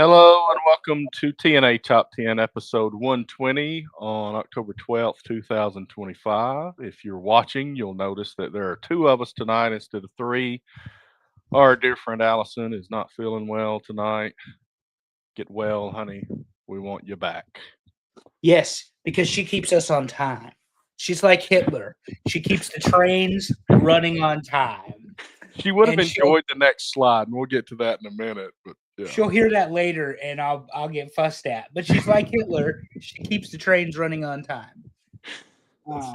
Hello and welcome to TNA Top 10 episode 120 on October 12th, 2025. If you're watching, you'll notice that there are two of us tonight instead of three. Our dear friend Allison is not feeling well tonight. Get well, honey. We want you back. Yes, because she keeps us on time. She's like Hitler. She keeps the trains running on time. She would have And enjoyed the next slide, and we'll get to that in a minute. But yeah. She'll hear that later, and I'll get fussed at. But she's like Hitler. She keeps the trains running on time.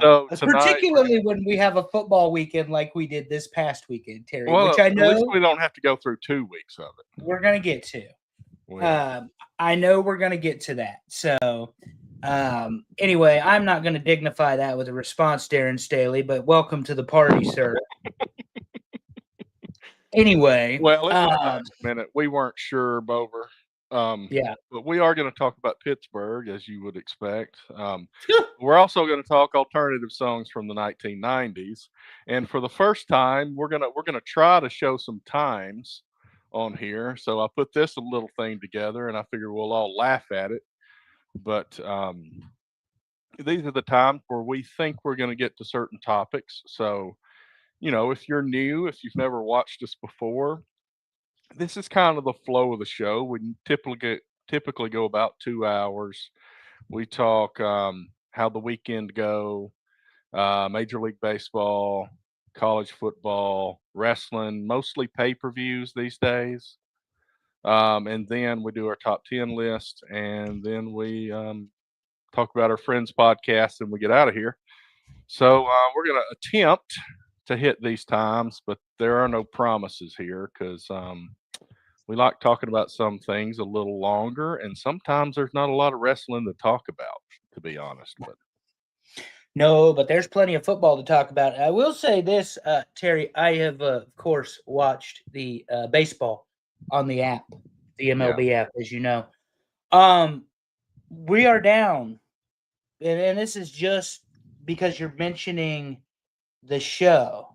So tonight, particularly when we have a football weekend like we did this past weekend, Terry. well, which I know at least we don't have to go through 2 weeks of it. We're gonna get to. Well, I know we're gonna get to that. So. Anyway, I'm not going to dignify that with a response, Darren Staley, but welcome to the party, sir. Anyway. Well, last minute, we weren't sure, Bover. Yeah. But we are going to talk about Pittsburgh, as you would expect. We're also going to talk alternative songs from the 1990s. And for the first time, we're gonna try to show some times on here. So I put this little thing together, and I figure we'll all laugh at it. But these are the times where we think we're going to get to certain topics. So, if you're new, if you've never watched us before, this is kind of the flow of the show. We typically go about 2 hours. We talk how the weekend go, Major League Baseball, college football, wrestling, mostly pay-per-views these days. And then we do our top 10 list, and then we talk about our friends' podcast, and we get out of here. So we're going to attempt to hit these times, but there are no promises here because we like talking about some things a little longer, and sometimes there's not a lot of wrestling to talk about, to be honest. No, but there's plenty of football to talk about. I will say this, Terry, I have, of course, watched the baseball on the app, the MLB app, as you know. We are down, and this is just because you're mentioning the show.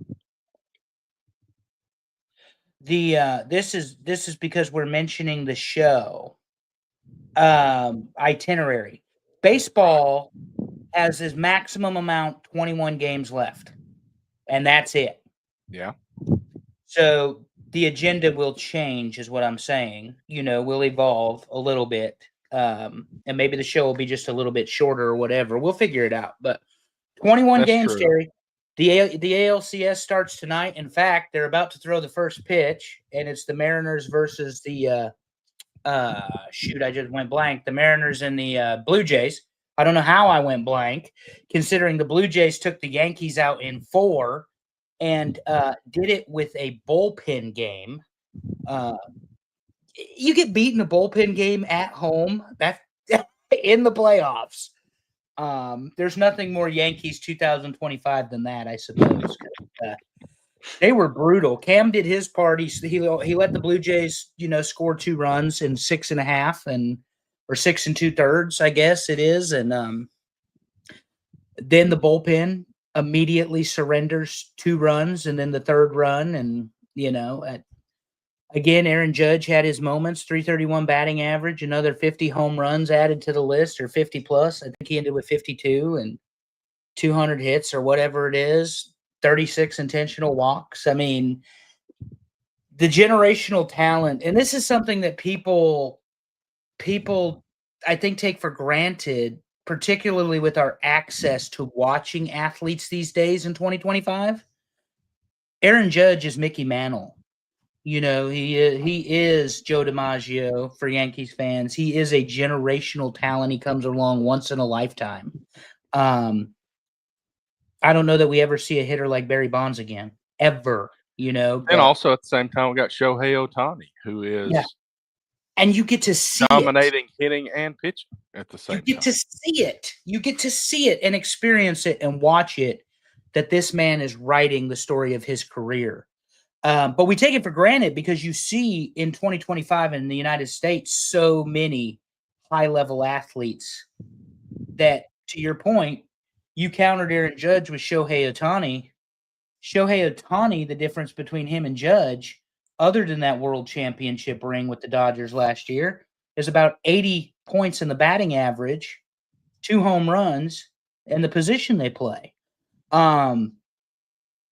This is because we're mentioning the show itinerary. Baseball has his maximum amount 21 games left, and that's it. Yeah. So the agenda will change, is what I'm saying. Will evolve a little bit, and maybe the show will be just a little bit shorter or whatever. We'll figure it out. But 21 games, true. Terry. The ALCS starts tonight. In fact, they're about to throw the first pitch, and it's the Mariners versus the I just went blank. The Mariners and the Blue Jays. I don't know how I went blank, considering the Blue Jays took the Yankees out in 4 and did it with a bullpen game. You get beat in a bullpen game at home, that's in the playoffs. There's nothing more Yankees 2025 than that, I suppose. They were brutal. Cam did his part. He let the Blue Jays, score 2 runs in 6.5 or 6 2/3, I guess it is. And then the bullpen immediately surrenders 2 runs, and then the 3rd run. And, again, Aaron Judge had his moments, 331 batting average, another 50 home runs added to the list, or 50 plus. I think he ended with 52 and 200 hits or whatever it is, 36 intentional walks. I mean, the generational talent, and this is something that people I think take for granted, particularly with our access to watching athletes these days in 2025. Aaron Judge is Mickey Mantle. He is Joe DiMaggio for Yankees fans. He is a generational talent. He comes along once in a lifetime. I don't know that we ever see a hitter like Barry Bonds again, ever. And also at the same time, we got Shohei Ohtani, who is and you get to see dominating hitting and pitching at the same time. You get to see it. You get to see it and experience it and watch it, that this man is writing the story of his career. But we take it for granted because you see in 2025 in the United States so many high-level athletes that, to your point, you countered Aaron Judge with Shohei Ohtani. Shohei Ohtani, the difference between him and Judge, other than that world championship ring with the Dodgers last year, is about 80 points in the batting average, 2 home runs, and the position they play.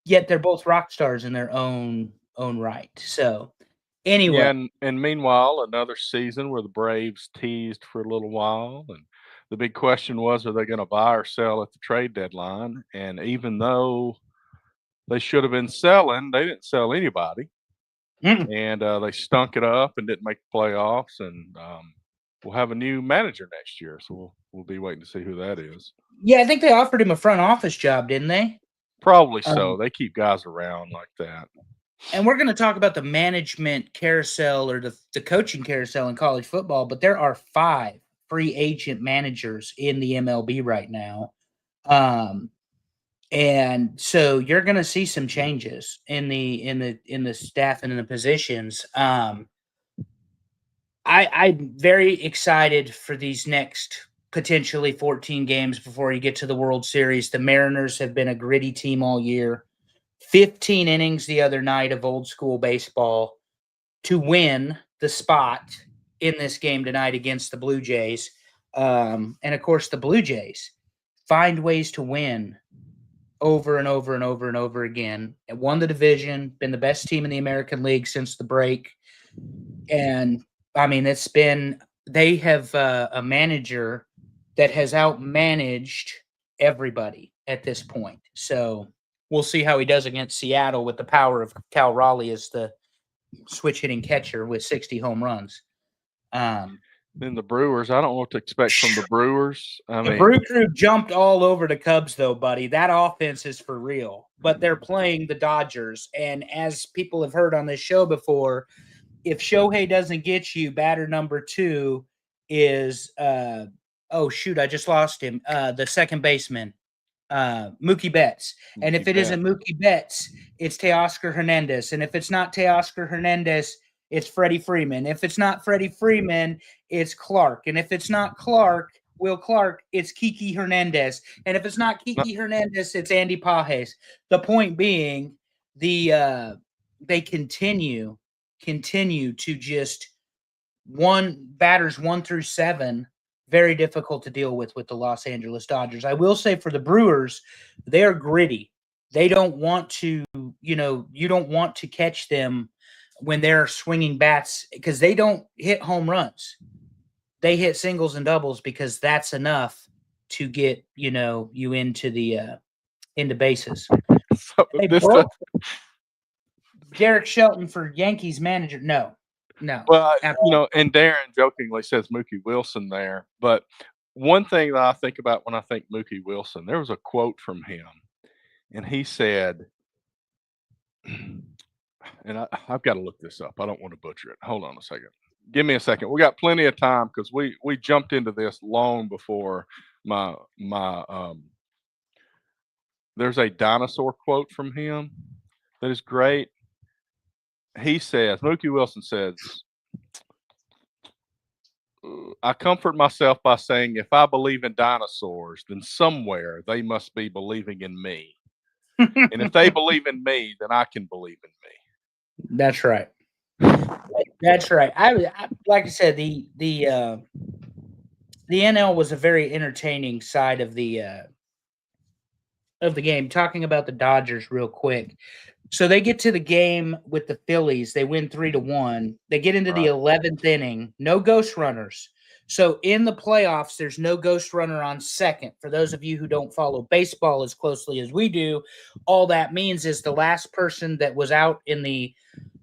Yet they're both rock stars in their own right. So anyway, Yeah, and meanwhile, another season where the Braves teased for a little while, and the big question was, are they going to buy or sell at the trade deadline? And even though they should have been selling, they didn't sell anybody, and they stunk it up and didn't make the playoffs. And we'll have a new manager next year, so we'll be waiting to see who that is. yeah, I think they offered him a front office job, didn't they? Probably so. They keep guys around like that. And we're going to talk about the management carousel or the coaching carousel in college football, but there are 5 free agent managers in the MLB right now. And so you're going to see some changes in the staff and in the positions. I'm very excited for these next potentially 14 games before you get to the World Series. The Mariners have been a gritty team all year. 15 innings the other night of old school baseball to win the spot in this game tonight against the Blue Jays. And of course, the Blue Jays find ways to win over and over and over and over again. And won the division, been the best team in the American League since the break. And I mean, they have a manager that has outmanaged everybody at this point. So we'll see how he does against Seattle with the power of Cal Raleigh as the switch hitting catcher with 60 home runs. Then the Brewers, I don't know what to expect from the Brewers. The Brew Crew jumped all over the Cubs, though, buddy. That offense is for real. But they're playing the Dodgers. And as people have heard on this show before, if Shohei doesn't get you, batter number 2 is oh shoot, I just lost him. The second baseman, Mookie Betts. And if it isn't Mookie Betts, it's Teoscar Hernandez. And if it's not Teoscar Hernandez, it's Freddie Freeman. If it's not Freddie Freeman, it's Clark. And if it's not Will Clark, it's Kiki Hernandez. And if it's not Kiki Hernandez, it's Andy Pages. The point being, they continue to just batters 1 through 7, very difficult to deal with the Los Angeles Dodgers. I will say for the Brewers, they're gritty. They don't want to, you don't want to catch them when they're swinging bats because they don't hit home runs. They hit singles and doubles because that's enough to get, you into bases. So Derek Shelton for Yankees manager. No. Well, and Darren jokingly says Mookie Wilson there. But one thing that I think about when I think Mookie Wilson, there was a quote from him, and he said, and I've got to look this up. I don't want to butcher it. Hold on a second. Give me a second. We got plenty of time because we jumped into this long before my there's a dinosaur quote from him that is great. Mookie Wilson says, I comfort myself by saying if I believe in dinosaurs, then somewhere they must be believing in me. And if they believe in me, then I can believe in me. That's right. That's right. I like I said, the NL was a very entertaining side of the game. Talking about the Dodgers real quick. So they get to the game with the Phillies. They win 3-1. They get into the 11th inning. No ghost runners. So in the playoffs, there's no ghost runner on second. For those of you who don't follow baseball as closely as we do, all that means is the last person that was out in the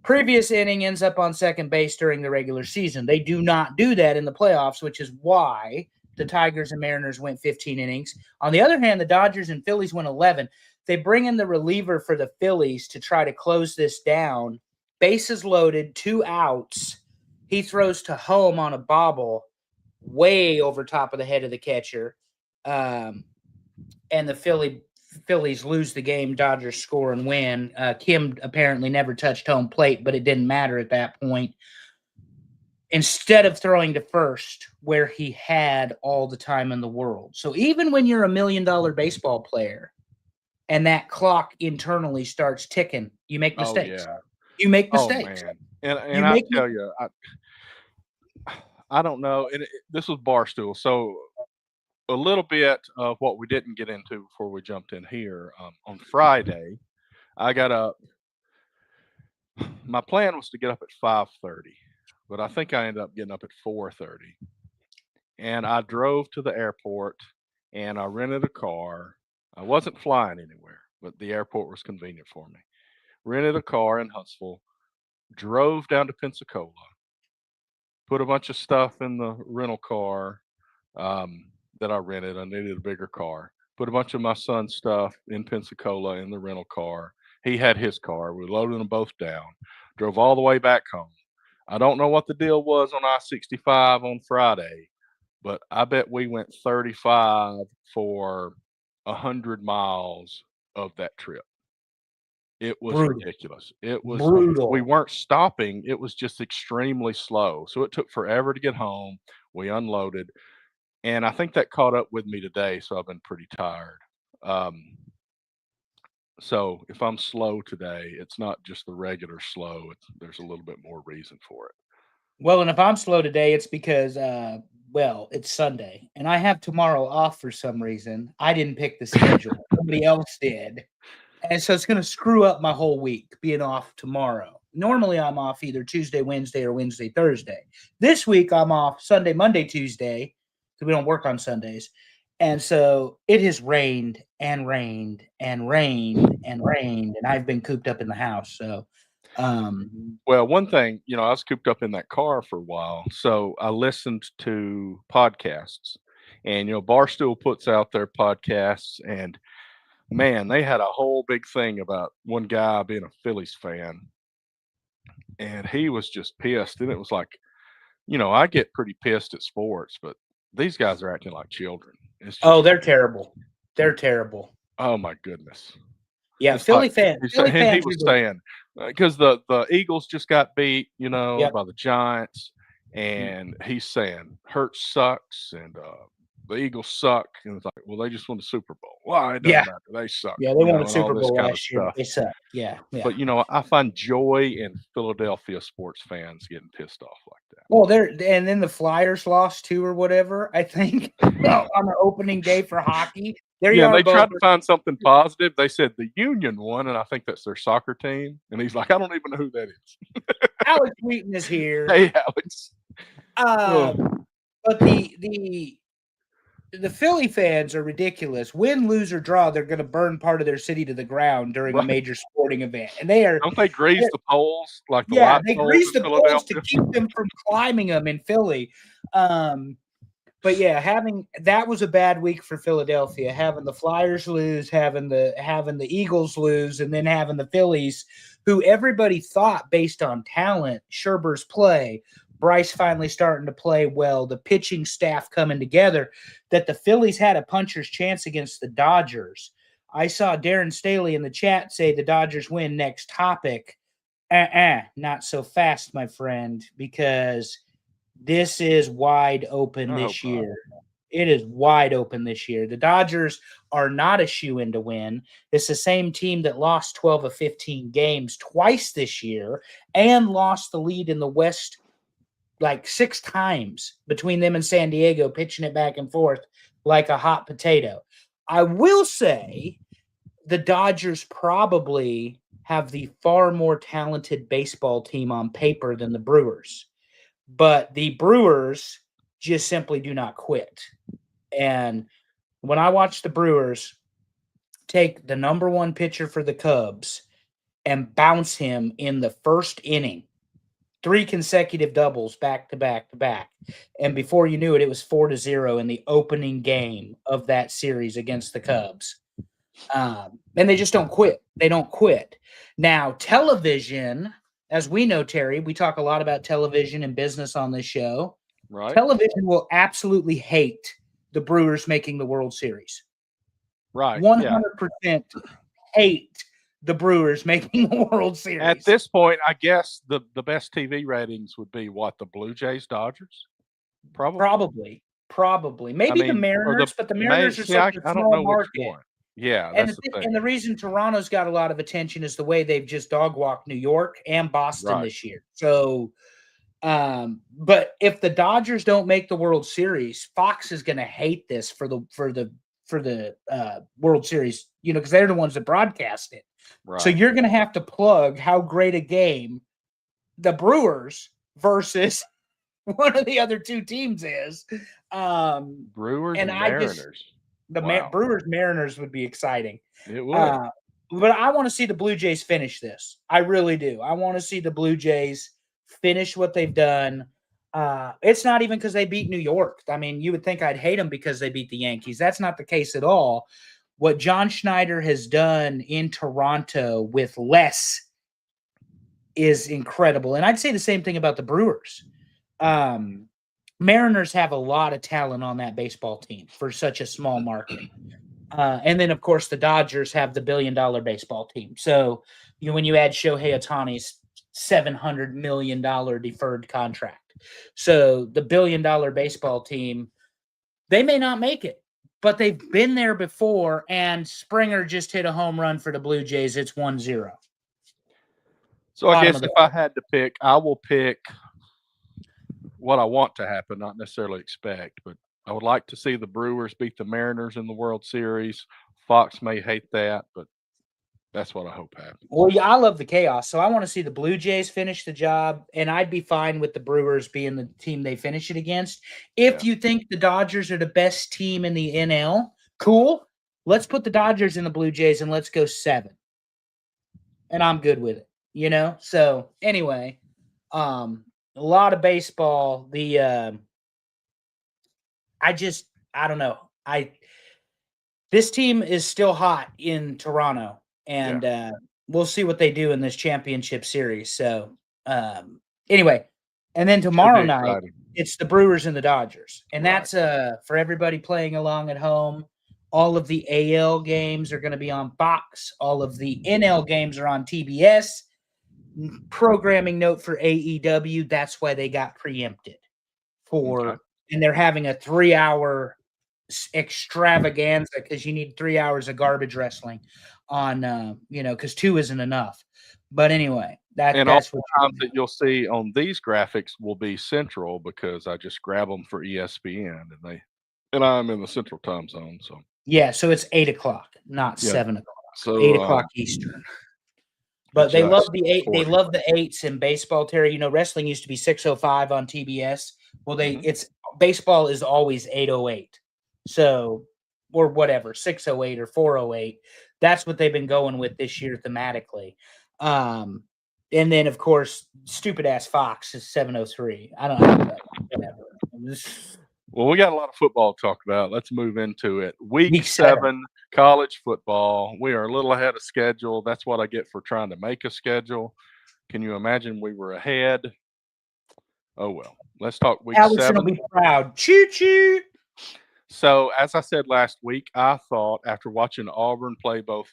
previous inning ends up on second base during the regular season. They do not do that in the playoffs, which is why the Tigers and Mariners went 15 innings. On the other hand, the Dodgers and Phillies went 11. They bring in the reliever for the Phillies to try to close this down. Bases loaded, 2 outs. He throws to home on a bobble way over top of the head of the catcher. And the Phillies lose the game. Dodgers score and win. Kim apparently never touched home plate, but it didn't matter at that point. Instead of throwing to first, where he had all the time in the world. So even when you're $1 million baseball player, and that clock internally starts ticking, you make mistakes. Oh, yeah. You make mistakes. Oh, man. And I tell you, I don't know, and this was Barstool, so a little bit of what we didn't get into before we jumped in here. On Friday, I got up. My plan was to get up at 5:30, but I think I ended up getting up at 4:30, and I drove to the airport, and I rented a car. I wasn't flying anywhere, but the airport was convenient for me. Rented a car in Huntsville, drove down to Pensacola, put a bunch of stuff in the rental car that I rented. I needed a bigger car. Put a bunch of my son's stuff in Pensacola in the rental car. He had his car. We loaded them both down. Drove all the way back home. I don't know what the deal was on I-65 on Friday, but I bet we went 35 for 100 miles of that trip. It was Brutal. ridiculous. It was Brutal. we weren't stopping. It was just extremely slow. So it took forever to get home. We unloaded, and I think that caught up with me today, so I've been pretty tired. So if I'm slow today, it's not just the regular slow. There's a little bit more reason for it. Well, and if I'm slow today, it's because, well, it's Sunday, and I have tomorrow off for some reason. I didn't pick the schedule. Somebody else did. And so it's going to screw up my whole week being off tomorrow. Normally, I'm off either Tuesday, Wednesday, or Wednesday, Thursday. This week, I'm off Sunday, Monday, Tuesday, because we don't work on Sundays. And so it has rained and rained and rained and rained, and I've been cooped up in the house. So, Well, one thing, I was cooped up in that car for a while, so I listened to podcasts, and Barstool puts out their podcasts, and man, they had a whole big thing about one guy being a Phillies fan, and he was just pissed, and it was like, I get pretty pissed at sports, but these guys are acting like children. It's oh, just, they're terrible. They're terrible. oh my goodness. Yeah, It's Philly like, fans. Philly he fans was are saying, because the Eagles just got beat, Yep. by the Giants, and he's saying Hurts sucks and the Eagles suck, and it's like, well, they just won the Super Bowl. Well, it doesn't Yeah. matter. They suck. Yeah, they won a and all Super this Bowl kind of last year. stuff. They suck. Yeah, yeah. But I find joy in Philadelphia sports fans getting pissed off like that. Well, and then the Flyers lost too, or whatever. I think on the opening day for hockey. There you Yeah, are. they both. tried to find something positive. They said the Union won, and I think that's their soccer team. And he's like, I don't even know who that is. Alex Wheaton is here. Hey, Alex. But the Philly fans are ridiculous. Win, lose, or draw, they're going to burn part of their city to the ground during a major sporting event, and they are. Don't they grease the poles like the Yeah, light they poles grease in the poles to Philadelphia? keep them from climbing them in Philly. But yeah, that was a bad week for Philadelphia. Having the Flyers lose, having the Eagles lose, and then having the Phillies, who everybody thought based on talent, Scherber's play, Bryce finally starting to play well, the pitching staff coming together, that the Phillies had a puncher's chance against the Dodgers. I saw Darren Staley in the chat say the Dodgers win. Next topic. Not so fast, my friend, because this is wide open this year. It is wide open this year. The Dodgers are not a shoe-in to win. It's the same team that lost 12 of 15 games twice this year and lost the lead in the West like 6 times between them and San Diego, pitching it back and forth like a hot potato. I will say the Dodgers probably have the far more talented baseball team on paper than the Brewers. But the Brewers just simply do not quit. And when I watch the Brewers take the number one pitcher for the Cubs and bounce him in the first inning, 3 consecutive doubles back to back to back. And before you knew it, it was 4-0 in the opening game of that series against the Cubs. And they just don't quit. They don't quit. Now, television, as we know, Terry, we talk a lot about television and business on this show. Right. Television will absolutely hate the Brewers making the World Series. Right. 100% hate the Brewers making the World Series. At this point, I guess the best TV ratings would be what, the Blue Jays, Dodgers? Probably. Maybe the Mariners, but the Mariners are such a small market. Yeah, and that's the thing. And the reason Toronto's got a lot of attention is the way they've just dog walked New York and Boston this year. So But if the Dodgers don't make the World Series, Fox is going to hate this for the World Series, because they're the ones that broadcast it. Right. So you're going to have to plug how great a game the Brewers versus one of the other two teams is. Brewers and and I Mariners. just Brewers Mariners would be exciting. It would. But I want to see the Blue Jays finish this. I really do. I want to see the Blue Jays finish what they've done. It's not even because they beat New York. I mean, you would think I'd hate them because they beat the Yankees. That's not the case at all. What John Schneider has done in Toronto with less is incredible. And I'd say the same thing about the Brewers. Mariners have a lot of talent on that baseball team for such a small market. And then, of course, the Dodgers have the $1 billion baseball team. So, when you add Shohei Ohtani's $700 million deferred contract. So the $1 billion baseball team, they may not make it, but they've been there before, and Springer just hit a home run for the Blue Jays. It's 1-0. So I guess if I had to pick, I will pick what I want to happen, not necessarily expect, but I would like to see the Brewers beat the Mariners in the World Series. Fox may hate that, but that's what I hope happens. Well, yeah, I love the chaos, so I want to see the Blue Jays finish the job, and I'd be fine with the Brewers being the team they finish it against. If you think the Dodgers are the best team in the NL, cool. Let's put the Dodgers in the Blue Jays, and let's go 7. And I'm good with it, So, anyway, a lot of baseball. I don't know. This team is still hot in Toronto, and we'll see what they do in this championship series. So, anyway, and then tomorrow night, it's the Brewers and the Dodgers, and that's for everybody playing along at home. All of the AL games are going to be on Fox. All of the NL games are on TBS. Programming note for AEW, that's why they got preempted and they're having a 3-hour extravaganza because you need 3 hours of garbage wrestling on, because 2 isn't enough. But anyway, that's what times that you'll see on these graphics will be central because I just grab them for ESPN and I'm in the central time zone. So so it's 8 o'clock, not 7 o'clock. So 8 o'clock Eastern. But they love the 8. They love the 8s in baseball, Terry. Wrestling used to be 6:05 on TBS. Well, it's baseball is always 8:08. So, or whatever, 6:08 or 4:08. That's what they've been going with this year thematically. And then, of course, stupid ass Fox is 7:03. I don't know. Whatever. Well, we got a lot of football to talk about. Let's move into it. Week 7, college football. We are a little ahead of schedule. That's what I get for trying to make a schedule. Can you imagine we were ahead? Oh, well. Let's talk week 7. Allison will be proud. Choo-choo. So, as I said last week, I thought after watching Auburn play both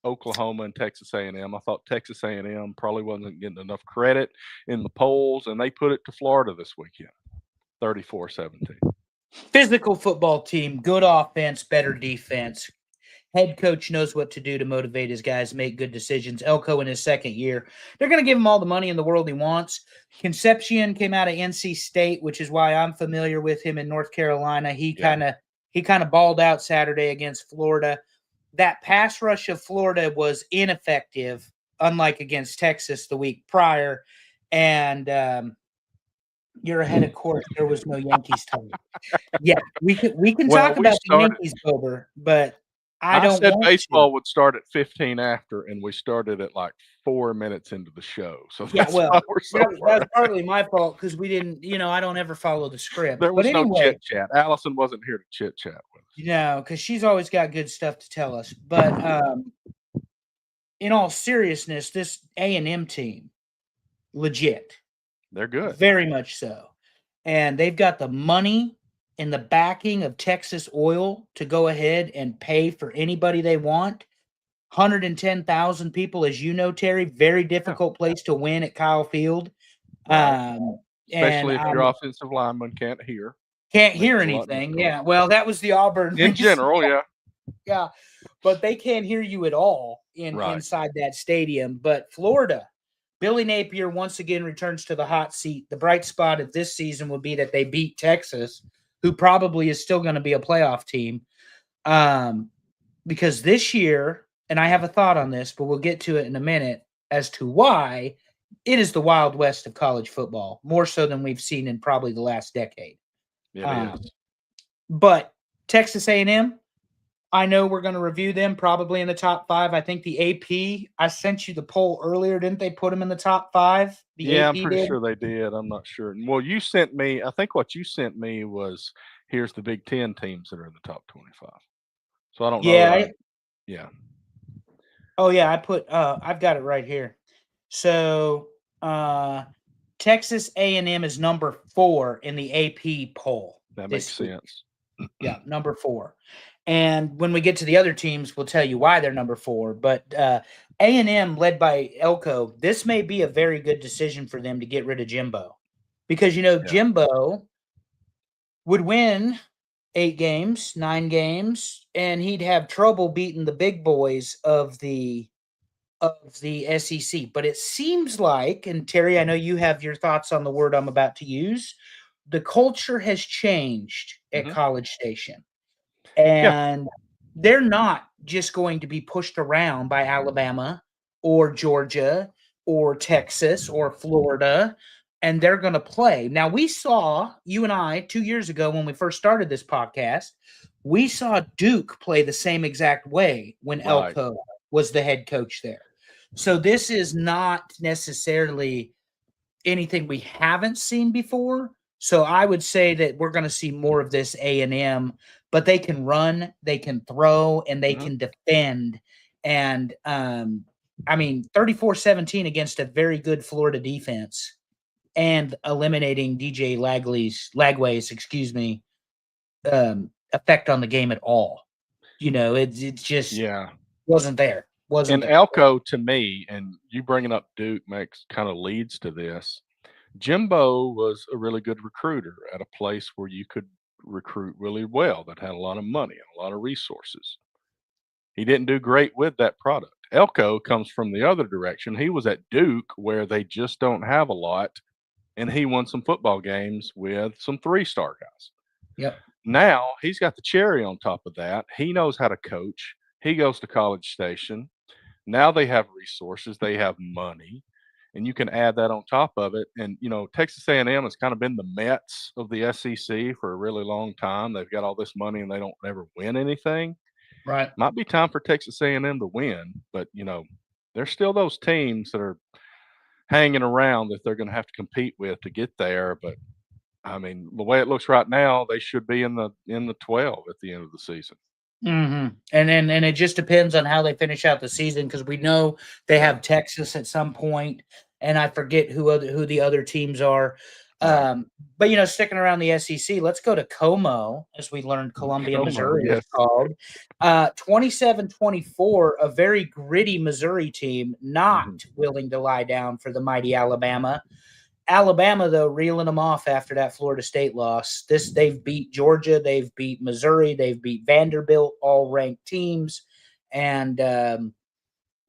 Oklahoma and Texas A&M, I thought Texas A&M probably wasn't getting enough credit in the polls, and they put it to Florida this weekend, 34-17. Physical football team, good offense, better defense. Head coach knows what to do to motivate his guys, make good decisions. Elko in his second year, they're going to give him all the money in the world he wants. Concepcion came out of NC State, which is why I'm familiar with him in North Carolina. He kind of balled out Saturday against Florida. That pass rush of Florida was ineffective, unlike against Texas the week prior. And you're ahead of course. There was no Yankees time. Yeah, we can talk about the Yankees over, but I said baseball would start at 15 after, and we started at like 4 minutes into the show. So that's why we're so that's partly my fault because we didn't. I don't ever follow the script. There was no chit chat. Allison wasn't here to chit chat with us. No, because she's always got good stuff to tell us. But in all seriousness, this A&M team, legit. They're good. Very much so. And they've got the money and the backing of Texas Oil to go ahead and pay for anybody they want. 110,000 people, as you know, Terry, very difficult place to win at Kyle Field. Especially if your offensive lineman can't hear. Can't hear anything. Yeah. Well, that was the Auburn. In general, yeah. Yeah. But they can't hear you at all inside that stadium. But Florida, Billy Napier once again returns to the hot seat. The bright spot of this season will be that they beat Texas, who probably is still going to be a playoff team. Because this year, and I have a thought on this, but we'll get to it in a minute as to why it is the Wild West of college football, more so than we've seen in probably the last decade. It is. But Texas A&M, I know we're going to review them probably in the top 5. I think the AP, I sent you the poll earlier. Didn't they put them in the top 5? Yeah, I'm pretty sure they did. I'm not sure. Well, you sent me, I think what you sent me was, here's the Big Ten teams that are in the top 25. So I don't know. Yeah. Oh, yeah, I've got it right here. So Texas A&M is number 4 in the AP poll. That makes sense. Yeah, number 4. And when we get to the other teams, we'll tell you why they're number 4. But A&M, led by Elko, this may be a very good decision for them to get rid of Jimbo. Because, Jimbo would win 8 games, 9 games, and he'd have trouble beating the big boys of the SEC. But it seems like, and Terry, I know you have your thoughts on the word I'm about to use, the culture has changed at College Station. And they're not just going to be pushed around by Alabama or Georgia or Texas or Florida, and they're going to play. Now, we saw, you and I, 2 years ago when we first started this podcast, we saw Duke play the same exact way when Elko was the head coach there. So this is not necessarily anything we haven't seen before. So I would say that we're going to see more of this A&M, but they can run, they can throw, and they can defend. And, 34-17 against a very good Florida defense and eliminating DJ Lagway's effect on the game at all. It just wasn't there. And Elko, to me, and you bringing up Duke kind of leads to this. Jimbo was a really good recruiter at a place where you could recruit really well, that had a lot of money and a lot of resources. He didn't do great with that product. Elko comes from the other direction. He was at Duke, where they just don't have a lot, and he won some football games with some 3-star guys. Yep. Now he's got the cherry on top of that. He knows how to coach. He goes to College Station. Now they have resources. They have money. And you can add that on top of it. And, Texas A&M has kind of been the Mets of the SEC for a really long time. They've got all this money and they don't ever win anything. Right. Might be time for Texas A&M to win. But, there's still those teams that are hanging around that they're going to have to compete with to get there. But, the way it looks right now, they should be in the 12 at the end of the season. Mm-hmm. And it just depends on how they finish out the season, because we know they have Texas at some point, and I forget who the other teams are. But sticking around the SEC, let's go to Como, as we learned Columbia, Missouri is called. 27-24, a very gritty Missouri team, not willing to lie down for the mighty Alabama. Alabama, though, reeling them off after that Florida State loss. They've beat Georgia, they've beat Missouri, they've beat Vanderbilt, all ranked teams. And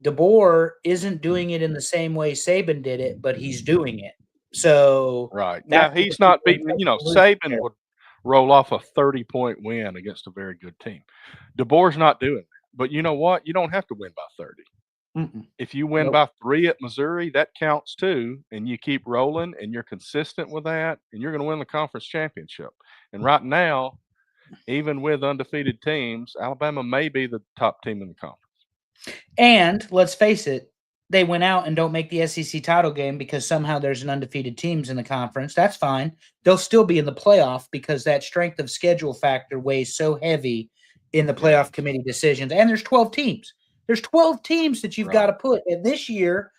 DeBoer isn't doing it in the same way Saban did it, but he's doing it. So now he's not beating. Saban would roll off a 30-point win against a very good team. DeBoer's not doing that. But you know what? You don't have to win by 30. If you win by 3 at Missouri, that counts too, and you keep rolling and you're consistent with that, and you're going to win the conference championship. And right now, even with undefeated teams, Alabama may be the top team in the conference. And let's face it, they went out and don't make the SEC title game because somehow there's an undefeated teams in the conference. That's fine. They'll still be in the playoff because that strength of schedule factor weighs so heavy in the playoff committee decisions. And there's 12 teams. There's 12 teams that you've got to put. And this year,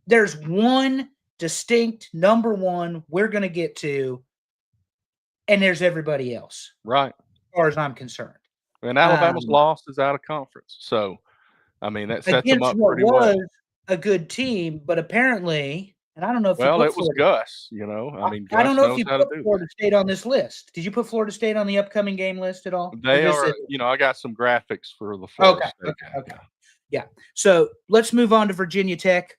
there's one distinct number one we're going to get to, and there's everybody else. Right. As far as I'm concerned. And Alabama's loss is out of conference. So, that sets them up pretty well. A good team, but apparently, and I don't know if it was Gus, Gus I don't know if you put Florida State on this list. Did you put Florida State on the upcoming game list at all? They are, I got some graphics for the Florida State game. Okay. Yeah. So let's move on to Virginia Tech.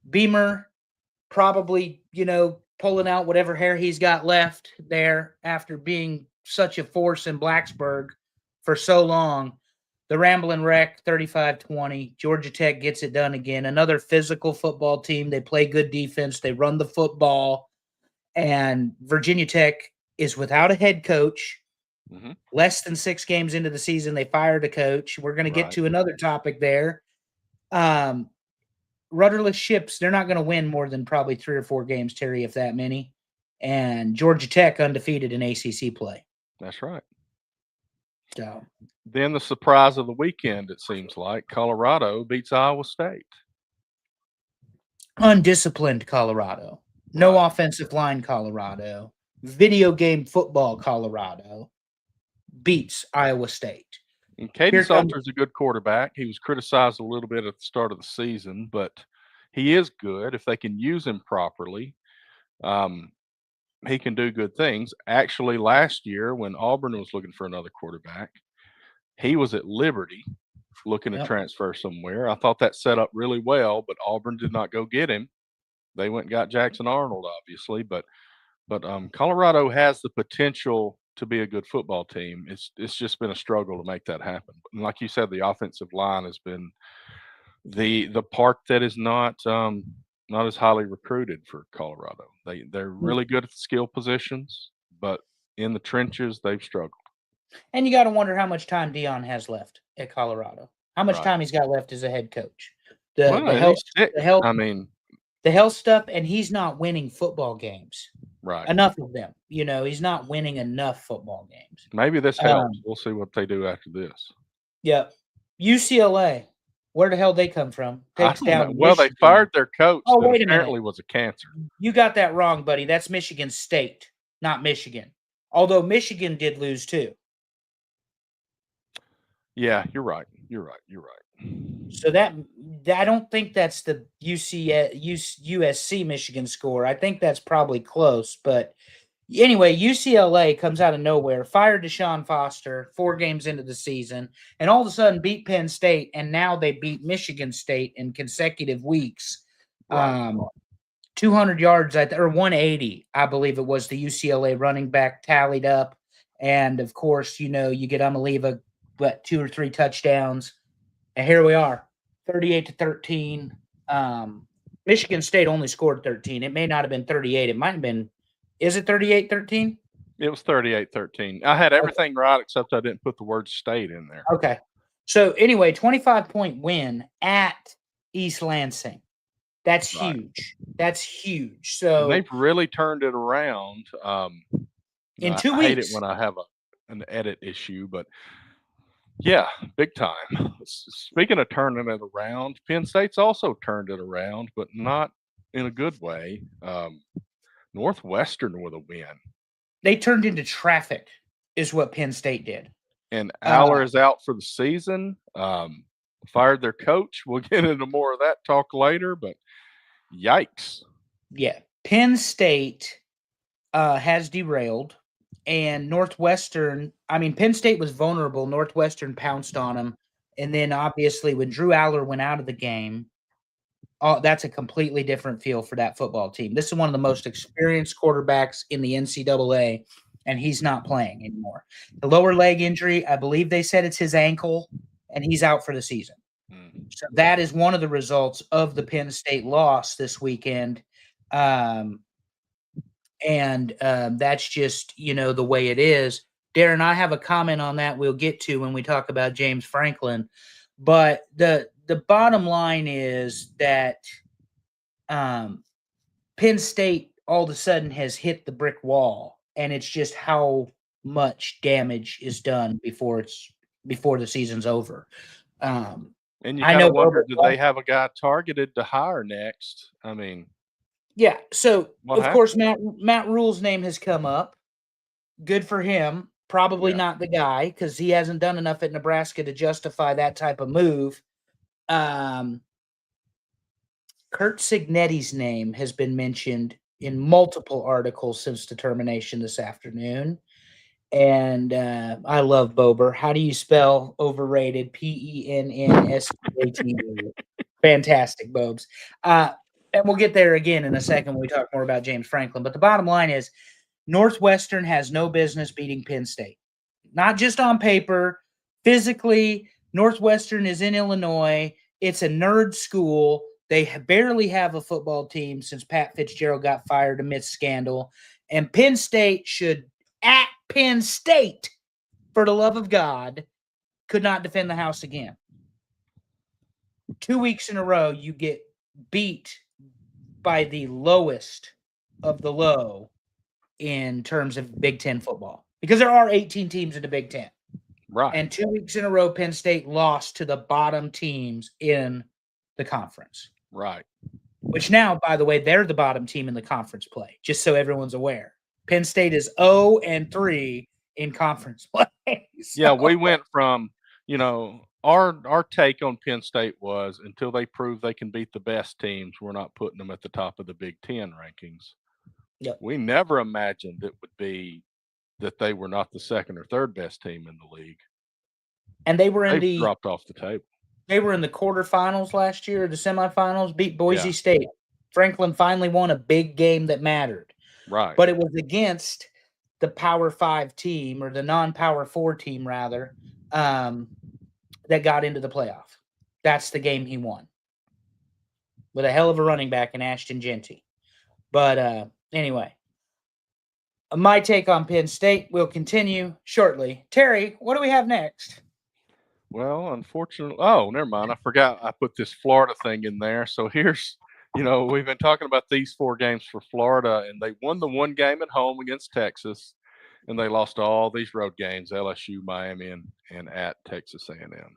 Beamer, probably, pulling out whatever hair he's got left there after being such a force in Blacksburg for so long. The Ramblin' Wreck, 35-20. Georgia Tech gets it done again. Another physical football team. They play good defense. They run the football. And Virginia Tech is without a head coach. Mm-hmm. Less than 6 games into the season, they fired a coach. We're going to get to another topic there. Rudderless ships, they're not going to win more than probably 3 or 4 games, Terry, if that many. And Georgia Tech undefeated in ACC play. That's right. So then the surprise of the weekend, it seems like, Colorado beats Iowa State. Undisciplined Colorado. No offensive line Colorado. Video game football Colorado beats Iowa State. And Katie Salter's a good quarterback. He was criticized a little bit at the start of the season, but he is good. If they can use him properly, he can do good things. Actually, last year when Auburn was looking for another quarterback, he was at Liberty looking to transfer somewhere. I thought that set up really well, but Auburn did not go get him. They went and got Jackson Arnold, obviously, but Colorado has the potential to be a good football team. It's just been a struggle to make that happen. And like you said, the offensive line has been the part that is not as highly recruited for Colorado. They're really good at the skill positions, but in the trenches they've struggled. And you got to wonder how much time Dion has left at Colorado. How much time he's got left as a head coach. The health stuff, and he's not winning football games. Right. Enough of them. He's not winning enough football games. Maybe this helps. We'll see what they do after this. Yeah. UCLA. Where the hell they come from? Well, they fired their coach that apparently was a cancer. You got that wrong, buddy. That's Michigan State, not Michigan. Although Michigan did lose too. Yeah, you're right. So that I don't think that's the USC Michigan score. I think that's probably close. But anyway, UCLA comes out of nowhere, fired Deshaun Foster 4 games into the season, and all of a sudden beat Penn State, and now they beat Michigan State in consecutive weeks. 200 yards, or 180, I believe it was, the UCLA running back tallied up. And, of course, you get Amaliva, 2 or 3 touchdowns. And here we are, 38-13. Michigan State only scored 13. It may not have been 38. It might have been, is it 38-13? It was 38-13. I had everything right except I didn't put the word state in there. Okay. So anyway, 25-point win at East Lansing. That's huge. That's huge. So and they've really turned it around. In 2 weeks. I hate it when I have an edit issue, but yeah, big time. Speaking of turning it around, Penn State's also turned it around, but not in a good way. Northwestern with a win. They turned into traffic, is what Penn State did. And Aller is out for the season. Fired their coach. We'll get into more of that talk later, but yikes. Yeah. Penn State has derailed, and Northwestern, Penn State was vulnerable. Northwestern pounced on them. And then obviously when Drew Aller went out of the game, that's a completely different feel for that football team. This is one of the most experienced quarterbacks in the NCAA, and he's not playing anymore. The lower leg injury, I believe they said it's his ankle, and he's out for the season. So that is one of the results of the Penn State loss this weekend. And that's just, the way it is. Darren, I have a comment on that we'll get to when we talk about James Franklin. But the bottom line is that Penn State all of a sudden has hit the brick wall, and it's just how much damage is done before the season's over. And you kind of wonder, do they have a guy targeted to hire next? Yeah. So of course, Matt Rule's name has come up. Good for him. Probably not the guy, because he hasn't done enough at Nebraska to justify that type of move. Curt Cignetti's name has been mentioned in multiple articles since the termination this afternoon. And I love Bober. How do you spell overrated? Pennstatte. Fantastic, Bobes. And we'll get there again in a second when we talk more about James Franklin. But the bottom line is Northwestern has no business beating Penn State. Not just on paper, physically. Northwestern is in Illinois. It's a nerd school. They barely have a football team since Pat Fitzgerald got fired amidst scandal. And Penn State should, at Penn State, for the love of God, could not defend the house again. 2 weeks in a row, you get beat by the lowest of the low in terms of Big Ten football, because there are 18 teams in the Big Ten. Right. And 2 weeks in a row, Penn State lost to the bottom teams in the conference. Right. Which now, by the way, they're the bottom team in the conference play, just so everyone's aware. Penn State is 0-3 in conference play. So. Yeah, we went from, our take on Penn State was until they prove they can beat the best teams, we're not putting them at the top of the Big Ten rankings. Yep. We never imagined it would be that they were not the second or third best team in the league. And they were dropped off the table. They were in the quarterfinals last year, the semifinals, beat Boise State. Franklin finally won a big game that mattered. Right. But it was against the Power 5 team, or the non-Power 4 team, rather, that got into the playoff. That's the game he won. With a hell of a running back in Ashton Jeanty. But anyway, my take on Penn State will continue shortly. Terry, what do we have next? Well, unfortunately, never mind. I forgot I put this Florida thing in there. So here's, we've been talking about these 4 games for Florida, and they won the one game at home against Texas, and they lost all these road games, LSU, Miami, and at Texas A&M.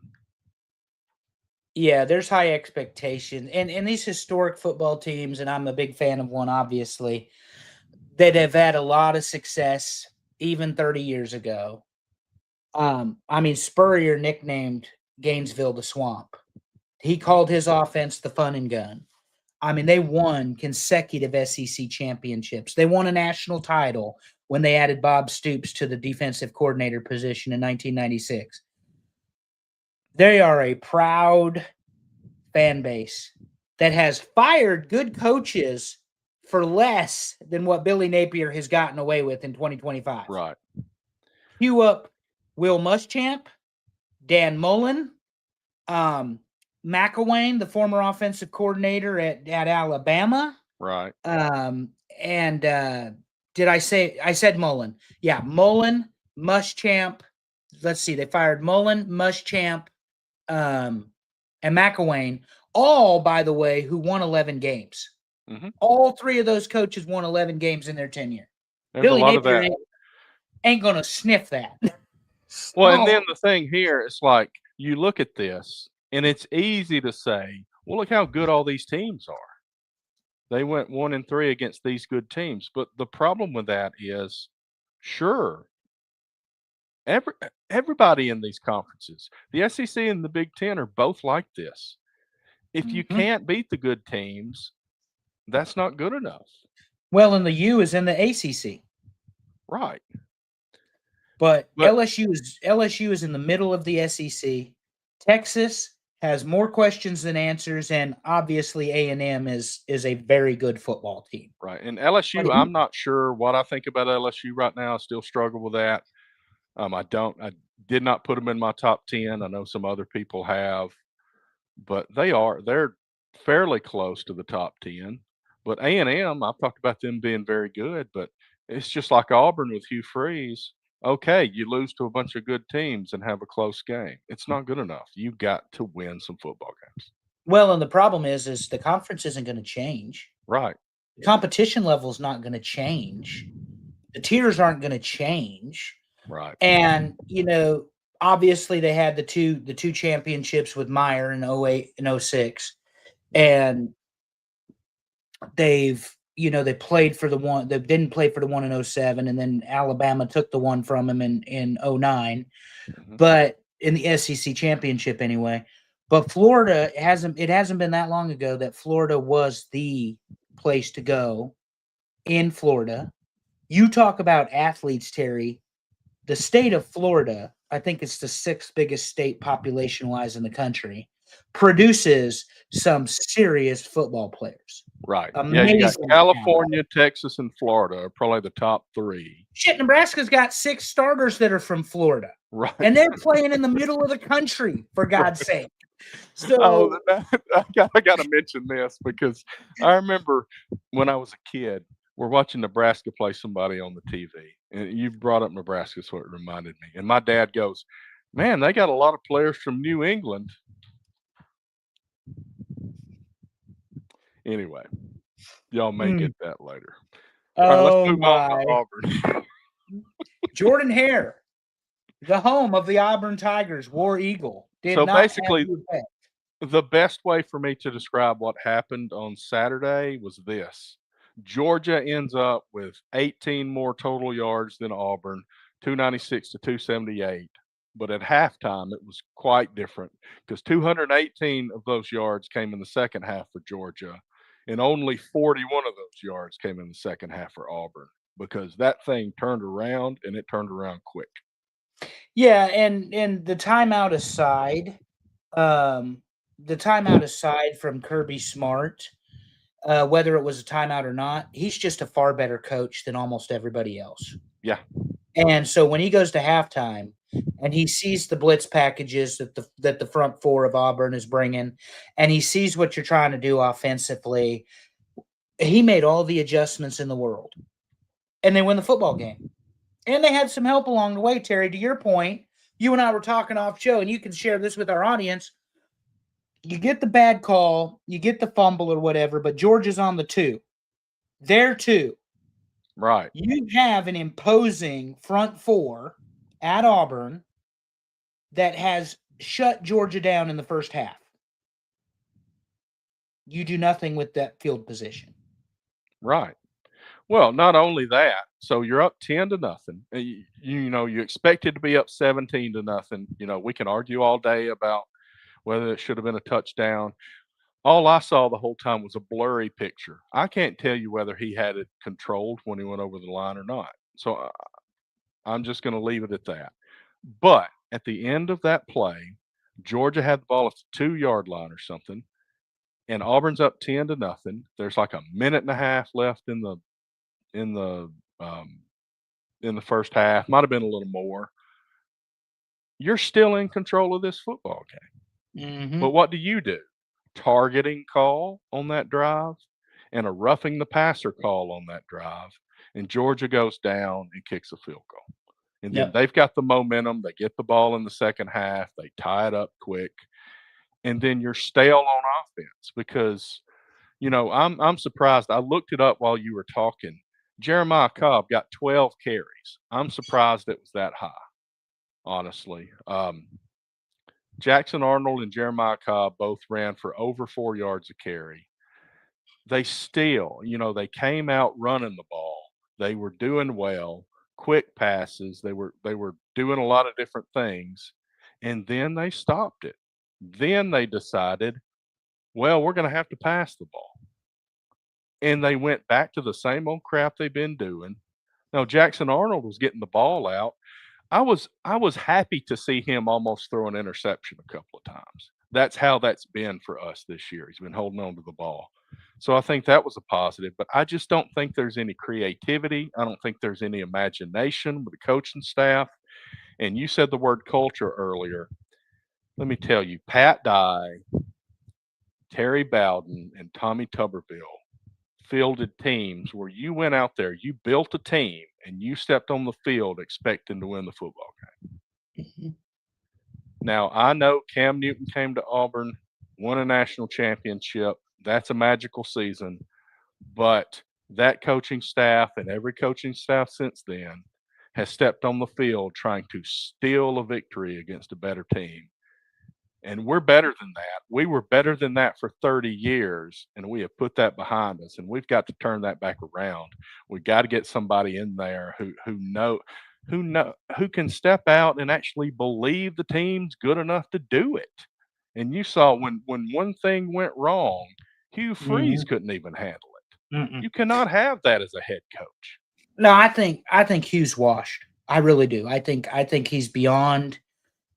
Yeah, there's high expectation. And these historic football teams, and I'm a big fan of one, obviously, that have had a lot of success even 30 years ago. Spurrier nicknamed Gainesville the Swamp. He called his offense the Fun and Gun. They won consecutive SEC championships. They won a national title when they added Bob Stoops to the defensive coordinator position in 1996. They are a proud fan base that has fired good coaches for less than what Billy Napier has gotten away with in 2025. Right. Cue up Will Muschamp, Dan Mullen, McElwain, the former offensive coordinator at Alabama. Right. Did I said Mullen? Yeah, Mullen, Muschamp. Let's see, they fired Mullen, Muschamp, and McElwain, all, by the way, who won 11 games. Mm-hmm. All 3 of those coaches won 11 games in their tenure. There's Billy a lot Napier of that. Ain't going to sniff that. Well, and then the thing here, it's like you look at this, and it's easy to say, well, look how good all these teams are. They went 1-3 against these good teams. But the problem with that is, sure, everybody in these conferences, the SEC and the Big Ten, are both like this. If you can't beat the good teams, that's not good enough. Well, and the U is in the ACC. Right. But LSU is in the middle of the SEC. Texas has more questions than answers, and obviously A&M is a very good football team. Right. And LSU, I'm not sure what I think about LSU right now. I still struggle with that. I did not put them in my top 10. I know some other people have, but they're fairly close to the top 10. But A&M, I've talked about them being very good, but it's just like Auburn with Hugh Freeze. Okay, you lose to a bunch of good teams and have a close game. It's not good enough. You've got to win some football games. Well, and the problem is the conference isn't going to change. Right. The competition level is not going to change. The tiers aren't going to change. Right. And, obviously they had the two championships with Meyer in 08 and 06. And they played for the one. They didn't play for the one in 07, and then Alabama took the one from him in 09. Mm-hmm. But in the SEC championship anyway. But Florida it hasn't been that long ago that Florida was the place to go in Florida. You talk about athletes, Terry. The state of Florida, I think it's the 6th biggest state population-wise in the country, produces some serious football players. Right. Yeah, you got Amazing California, Texas, and Florida are probably the top 3. Shit, Nebraska's got 6 starters that are from Florida. Right. And they're playing in the middle of the country, for God's sake. So Oh, I got to mention this because I remember when I was a kid, we're watching Nebraska play somebody on the TV, and you brought up Nebraska, so it reminded me. And my dad goes, "Man, they got a lot of players from New England." Anyway, y'all may get that later. All right, let's move on to Auburn. Jordan Hare, the home of the Auburn Tigers, War Eagle. So basically, the best way for me to describe what happened on Saturday was this. Georgia ends up with 18 more total yards than Auburn, 296 to 278. But at halftime, it was quite different because 218 of those yards came in the second half for Georgia, and only 41 of those yards came in the second half for Auburn because that thing turned around, and it turned around quick. Yeah, and the timeout aside, from Kirby Smart, whether it was a timeout or not, he's just a far better coach than almost everybody else. Yeah. And so when he goes to halftime and he sees the blitz packages that the front 4 of Auburn is bringing, and he sees what you're trying to do offensively, he made all the adjustments in the world. And they win the football game. And they had some help along the way, Terry. To your point, you and I were talking off show, and you can share this with our audience. You get the bad call, you get the fumble or whatever, but Georgia's on the 2. They're 2. Right. You have an imposing front 4 at Auburn that has shut Georgia down in the first half. You do nothing with that field position. Right. Well, not only that, so you're up 10-0. You expected to be up 17-0. We can argue all day about whether it should have been a touchdown. All I saw the whole time was a blurry picture. I can't tell you whether he had it controlled when he went over the line or not. So I'm just going to leave it at that. But at the end of that play, Georgia had the ball at the 2-yard line or something, and Auburn's up 10-0. There's like a minute and a half left in the first half. Might have been a little more. You're still in control of this football game. Mm-hmm. But what do? Targeting call on that drive and a roughing the passer call on that drive, and Georgia goes down and kicks a field goal. And then they've got the momentum. They get the ball in the second half. They tie it up quick. And then you're stale on offense because, I'm surprised. I looked it up while you were talking. Jeremiah Cobb got 12 carries. I'm surprised it was that high, honestly. Jackson Arnold and Jeremiah Cobb both ran for over 4 yards a carry. They still, they came out running the ball. They were doing well, quick passes. They were doing a lot of different things, and then they stopped it. Then they decided, well, we're going to have to pass the ball. And they went back to the same old crap they've been doing. Now, Jackson Arnold was getting the ball out. I was happy to see him almost throw an interception a couple of times. That's how that's been for us this year. He's been holding on to the ball. So I think that was a positive, but I just don't think there's any creativity. I don't think there's any imagination with the coaching staff. And you said the word culture earlier. Let me tell you, Pat Dye, Terry Bowden, and Tommy Tuberville fielded teams where you went out there, you built a team, and you stepped on the field expecting to win the football game. Mm-hmm. Now, I know Cam Newton came to Auburn, won a national championship. That's a magical season. But that coaching staff and every coaching staff since then has stepped on the field trying to steal a victory against a better team. And we're better than that. We were better than that for 30 years, and we have put that behind us, and we've got to turn that back around. We've got to get somebody in there who can step out and actually believe the team's good enough to do it. And you saw when one thing went wrong, Hugh Freeze couldn't even handle it. Mm-mm. You cannot have that as a head coach. No, I think Hugh's washed. I really do. I think he's beyond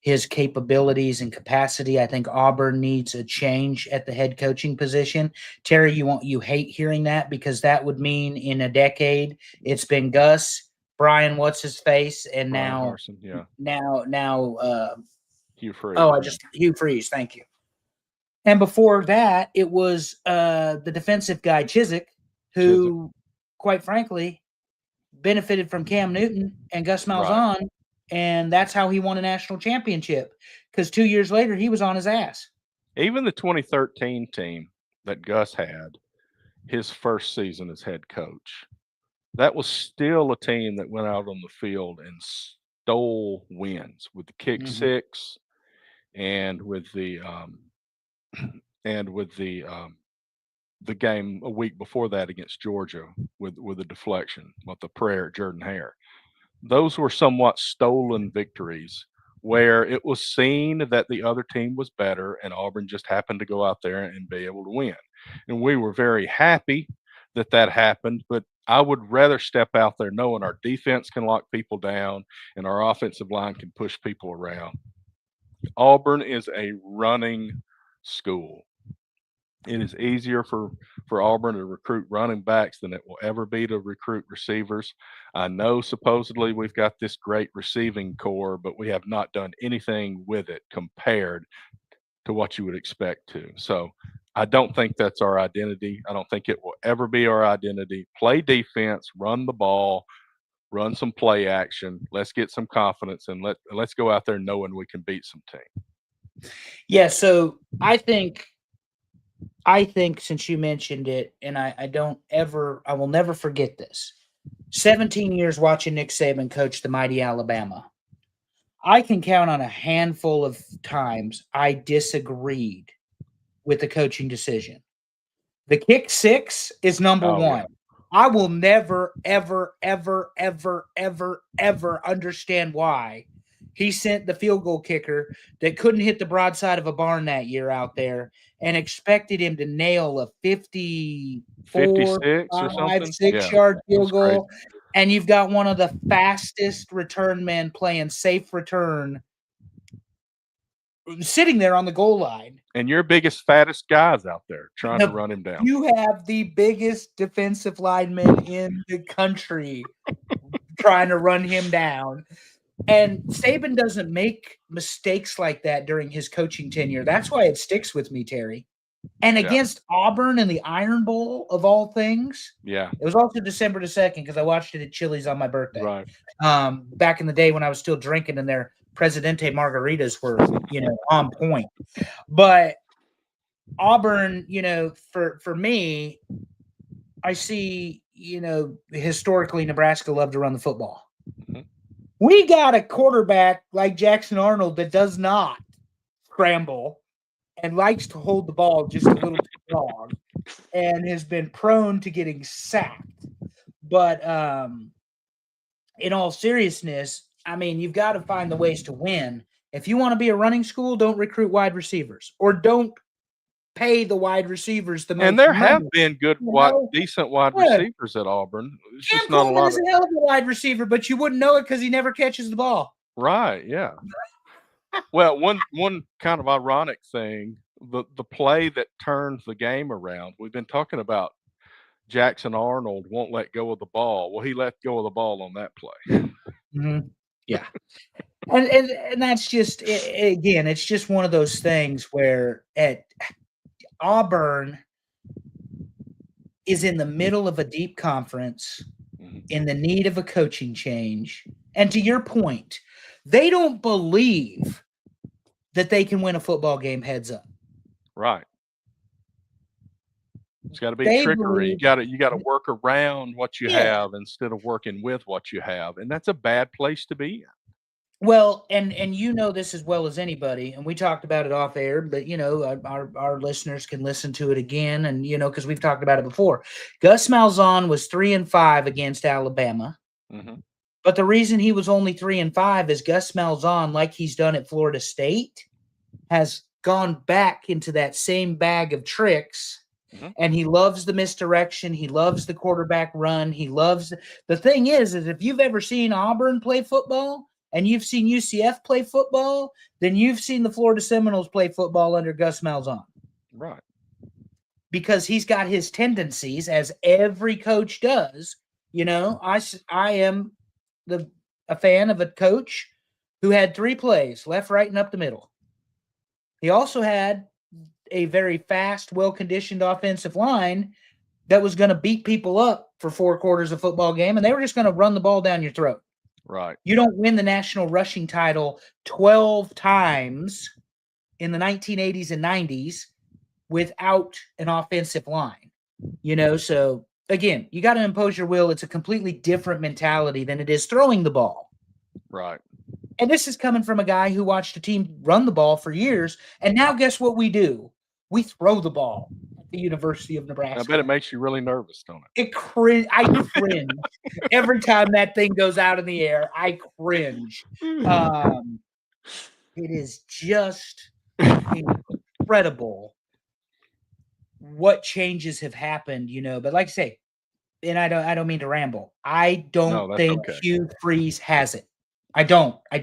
his capabilities and capacity. I think Auburn needs a change at the head coaching position. Terry, you hate hearing that because that would mean in a decade it's been Gus, Brian, what's his face, and Brian now Harsin, yeah. Hugh Freeze. Hugh Freeze, thank you. And before that, it was the defensive guy Chizik, who, quite frankly, benefited from Cam Newton and Gus Malzahn. Right. And that's how he won a national championship, because 2 years later, he was on his ass. Even the 2013 team that Gus had, his first season as head coach, that was still a team that went out on the field and stole wins with the kick six and with the game a week before that against Georgia with a deflection with the prayer at Jordan Hare. Those were somewhat stolen victories where it was seen that the other team was better and Auburn just happened to go out there and be able to win. And we were very happy that happened, but I would rather step out there knowing our defense can lock people down and our offensive line can push people around. Auburn is a running school. It is easier for Auburn to recruit running backs than it will ever be to recruit receivers. I know supposedly we've got this great receiving core, but we have not done anything with it compared to what you would expect to. So I don't think that's our identity. I don't think it will ever be our identity. Play defense, run the ball, run some play action. Let's get some confidence and let's go out there knowing we can beat some team. Yeah, so I think since you mentioned it, and I will never forget this. 17 years watching Nick Saban coach the mighty Alabama. I can count on a handful of times I disagreed with the coaching decision. The kick six is number one. Yeah. I will never, ever, ever, ever, ever, ever understand why he sent the field goal kicker that couldn't hit the broadside of a barn that year out there and expected him to nail a 56-yard field goal. Crazy. And you've got one of the fastest return men playing safe return sitting there on the goal line. And your biggest, fattest guys out there trying to run him down. You have the biggest defensive lineman in the country trying to run him down. And Saban doesn't make mistakes like that during his coaching tenure. That's why it sticks with me, Terry. And against Auburn in the Iron Bowl, of all things. Yeah. It was also December 2nd because I watched it at Chili's on my birthday. Right. Back in the day when I was still drinking and their Presidente margaritas were, on point. But Auburn, for me, I see, historically Nebraska loved to run the football. Mm-hmm. We got a quarterback like Jackson Arnold that does not scramble and likes to hold the ball just a little too long and has been prone to getting sacked. But in all seriousness, I mean, you've got to find the ways to win. If you want to be a running school, don't recruit wide receivers or don't pay the wide receivers the most. And there have been decent wide receivers at Auburn. It's just not a lot. Is a hell of a wide receiver, but you wouldn't know it because he never catches the ball. Right? Yeah. Well, one kind of ironic thing, the play that turns the game around. We've been talking about Jackson Arnold won't let go of the ball. Well, he let go of the ball on that play. Mm-hmm. Yeah. And that's just, again, it's just one of those things where at Auburn is in the middle of a deep conference, in the need of a coaching change. And to your point, they don't believe that they can win a football game heads up. Right. It's got to be trickery. You got to work around what you have instead of working with what you have, and that's a bad place to be in. Well, and you know this as well as anybody, and we talked about it off air, but our listeners can listen to it again, and because we've talked about it before. Gus Malzahn was 3-5 against Alabama, but the reason he was only 3-5 is Gus Malzahn, like he's done at Florida State, has gone back into that same bag of tricks. And he loves the misdirection. He loves the quarterback run. He loves the thing is if you've ever seen Auburn play football, and you've seen UCF play football, then you've seen the Florida Seminoles play football under Gus Malzahn. Right. Because he's got his tendencies, as every coach does. You know, I am a fan of a coach who had 3 plays, left, right, and up the middle. He also had a very fast, well-conditioned offensive line that was going to beat people up for 4 quarters of football game, and they were just going to run the ball down your throat. Right. You don't win the national rushing title 12 times in the 1980s and 90s without an offensive line. You know, so again, you got to impose your will. It's a completely different mentality than it is throwing the ball. Right. And this is coming from a guy who watched a team run the ball for years. And now guess what we do? We throw the ball at the University of Nebraska. I bet it makes you really nervous, don't it? I cringe. Every time that thing goes out in the air, I cringe. It is just incredible what changes have happened, you know. But like I say, and I don't mean to ramble. I don't think Hugh Freeze has it. I don't. I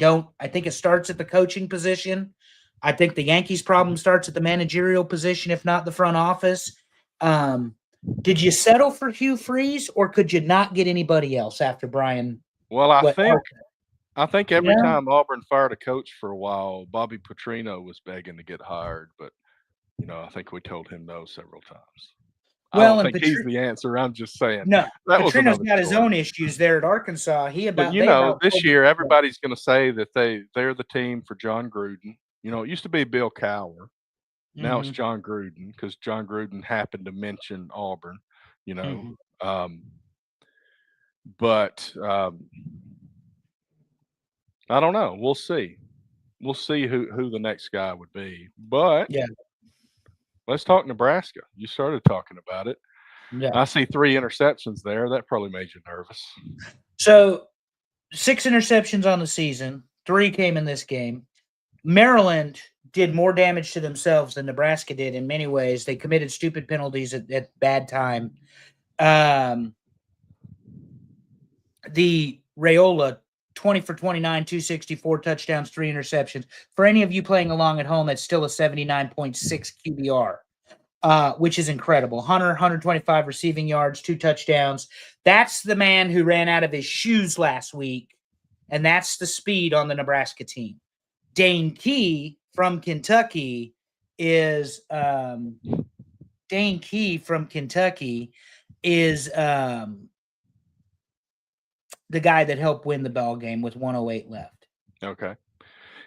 think it starts at the coaching position. I think the Yankees' problem starts at the managerial position, if not the front office. Did you settle for Hugh Freeze, or could you not get anybody else after Brian? Well, I think every time Auburn fired a coach for a while, Bobby Petrino was begging to get hired, but you know, I think we told him no several times. Well, I don't think he's the answer. I'm just saying. No, Petrino's got his own issues there at Arkansas. But you know, this year everybody's going to say that they're the team for John Gruden. You know, it used to be Bill Cowher. Now it's John Gruden, because John Gruden happened to mention Auburn. You know, but I don't know. We'll see. We'll see who the next guy would be. But let's talk Nebraska. You started talking about it. Yeah. I see 3 interceptions there. That probably made you nervous. So 6 interceptions on the season. 3 came in this game. Maryland did more damage to themselves than Nebraska did in many ways. They committed stupid penalties at bad time. The Raiola, 20 for 29, 264 touchdowns, 3 interceptions. For any of you playing along at home, that's still a 79.6 QBR, which is incredible. Hunter, 125 receiving yards, 2 touchdowns. That's the man who ran out of his shoes last week, and that's the speed on the Nebraska team. Dane Key from Kentucky is the guy that helped win the ball game with 1:08 left. Okay.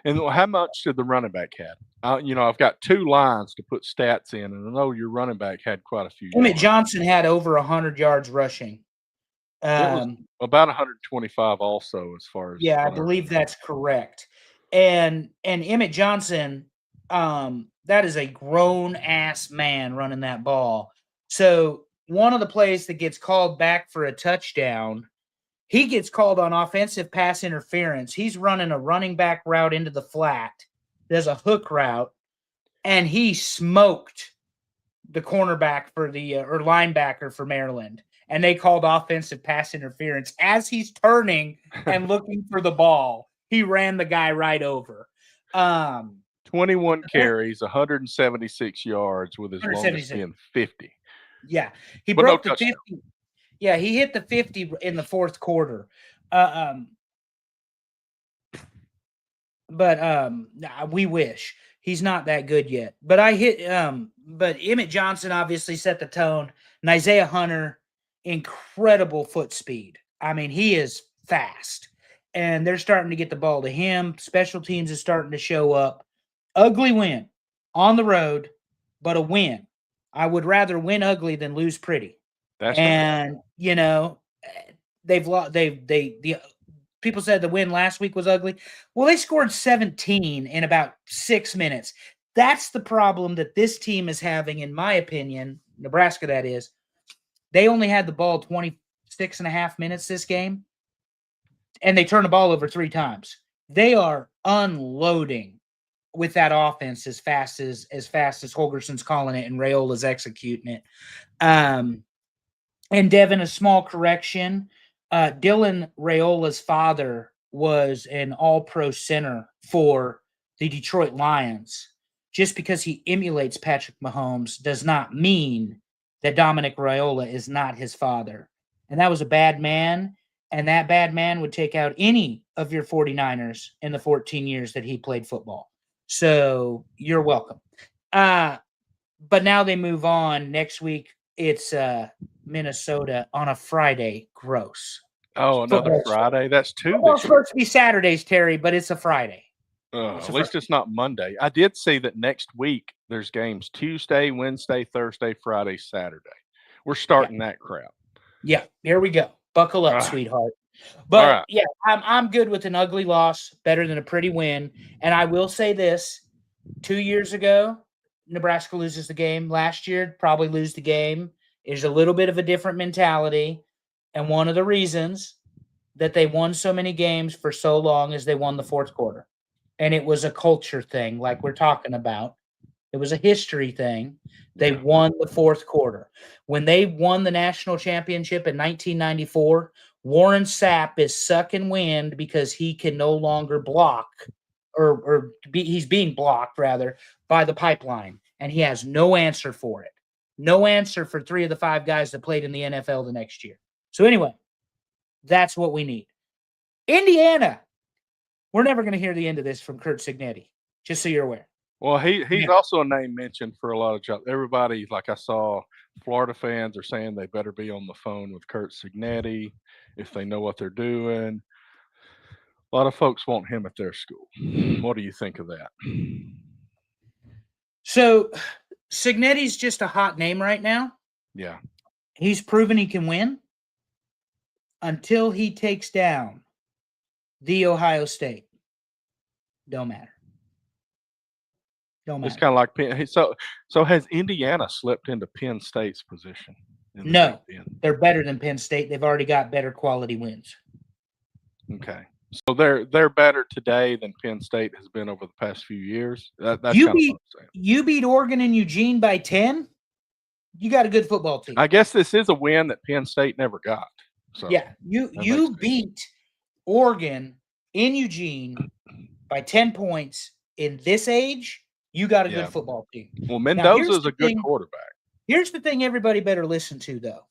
And how much did the running back have? You know, I've got 2 lines to put stats in, and I know your running back had quite a few. Emmett Johnson had over 100 yards rushing. It was about 125 also, as far as. Yeah, I believe that's correct. And Emmett Johnson, that is a grown-ass man running that ball. So one of the plays that gets called back for a touchdown, he gets called on offensive pass interference. He's running a running back route into the flat. There's a hook route, and he smoked the cornerback for the or linebacker for Maryland. And they called offensive pass interference. As he's turning and looking for the ball, he ran the guy right over. 21 carries, 176 yards, with his longest being 50. Yeah, he broke the 50. Yeah, he hit the 50 in the 4th quarter. But we wish. He's not that good yet. But but Emmett Johnson obviously set the tone. And Isaiah Hunter, incredible foot speed. I mean, he is fast. And they're starting to get the ball to him. Special teams is starting to show up. Ugly win on the road, but a win. I would rather win ugly than lose pretty. And you know, the people said the win last week was ugly. Well, they scored 17 in about 6 minutes. That's the problem that this team is having, in my opinion, Nebraska, that is. They only had the ball 26 and a half minutes this game, and they turned the ball over 3 times. They are unloading with that offense as fast as Holgerson's calling it and Raiola's executing it. And Devin, a small correction. Dylan Raiola's father was an all-pro center for the Detroit Lions. Just because he emulates Patrick Mahomes does not mean that Dominic Raiola is not his father. And that was a bad man, and that bad man would take out any of your 49ers in the 14 years that he played football. So you're welcome. But now they move on. Next week, it's Minnesota on a Friday. Gross. Oh, another Football's Friday? That's 2 Football's this year. supposed to be Saturdays, Terry, but it's a Friday. At least it's not Monday. I did see that next week there's games Tuesday, Wednesday, Thursday, Friday, Saturday. We're starting that crap. Yeah, here we go. Buckle up, All right. sweetheart. But All right. yeah, I'm good with an ugly loss, better than a pretty win. And I will say this: 2 years ago, Nebraska loses the game. Last year, probably lose the game. There's a little bit of a different mentality, and one of the reasons that they won so many games for so long is they won the fourth quarter. And it was a culture thing, like we're talking about. It was a history thing. They won the fourth quarter. When they won the national championship in 1994, Warren Sapp is sucking wind because he can no longer block, he's being blocked, rather, by the pipeline. And he has no answer for it. No answer for 3 of the 5 guys that played in the NFL the next year. So anyway, that's what we need. Indiana. We're never going to hear the end of this from Curt Cignetti, just so you're aware. Well, he's also a name mentioned for a lot of jobs. Everybody, like I saw, Florida fans are saying they better be on the phone with Curt Cignetti if they know what they're doing. A lot of folks want him at their school. What do you think of that? So Cignetti's just a hot name right now. Yeah. He's proven he can win until he takes down the Ohio State. Don't matter. It's kind of like Penn. So has Indiana slipped into Penn State's position? No, they're better than Penn State. They've already got better quality wins. Okay, so they're better today than Penn State has been over the past few years. That's you kind beat of what I'm saying. You beat Oregon and Eugene by 10. You got a good football team. I guess this is a win that Penn State never got. So yeah, you beat Oregon in Eugene by 10 points in this age. You got a good football team. Well, Mendoza is a good quarterback. Here's the thing everybody better listen to, though.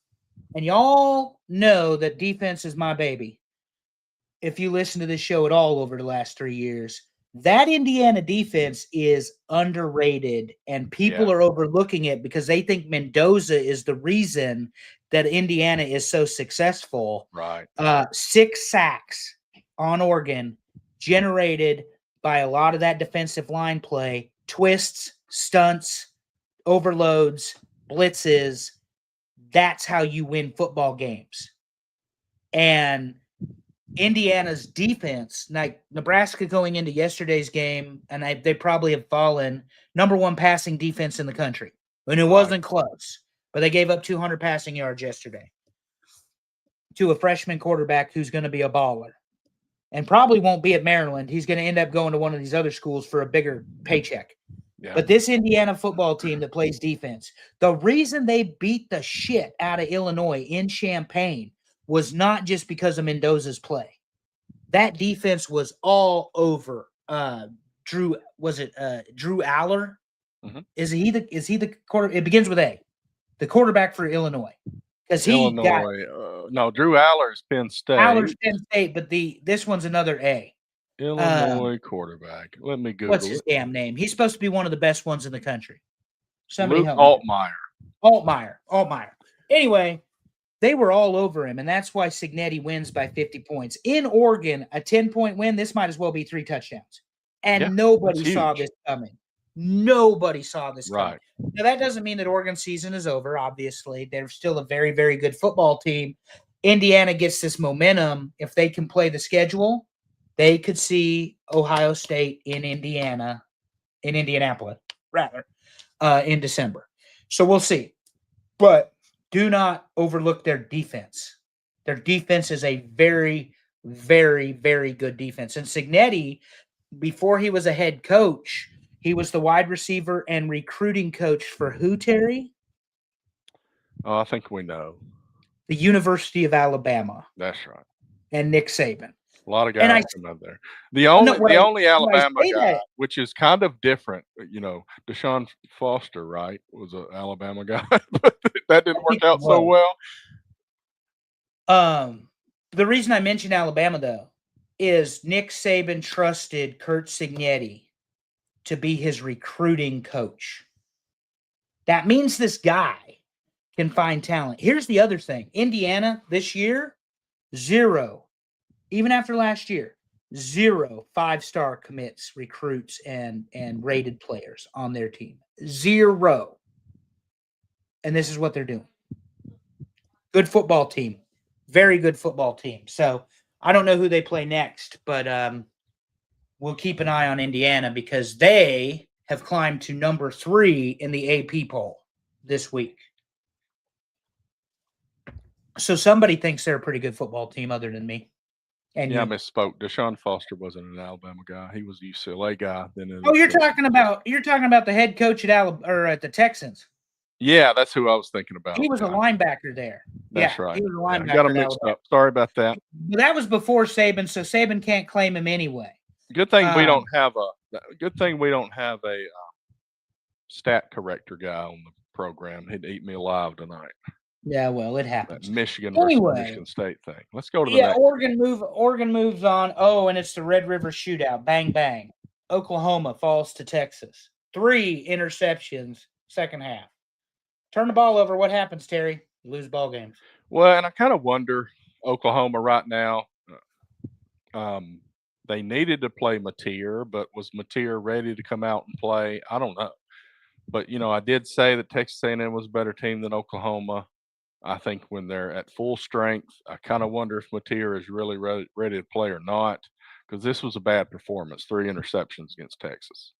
And y'all know that defense is my baby. If you listen to this show at all over the last 3 years, that Indiana defense is underrated, and people are overlooking it because they think Mendoza is the reason that Indiana is so successful. Right. 6 sacks on Oregon generated by a lot of that defensive line play, twists, stunts, overloads, blitzes. That's how you win football games. And Indiana's defense, like Nebraska going into yesterday's game, and they probably have fallen number 1 passing defense in the country. And it wasn't close, but they gave up 200 passing yards yesterday to a freshman quarterback who's going to be a baller and probably won't be at Maryland. He's going to end up going to one of these other schools for a bigger paycheck. Yeah. But this Indiana football team that plays defense, the reason they beat the shit out of Illinois in Champaign was not just because of Mendoza's play. That defense was all over Drew. Was it Drew Aller? Mm-hmm. Is he the quarter? It begins with A. The quarterback for Illinois. Because no, Drew Aller is Penn State. Aller's Penn State, but this one's another A. Illinois quarterback. Let me Google. What's his damn name? He's supposed to be one of the best ones in the country. Somebody Luke help Altmaier. Altmaier. Anyway, they were all over him, and that's why Cignetti wins by 50 points. In Oregon, a 10-point win, this might as well be 3 touchdowns. And nobody saw this coming. Nobody saw this coming. Now, that doesn't mean that Oregon's season is over, obviously. They're still a very, very good football team. Indiana gets this momentum. If they can play the schedule, they could see Ohio State in Indianapolis, rather, in December. So we'll see. But do not overlook their defense. Their defense is a very, very, very good defense. And Cignetti, before he was a head coach, he was the wide receiver and recruiting coach for who, Terry? Oh, I think we know. The University of Alabama. That's right. And Nick Saban. A lot of And guys come out there. The only when I Alabama say guy, that, which is kind of different, Deshaun Foster, right, was an Alabama guy, but that I didn't think work he out so was. well. The reason I mentioned Alabama though is Nick Saban trusted Curt Cignetti to be his recruiting coach. That means this guy can find talent. Here's the other thing. Indiana this year, 0, even after last year, 0 5-star commits, recruits, and rated players on their team. 0. And this is what they're doing. Good football team. Very good football team. So I don't know who they play next, but we'll keep an eye on Indiana because they have climbed to number 3 in the AP poll this week. So somebody thinks they're a pretty good football team other than me. And Yeah, I you. misspoke. Deshaun Foster wasn't an Alabama guy. He was a UCLA guy. Oh, you're talking about the head coach at at the Texans. Yeah, that's who I was thinking about. He was a linebacker there. That's yeah, right. he was a Yeah, linebacker. got him mixed up. Sorry about that. But that was before Saban, so Saban can't claim him anyway. Good thing we don't have a stat corrector guy on the program. He'd eat me alive tonight. Yeah, well, it That happens. Michigan versus Michigan State thing. Let's go to the next. Oregon moves on. Oh, and it's the Red River Shootout. Bang, bang. Oklahoma falls to Texas. 3 interceptions, second half. Turn the ball over. What happens, Terry? You lose ball games. Well, and I kind of wonder, Oklahoma right now, they needed to play Mateer, but was Mateer ready to come out and play? I don't know. But, I did say that Texas A&M was a better team than Oklahoma. I think when they're at full strength, I kind of wonder if Mateer is really ready to play or not, because this was a bad performance, 3 interceptions against Texas.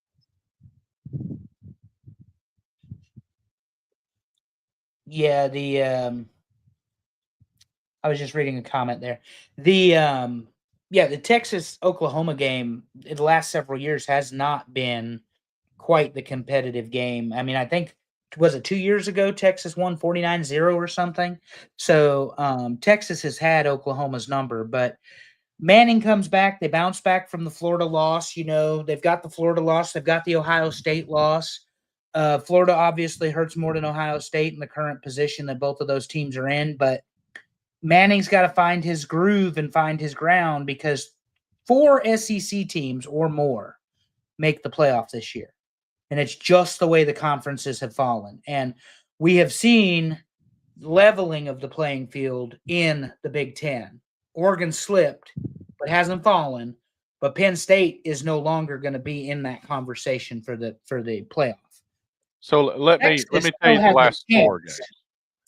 Yeah, I was just reading a comment there. The Texas Oklahoma game in the last several years has not been quite the competitive game. I mean, I think was it 2 years ago Texas won 49-0 or something. So Texas has had Oklahoma's number, but Manning comes back. They bounce back from the Florida loss. They've got the Florida loss. They've got the Ohio State loss. Florida obviously hurts more than Ohio State in the current position that both of those teams are in, but Manning's got to find his groove and find his ground because 4 SEC teams or more make the playoff this year. And it's just the way the conferences have fallen. And we have seen leveling of the playing field in the Big Ten. Oregon slipped, but hasn't fallen. But Penn State is no longer going to be in that conversation for the playoff. So let me tell you the last 4 games.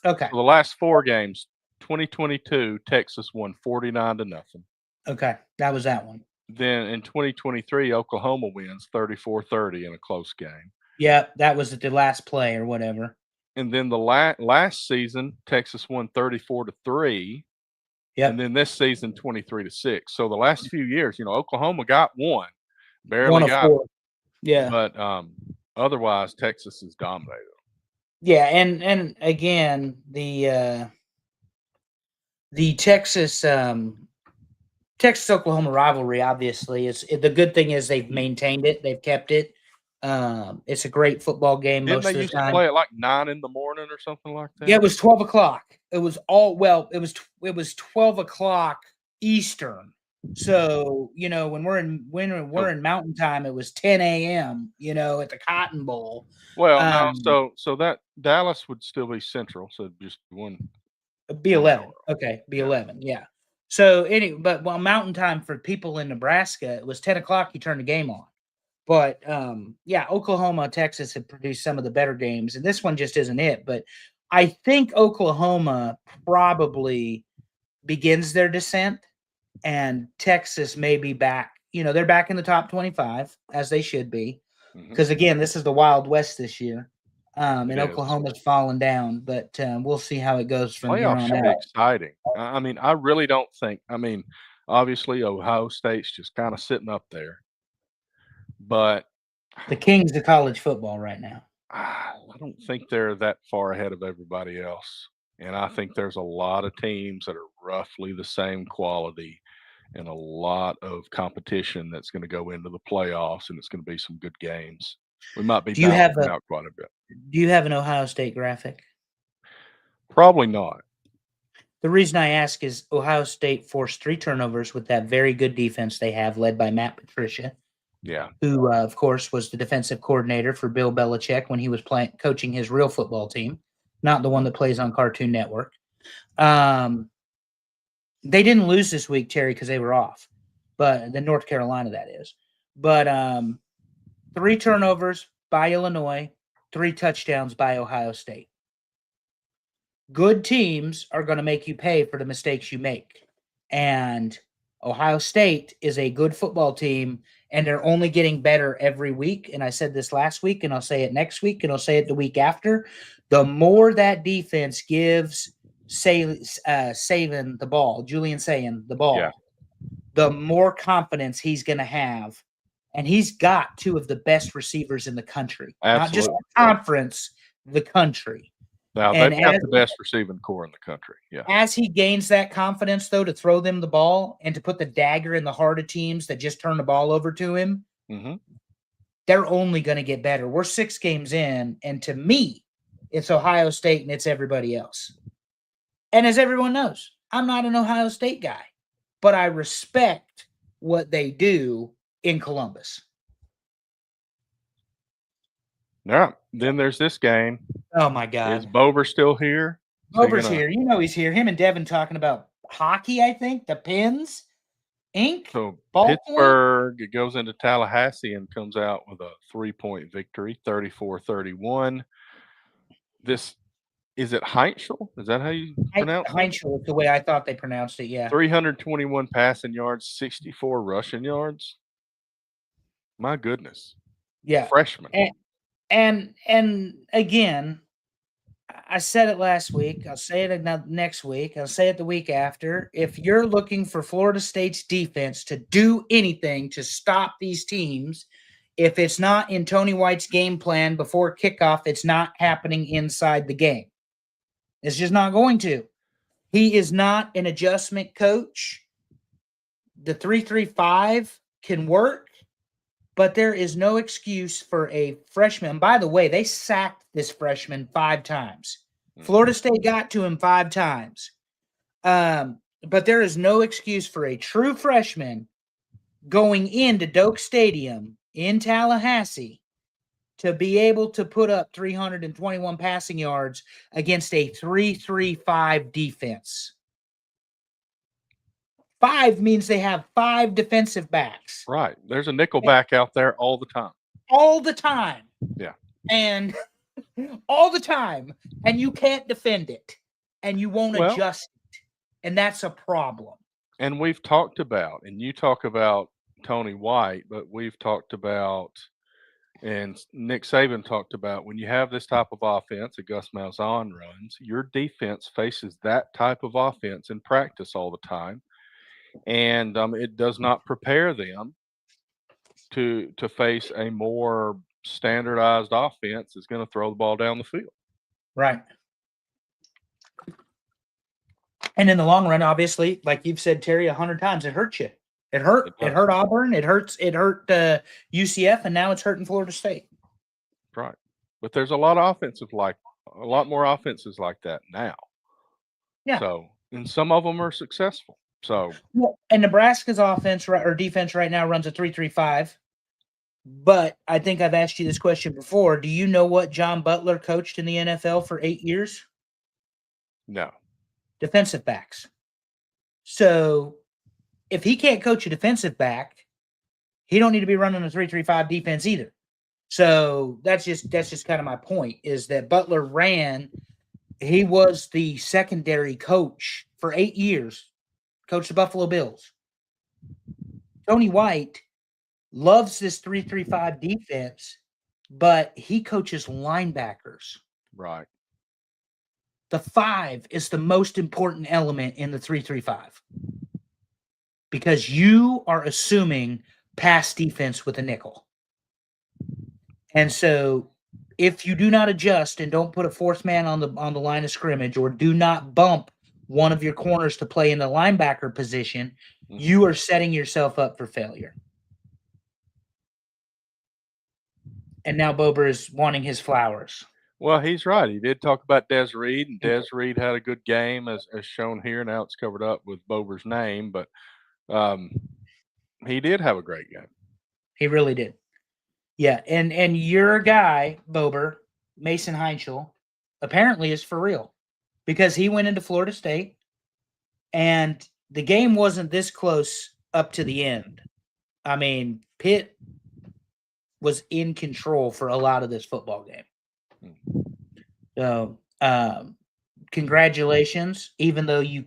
Okay. So the last 4 games, 2022, Texas won 49-0. Okay, that was that one. Then in 2023, Oklahoma wins 34-30 in a close game. Yeah, that was at the last play or whatever. And then the last season, Texas won 34-3. Yeah. And then this season, 23-6. So the last few years, Oklahoma got 1, barely got 4. Yeah. But otherwise, Texas is dominated. Yeah, and again, the Texas Oklahoma rivalry obviously is the good thing is they've maintained it, they've kept it. It's a great football game. Didn't most they of the used time. to play at like 9 in the morning or something like that? Yeah, it was 12 o'clock. It was it was 12 o'clock Eastern. So when we're in Mountain Time, it was 10 a.m. At the Cotton Bowl. Well, no, so that Dallas would still be Central, so just one. Be 11. Okay, be 11. Yeah. So Mountain Time for people in Nebraska, it was 10 o'clock. You turn the game on. But Oklahoma, Texas have produced some of the better games, and this one just isn't it. But I think Oklahoma probably begins their descent, and Texas may be back. They're back in the top 25 as they should be, because again, this is the Wild West this year, and Oklahoma's fallen down. But we'll see how it goes from here on out. Playoffs should be exciting. I mean, I really don't think. I mean, obviously Ohio State's just kind of sitting up there. But the kings of college football right now. I don't think they're that far ahead of everybody else. And I think there's a lot of teams that are roughly the same quality. and a lot of competition that's going to go into the playoffs, and it's going to be some good games. We might be Do you have bouncing out quite a bit. Do you have an Ohio State graphic? Probably not. The reason I ask is Ohio State forced 3 turnovers with that very good defense they have, led by Matt Patricia, Yeah. who, of course, was the defensive coordinator for Bill Belichick when he was coaching his real football team, not the one that plays on Cartoon Network. They didn't lose this week, Terry, because they were off, but the North Carolina, that is. But 3 turnovers by Illinois, 3 touchdowns by Ohio State. Good teams are going to make you pay for the mistakes you make. And Ohio State is a good football team, and they're only getting better every week. And I said this last week, and I'll say it next week, and I'll say it the week after. The more that defense gives Saban the ball, Julian Saban the ball, the more confidence he's going to have. And he's got 2 of the best receivers in the country. Absolutely. Not just the conference, the country. Now, they've got the best receiving core in the country. Yeah. As he gains that confidence, though, to throw them the ball and to put the dagger in the heart of teams that just turn the ball over to him, they're only going to get better. We're 6 games in, and to me, it's Ohio State and it's everybody else. And as everyone knows, I'm not an Ohio State guy, but I respect what they do in Columbus. Yeah. Then there's this game. Oh, my God. Is Bober still here? Bober's here. You know he's here. Him and Devin talking about hockey, I think. The Pens, Inc. So Pittsburgh goes into Tallahassee and comes out with a 3-point victory, 34-31. This is it Heinzel? Is that how you pronounce it? Heinzel is the way I thought they pronounced it, yeah. 321 passing yards, 64 rushing yards. My goodness. Yeah. Freshman. And again, I said it last week. I'll say it next week. I'll say it the week after. If you're looking for Florida State's defense to do anything to stop these teams, if it's not in Tony White's game plan before kickoff, it's not happening inside the game. It's just not going to. He is not an adjustment coach. The 3-3-5 can work, but there is no excuse for a freshman. And by the way, they sacked this freshman 5 times. Florida State got to him 5 times. But there is no excuse for a true freshman going into Doak Stadium in Tallahassee to be able to put up 321 passing yards against a 3-3-5 defense. 5 means they have 5 defensive backs. Right. There's a nickel back out there all the time. All the time. Yeah. And all the time. And you can't defend it. And you won't adjust it. And that's a problem. And we've talked about, and you talk about Tony White, but we've talked about, and Nick Saban talked about, when you have this type of offense that Gus Malzahn runs, your defense faces that type of offense in practice all the time. And it does not prepare them to face a more standardized offense that's going to throw the ball down the field. Right. And in the long run, obviously, like you've said, Terry, 100 times, it hurts you. It hurt. It hurt Auburn. It hurt UCF, and now it's hurting Florida State. Right. But there's a lot more offenses like that now. Yeah. So, and some of them are successful. So, and Nebraska's offense or defense right now runs a 3-3-5. But I think I've asked you this question before. Do you know what John Butler coached in the NFL for 8 years? No. Defensive backs. So if he can't coach a defensive back, he don't need to be running a 3-3-5 defense either. So that's just kind of my point, is that Butler he was the secondary coach for 8 years, coached the Buffalo Bills. Tony White loves this 3-3-5 defense, but he coaches linebackers. Right. The 5 is the most important element in the 3-3-5 because you are assuming pass defense with a nickel. And so if you do not adjust and don't put a 4th man on the line of scrimmage, or do not bump one of your corners to play in the linebacker position, you are setting yourself up for failure. And now Bober is wanting his flowers. Well, he's right. He did talk about Des Reed, and Des Reed had a good game, as shown here. Now it's covered up with Bober's name, but he did have a great game. He really did. Yeah, and your guy, Bober, Mason Heinschel, apparently is for real because he went into Florida State, and the game wasn't this close up to the end. I mean, Pitt was in control for a lot of this football game. So, congratulations, even though you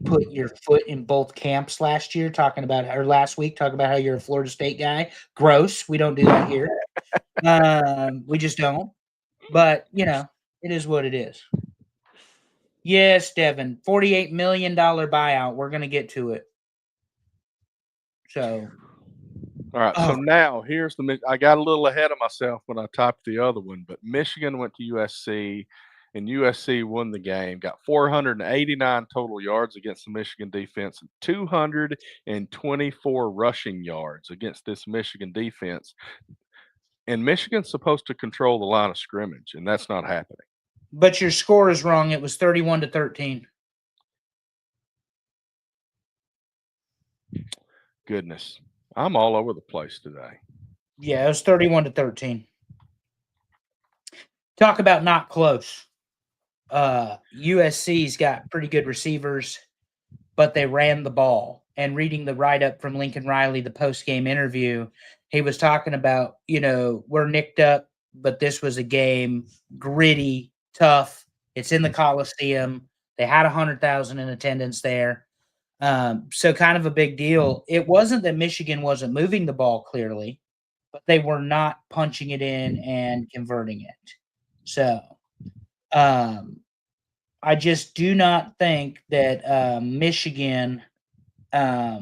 put your foot in both camps last week talking about how you're a Florida State guy. Gross. We don't do that here. We just don't. But, it is what it is. Yes, Devin, $48 million buyout. We're going to get to it. So. All right. So now here's I got a little ahead of myself when I typed the other one, but Michigan went to USC. And USC won the game, got 489 total yards against the Michigan defense and 224 rushing yards against this Michigan defense. And Michigan's supposed to control the line of scrimmage, and that's not happening. But your score is wrong. It was 31-13. Goodness. I'm all over the place today. Yeah, it was 31-13. Talk about not close. USC's got pretty good receivers, but they ran the ball. And reading the write-up from Lincoln Riley, the post-game interview, he was talking about, we're nicked up, but this was a game, gritty, tough. It's in the Coliseum. They had 100,000 in attendance there. So kind of a big deal. It wasn't that Michigan wasn't moving the ball clearly, but they were not punching it in and converting it. So I just do not think that Michigan I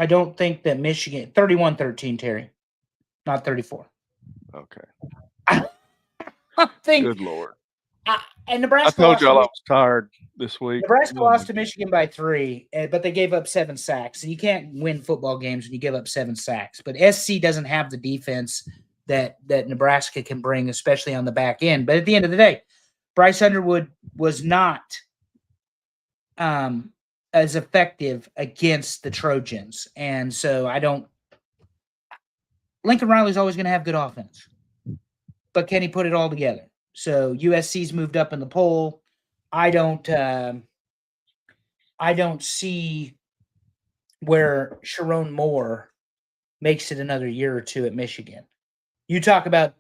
don't think that Michigan 31-13, Terry, not 34. Okay. I think good Lord. And Nebraska. I told y'all I was tired this week. Nebraska lost to Michigan by 3, but they gave up 7 sacks. And you can't win football games when you give up 7 sacks. But SC doesn't have the defense that Nebraska can bring, especially on the back end. But at the end of the day, Bryce Underwood was not as effective against the Trojans. And so Lincoln Riley's always going to have good offense. But can he put it all together? So USC's moved up in the poll. I don't see where Sharon Moore makes it another year or two at Michigan. You talk about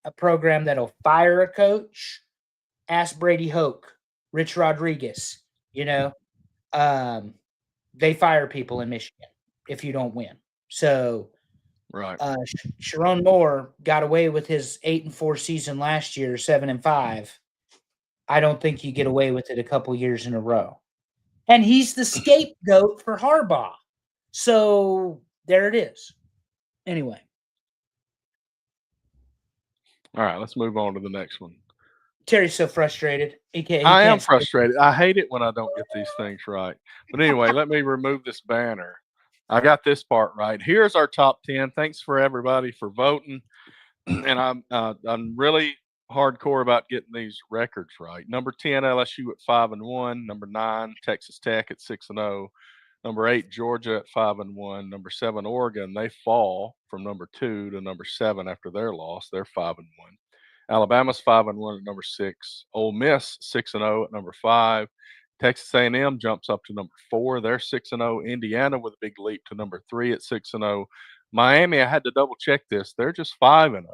a program that'll fire a coach. Ask Brady Hoke, Rich Rodriguez. They fire people in Michigan if you don't win. So. Right. Sharon Moore got away with his 8-4 season last year, 7-5. I don't think you get away with it a couple years in a row. And he's the scapegoat for Harbaugh. So there it is. Anyway. All right, let's move on to the next one. Terry's so frustrated. I am frustrated. I hate it when I don't get these things right. But anyway, let me remove this banner. I got this part right. Here's our top 10. Thanks for everybody for voting. And I'm really hardcore about getting these records right. Number 10, LSU at 5-1. Number 9, Texas Tech at 6-0. Number 8, Georgia at 5-1. Number 7, Oregon. They fall from number 2 to number 7 after their loss. They're 5-1. Alabama's 5-1 at number 6. Ole Miss 6-0 at number 5. Texas A&M jumps up to number 4. They're 6-0. Indiana with a big leap to number 3 at 6-0. Miami, I had to double check this. They're just 5-0.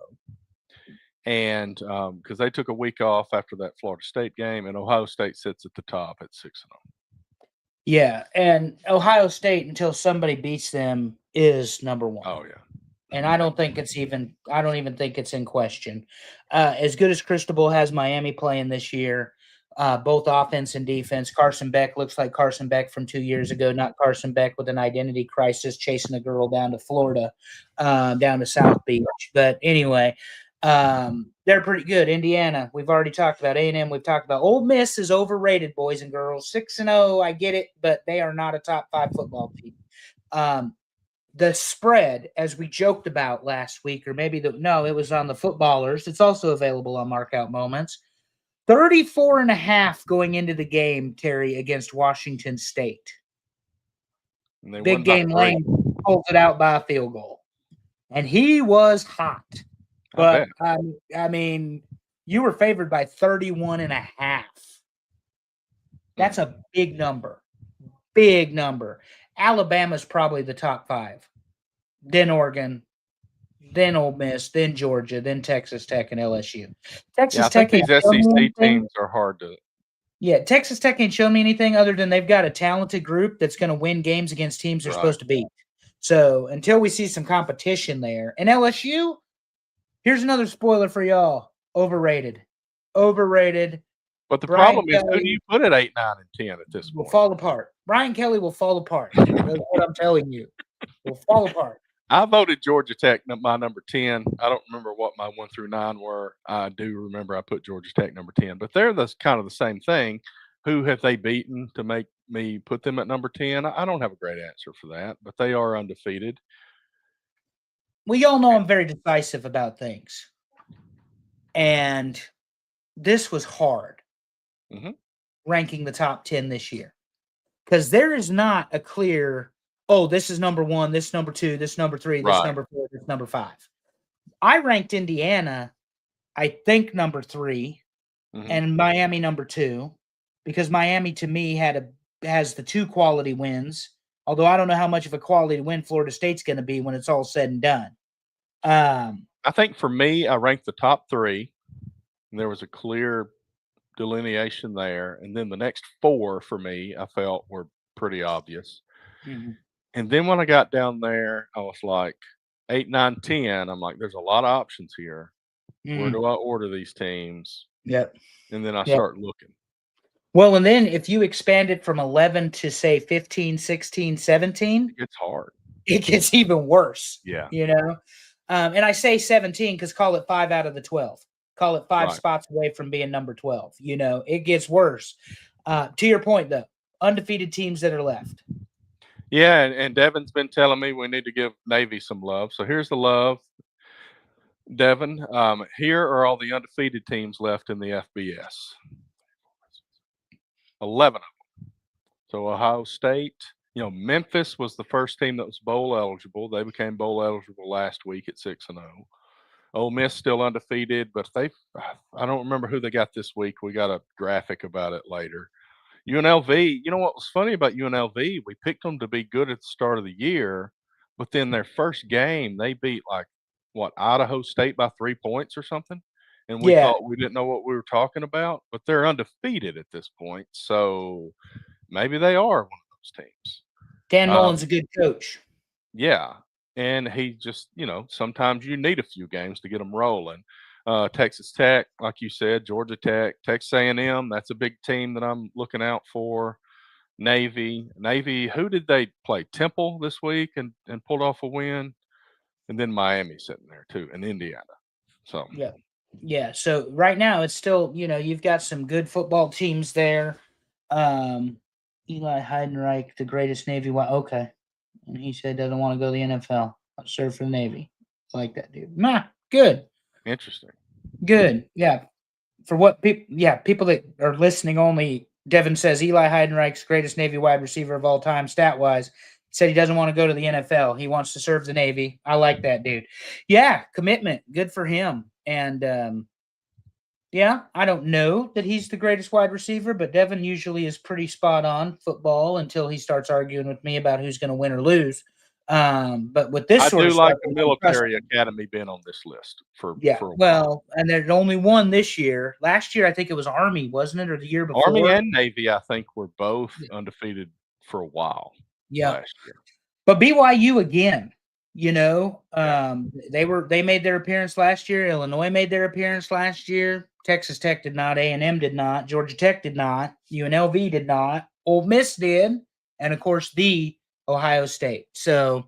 And because they took a week off after that Florida State game, and Ohio State sits at the top at 6-0. Yeah, and Ohio State, until somebody beats them, is number 1. Oh yeah. And I don't even think it's in question. As good as Cristobal has Miami playing this year, both offense and defense. Carson Beck looks like Carson Beck from 2 years ago, not Carson Beck with an identity crisis chasing a girl down to Florida, down to South Beach. But anyway, They're pretty good. Indiana, we've already talked about. A&M, we've talked about. Ole Miss is overrated, boys and girls. 6-0, I get it, but they are not a top 5 football team. The spread, as we joked about last week, or maybe it was on the Footballers. It's also available on Markout Moments. 34.5 going into the game, Terry, against Washington State. Big Game Lane pulled it out by a field goal. And he was hot. But, I mean, you were favored by 31.5. That's a big number. Big number. Alabama's probably the top 5. Then Oregon, then Ole Miss, then Georgia, then Texas Tech and LSU. Texas Tech, these SEC teams are hard to. Yeah, Texas Tech ain't shown me anything other than they've got a talented group that's going to win games against teams they're supposed to beat. So until we see some competition there. And LSU, here's another spoiler for y'all. Overrated. But the problem is, who do you put at 8, 9, and 10 at this point? Will fall apart. Brian Kelly will fall apart. That's what I'm telling you. Will fall apart. I voted Georgia Tech my number 10. I don't remember what my 1 through 9 were. I do remember I put Georgia Tech number 10. But they're kind of the same thing. Who have they beaten to make me put them at number 10? I don't have a great answer for that, but they are undefeated. Well, y'all know I'm very decisive about things. And this was hard, ranking the top 10 this year. Because there is not a clear, this is number 1, this is number 2, this is number 3, this is number 4, this is number 5. I ranked Indiana, I think, number 3, and Miami number 2, because Miami, to me, has the 2 quality wins, although I don't know how much of a quality win Florida State's going to be when it's all said and done. I think for me, I ranked the top 3, and there was a clear delineation there. And then the next 4 for me, I felt were pretty obvious. And then when I got down there, I was like 8, 9, 10. I'm like, there's a lot of options here. Where do I order these teams? Yep. And then I start looking. Well, and then if you expand it from 11 to, say, 15, 16, 17. It gets hard. It gets even worse. Yeah. You know? And I say 17 because call it 5 out of the 12. Call it 5 spots away from being number 12. You know, it gets worse. To your point, though, undefeated teams that are left. Yeah, and Devin's been telling me we need to give Navy some love. So here's the love. Devin, here are all the undefeated teams left in the FBS. 11 of them. So Ohio State, Memphis was the first team that was bowl eligible. They became bowl eligible last week at 6-0. Ole Miss still undefeated, but I don't remember who they got this week. We got a graphic about it later. UNLV, you know what was funny about UNLV? We picked them to be good at the start of the year, but then their first game, they beat Idaho State by 3 points or something. And we thought we didn't know what we were talking about, but they're undefeated at this point. So maybe they are one of those teams. Dan Mullen's a good coach. Yeah. And he just, sometimes you need a few games to get them rolling. Texas Tech, like you said, Georgia Tech, Texas A&M, that's a big team that I'm looking out for. Navy, who did they play? Temple this week and pulled off a win. And then Miami sitting there too, and Indiana. So yeah. So right now it's still, you've got some good football teams there. Eli Heidenreich, the greatest Navy. Okay. And he said doesn't want to go to the NFL. I'll serve for the Navy. I like that dude. Good. Interesting. Good. Yeah. For what people that are listening only, Devin says Eli Heidenreich's greatest Navy wide receiver of all time, stat-wise. Said he doesn't want to go to the NFL. He wants to serve the Navy. I like that dude. Yeah, commitment. Good for him. And, I don't know that he's the greatest wide receiver, but Devin usually is pretty spot on football until he starts arguing with me about who's going to win or lose. But with this sort of stuff, I do like the military academy being on this list for a while. And there's only one this year. Last year, I think it was Army, wasn't it, or the year before? Army and Navy, I think, were both undefeated for a while. Yeah, last year. But BYU again. They made their appearance last year. Illinois made their appearance last year. Texas Tech did not. A&M did not. Georgia Tech did not. UNLV did not. Ole Miss did, and of course the Ohio State. So,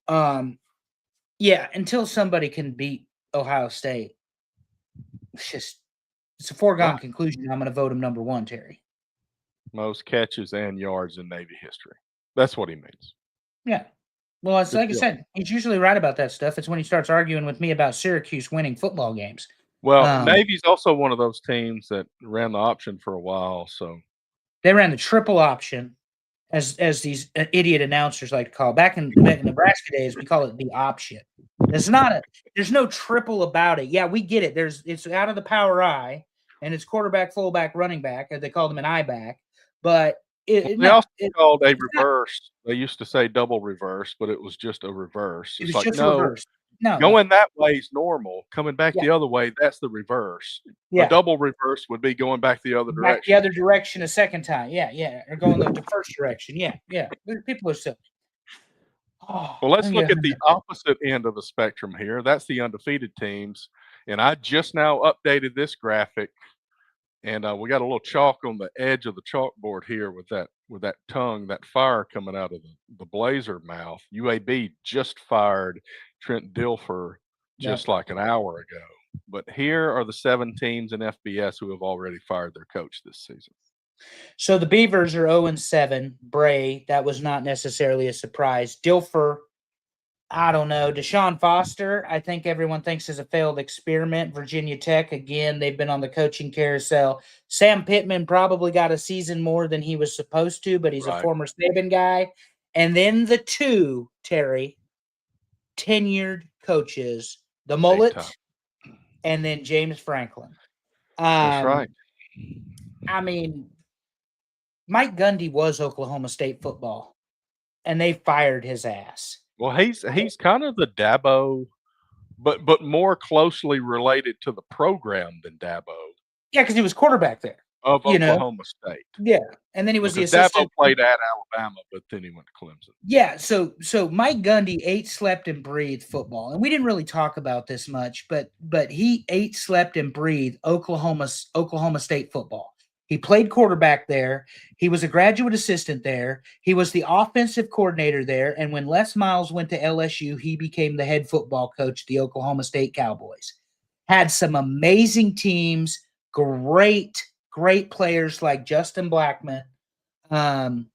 until somebody can beat Ohio State. It's a foregone Right. conclusion. I'm going to vote him number one, Terry. Most catches and yards in Navy history. That's what he means. Yeah. Well, it's Good like I deal. said, he's usually right about that stuff. It's when he starts arguing with me about Syracuse winning football games. Well, Navy's also one of those teams that ran the option for a while, so They ran the triple option, as these idiot announcers like to call it. Back in Nebraska days, we call it the option. There's no triple about it. Yeah, we get it. It's out of the power I, and it's quarterback, fullback, running back. They called them an I back, but they also called a reverse. They used to say double reverse, but it was just a reverse. It It's was like, just no, reverse. No, going that way is normal. Coming back Yeah. the other way, that's the reverse. Yeah. A double reverse would be going back the other back direction. the other direction a second time. Yeah. Or going the first direction. Yeah. People are silly. Oh, Well, let's look at the opposite end of the spectrum here. That's the undefeated teams. And I just now updated this graphic, and we got a little chalk on the edge of the chalkboard here with that tongue, that fire coming out of the Blazer mouth. UAB just fired Trent Dilfer just like an hour ago. But here are the 7 teams in FBS who have already fired their coach this season. So the Beavers are 0-7. Bray, that was not necessarily a surprise. Dilfer, I don't know. Deshaun Foster, I think everyone thinks is a failed experiment. Virginia Tech, again, they've been on the coaching carousel. Sam Pittman probably got a season more than he was supposed to, but he's a former Saban guy. And then the 2, Terry, tenured coaches, the Mullet, and then James Franklin. That's right. I mean, Mike Gundy was Oklahoma State football, and they fired his ass. Well, he's kind of the Dabo, but more closely related to the program than Dabo. Yeah, because he was quarterback there of Oklahoma State. Yeah, and then he was the assistant. Dabo played at Alabama, but then he went to Clemson. Yeah, so Mike Gundy ate, slept, and breathed football, and we didn't really talk about this much, but he ate, slept, and breathed Oklahoma State football. He played quarterback there. He was a graduate assistant there. He was the offensive coordinator there. And when Les Miles went to LSU, he became the head football coach of the Oklahoma State Cowboys. Had some amazing teams, great players like Justin Blackman, and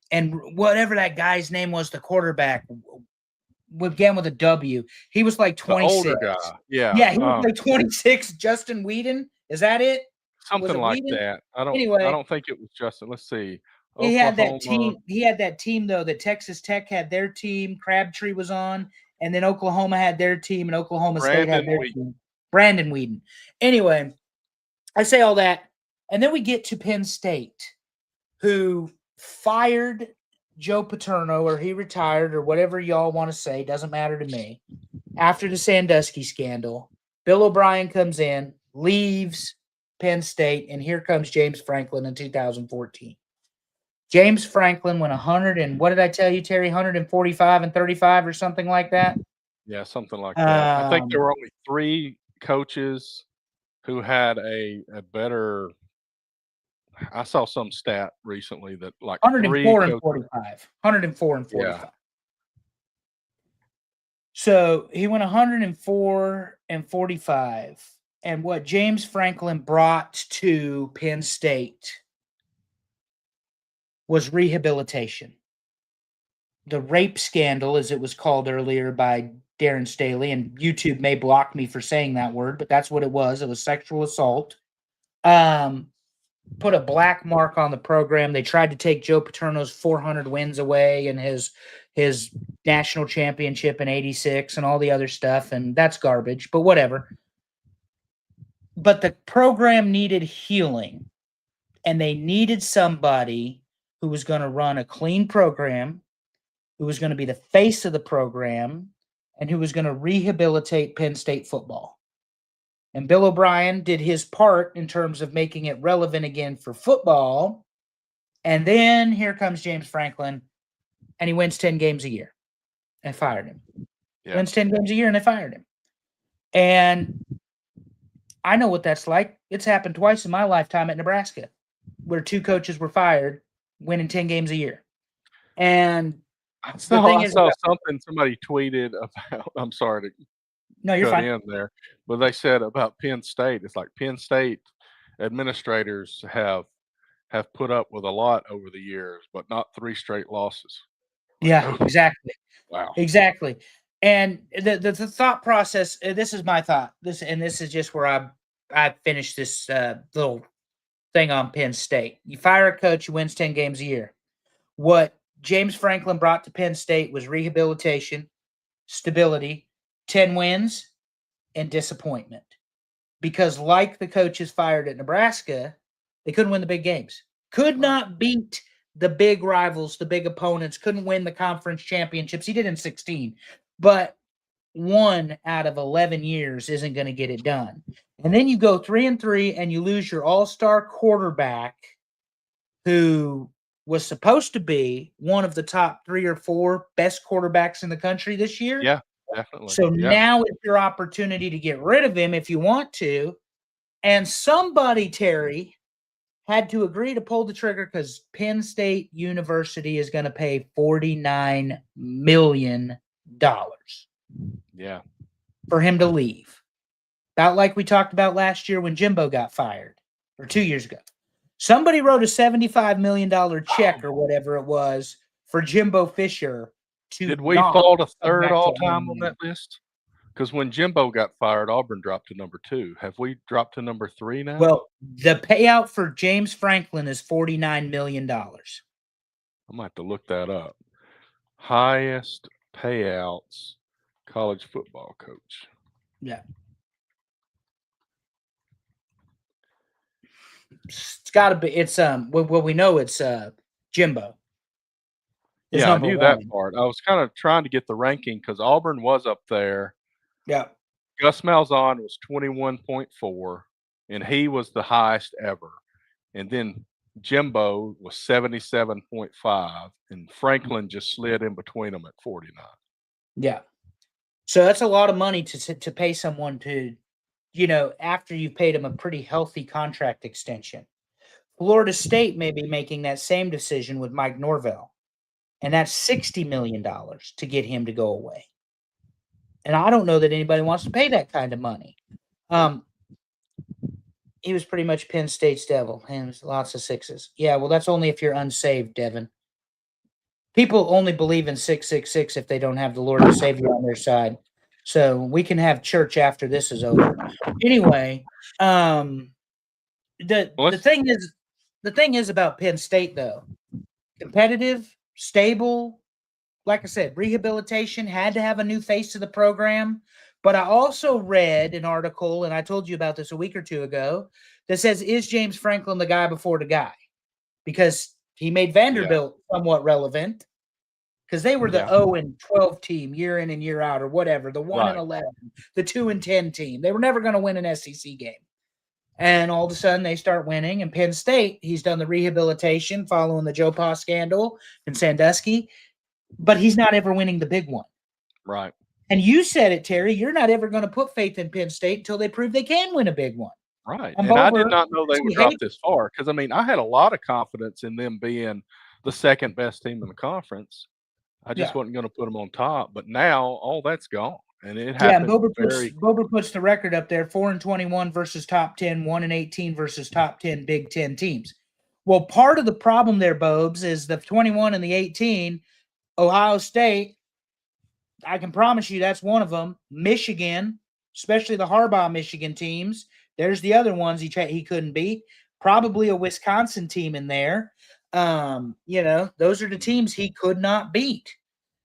whatever that guy's name was, the quarterback, again with a W. He was like 26. The older guy. Yeah. Yeah, he was like 26. Justin Whedon. Is that it? Something like Whedon? that. I don't think it was Justin. Let's see. He had that team. He had that team though. That Texas Tech had their team. Crabtree was on, and then Oklahoma had their team, and Oklahoma State had their team. Brandon Whedon. Anyway, I say all that, and then we get to Penn State, who fired Joe Paterno, or he retired, or whatever y'all want to say. Doesn't matter to me. After the Sandusky scandal, Bill O'Brien comes in, leaves Penn State, and here comes James Franklin in 2014. James Franklin went 100 and what did I tell you, Terry? 145 and 35 or something like that? Yeah, something like that. I think there were only 3 coaches who had a better. I saw some stat recently that like 104 and 45. 104 and 45. Yeah. So he went 104 and 45. And what James Franklin brought to Penn State was rehabilitation. The rape scandal, as it was called earlier by Darren Staley, and YouTube may block me for saying that word, but that's what it was. It was sexual assault. Put a black mark on the program. They tried to take Joe Paterno's 400 wins away and his national championship in '86 and all the other stuff, and that's garbage, but whatever. But the program needed healing, and they needed somebody who was going to run a clean program, who was going to be the face of the program, and who was going to rehabilitate Penn State football. And Bill O'Brien did his part in terms of making it relevant again for football. And then here comes James Franklin, and he wins 10 games a year and fired him. Yeah. Wins 10 games a year and they fired him. And I know what that's like. It's happened twice in my lifetime at Nebraska, where 2 coaches were fired, winning 10 games a year. And I saw something somebody tweeted about. I'm sorry to No, you're cut fine. in there, but they said about Penn State, it's like Penn State administrators have put up with a lot over the years, but not 3 straight losses. Like, Yeah, oh, exactly. wow. Exactly. And the thought process, this is my thought. This is just where I finished this little thing on Penn State. You fire a coach who wins 10 games a year. What James Franklin brought to Penn State was rehabilitation, stability, 10 wins, and disappointment. Because like the coaches fired at Nebraska, they couldn't win the big games. Could Right. not beat the big rivals, the big opponents, couldn't win the conference championships. He did in 16, but 1 out of 11 years isn't going to get it done. And then you go 3-3 and you lose your all-star quarterback who was supposed to be one of the top 3 or 4 best quarterbacks in the country this year. Yeah, definitely. So Yeah. now is your opportunity to get rid of him if you want to. And somebody, Terry, had to agree to pull the trigger because Penn State University is going to pay $49 million Yeah. for him to leave. About like we talked about last year when Jimbo got fired, or 2 years ago. Somebody wrote a $75 million check or whatever it was for Jimbo Fisher to Did we not fall to come third back to all time on Alabama. that list? Because when Jimbo got fired, Auburn dropped to number 2. Have we dropped to number 3 now? Well, the payout for James Franklin is $49 million. I might have to look that up. Highest payouts college football coach. Yeah. It's got to be. It's well, we know it's Jimbo. It's Yeah, I number knew that one. part. I was kind of trying to get the ranking because Auburn was up there. Yeah. Gus Malzahn was 21.4, and he was the highest ever. And then Jimbo was 77.5, and Franklin just slid in between them at 49. Yeah. So that's a lot of money to pay someone to, after you've paid him a pretty healthy contract extension. Florida State may be making that same decision with Mike Norvell, and that's $60 million to get him to go away. And I don't know that anybody wants to pay that kind of money. He was pretty much Penn State's devil, and lots of 6s. Yeah, well, that's only if you're unsaved, Devin. People only believe in 666 if they don't have the Lord and Savior on their side. So we can have church after this is over. Anyway, the thing is about Penn State though, competitive, stable. Like I said, rehabilitation, had to have a new face to the program. But I also read an article, and I told you about this a week or two ago, that says, is James Franklin the guy before the guy? Because he made Vanderbilt somewhat relevant because they were the 0-12 team year in and year out or whatever, the 1-11, the 2-10 team. They were never going to win an SEC game. And all of a sudden they start winning. And Penn State, he's done the rehabilitation following the Joe Pa scandal and Sandusky, but he's not ever winning the big one. Right. And you said it, Terry, you're not ever going to put faith in Penn State until they prove they can win a big one. Right. And I did not know they would drop this far because, I mean, I had a lot of confidence in them being the second best team in the conference. I just wasn't going to put them on top. But now all that's gone. And it happened. Bober puts the record up there, 4-21 versus top 10, 1-18 versus top 10 Big Ten teams. Well, part of the problem there, Bobes, is the 21 and the 18, Ohio State, I can promise you that's one of them. Michigan, especially the Harbaugh Michigan teams. There's the other ones he couldn't beat. Probably a Wisconsin team in there. Those are the teams he could not beat.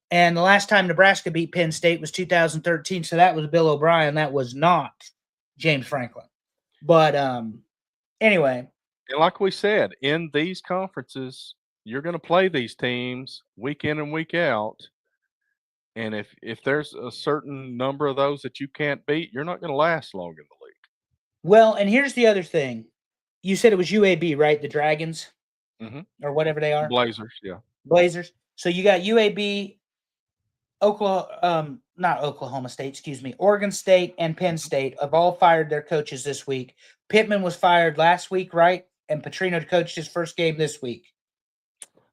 And the last time Nebraska beat Penn State was 2013. So that was Bill O'Brien. That was not James Franklin. But anyway. And like we said, in these conferences, you're going to play these teams week in and week out. And if there's a certain number of those that you can't beat, you're not going to last long in the league. Well, and here's the other thing. You said it was UAB, right? The Dragons? Mm-hmm. Or whatever they are? Blazers, yeah. Blazers. So you got UAB, not Oklahoma State, excuse me. Oregon State and Penn State have all fired their coaches this week. Pittman was fired last week, right? And Petrino coached his first game this week.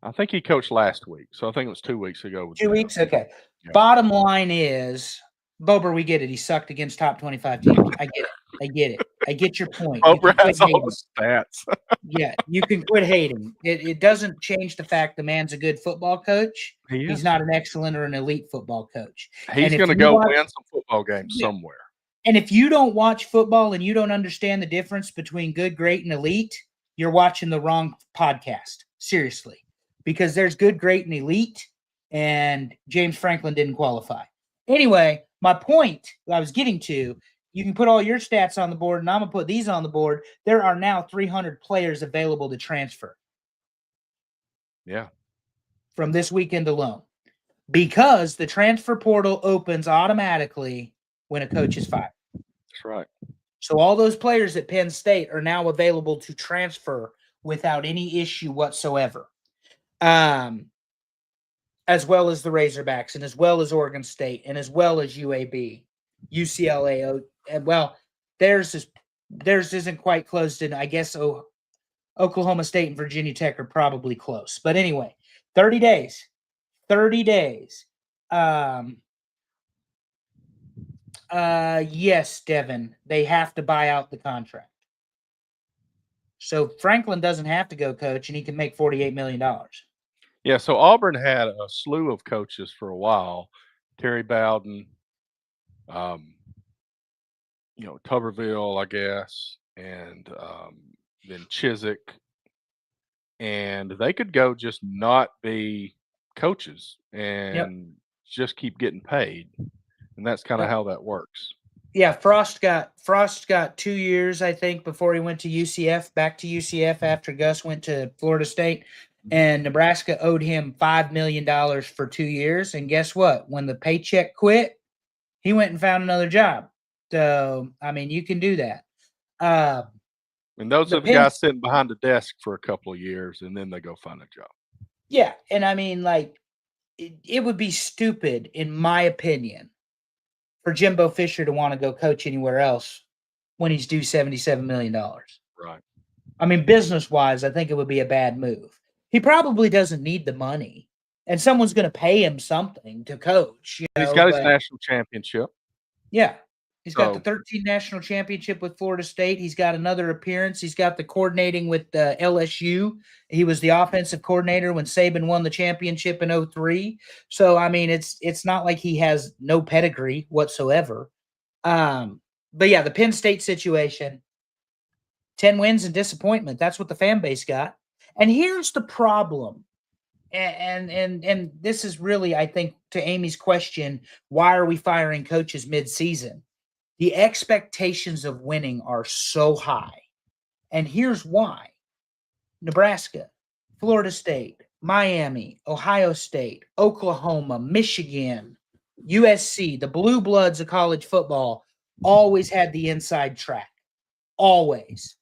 I think he coached last week. So I think it was 2 weeks ago. 2 weeks? Okay. Yeah. Bottom line is Bober, we get it. He sucked against top 25 teams. I get it. I get it. I get your point. You Bober can quit has all hating. the stats. Yeah, you can quit hating. It doesn't change the fact the man's a good football coach. He He's is. not an excellent or an elite football coach. He's going to go win some football games somewhere. And if you don't watch football and you don't understand the difference between good, great, and elite, you're watching the wrong podcast. Seriously. Because there's good, great, and elite, and James Franklin didn't qualify. Anyway, my point I was getting to, you can put all your stats on the board, and I'm going to put these on the board. There are now 300 players available to transfer. Yeah. From this weekend alone. Because the transfer portal opens automatically when a coach is fired. That's right. So all those players at Penn State are now available to transfer without any issue whatsoever. As well as the Razorbacks, and as well as Oregon State, and as well as UAB, UCLA. Well, theirs isn't quite closed in. I guess Oklahoma State and Virginia Tech are probably close. But anyway, 30 days. 30 days. Yes, Devin, they have to buy out the contract. So Franklin doesn't have to go coach, and he can make $48 million. Yeah, so Auburn had a slew of coaches for a while. Terry Bowden, Tuberville, I guess, and then Chiswick. And they could go just not be coaches and just keep getting paid. And that's kind of how that works. Yeah, Frost got 2 years, I think, before he went to UCF, back to UCF after Gus went to Florida State. And Nebraska owed him $5 million for 2 years. And guess what? When the paycheck quit, he went and found another job. So, I mean, you can do that. And those are the guys sitting behind the desk for a couple of years, and then they go find a job. Yeah, and I mean, like, it would be stupid, in my opinion, for Jimbo Fisher to want to go coach anywhere else when he's due $77 million. Right. I mean, business-wise, I think it would be a bad move. He probably doesn't need the money, and someone's going to pay him something to coach. He's got his national championship. Yeah. He's got the 13 national championship with Florida State. He's got another appearance. He's got the coordinating with LSU. He was the offensive coordinator when Saban won the championship in 2003. So, I mean, it's not like he has no pedigree whatsoever. But, yeah, the Penn State situation, 10 wins and disappointment. That's what the fan base got. And here's the problem. And this is really, I think, to Amy's question, why are we firing coaches mid-season? The expectations of winning are so high. And here's why. Nebraska, Florida State, Miami, Ohio State, Oklahoma, Michigan, USC, the blue bloods of college football always had the inside track. Always.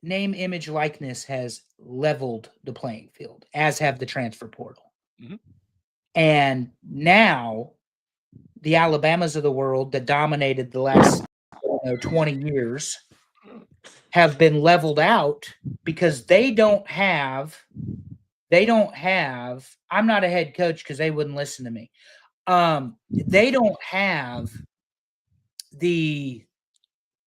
Name, image, likeness has leveled the playing field, as have the transfer portal. Mm-hmm. And now the Alabamas of the world that dominated the last 20 years have been leveled out because they don't have, I'm not a head coach because they wouldn't listen to me. They don't have the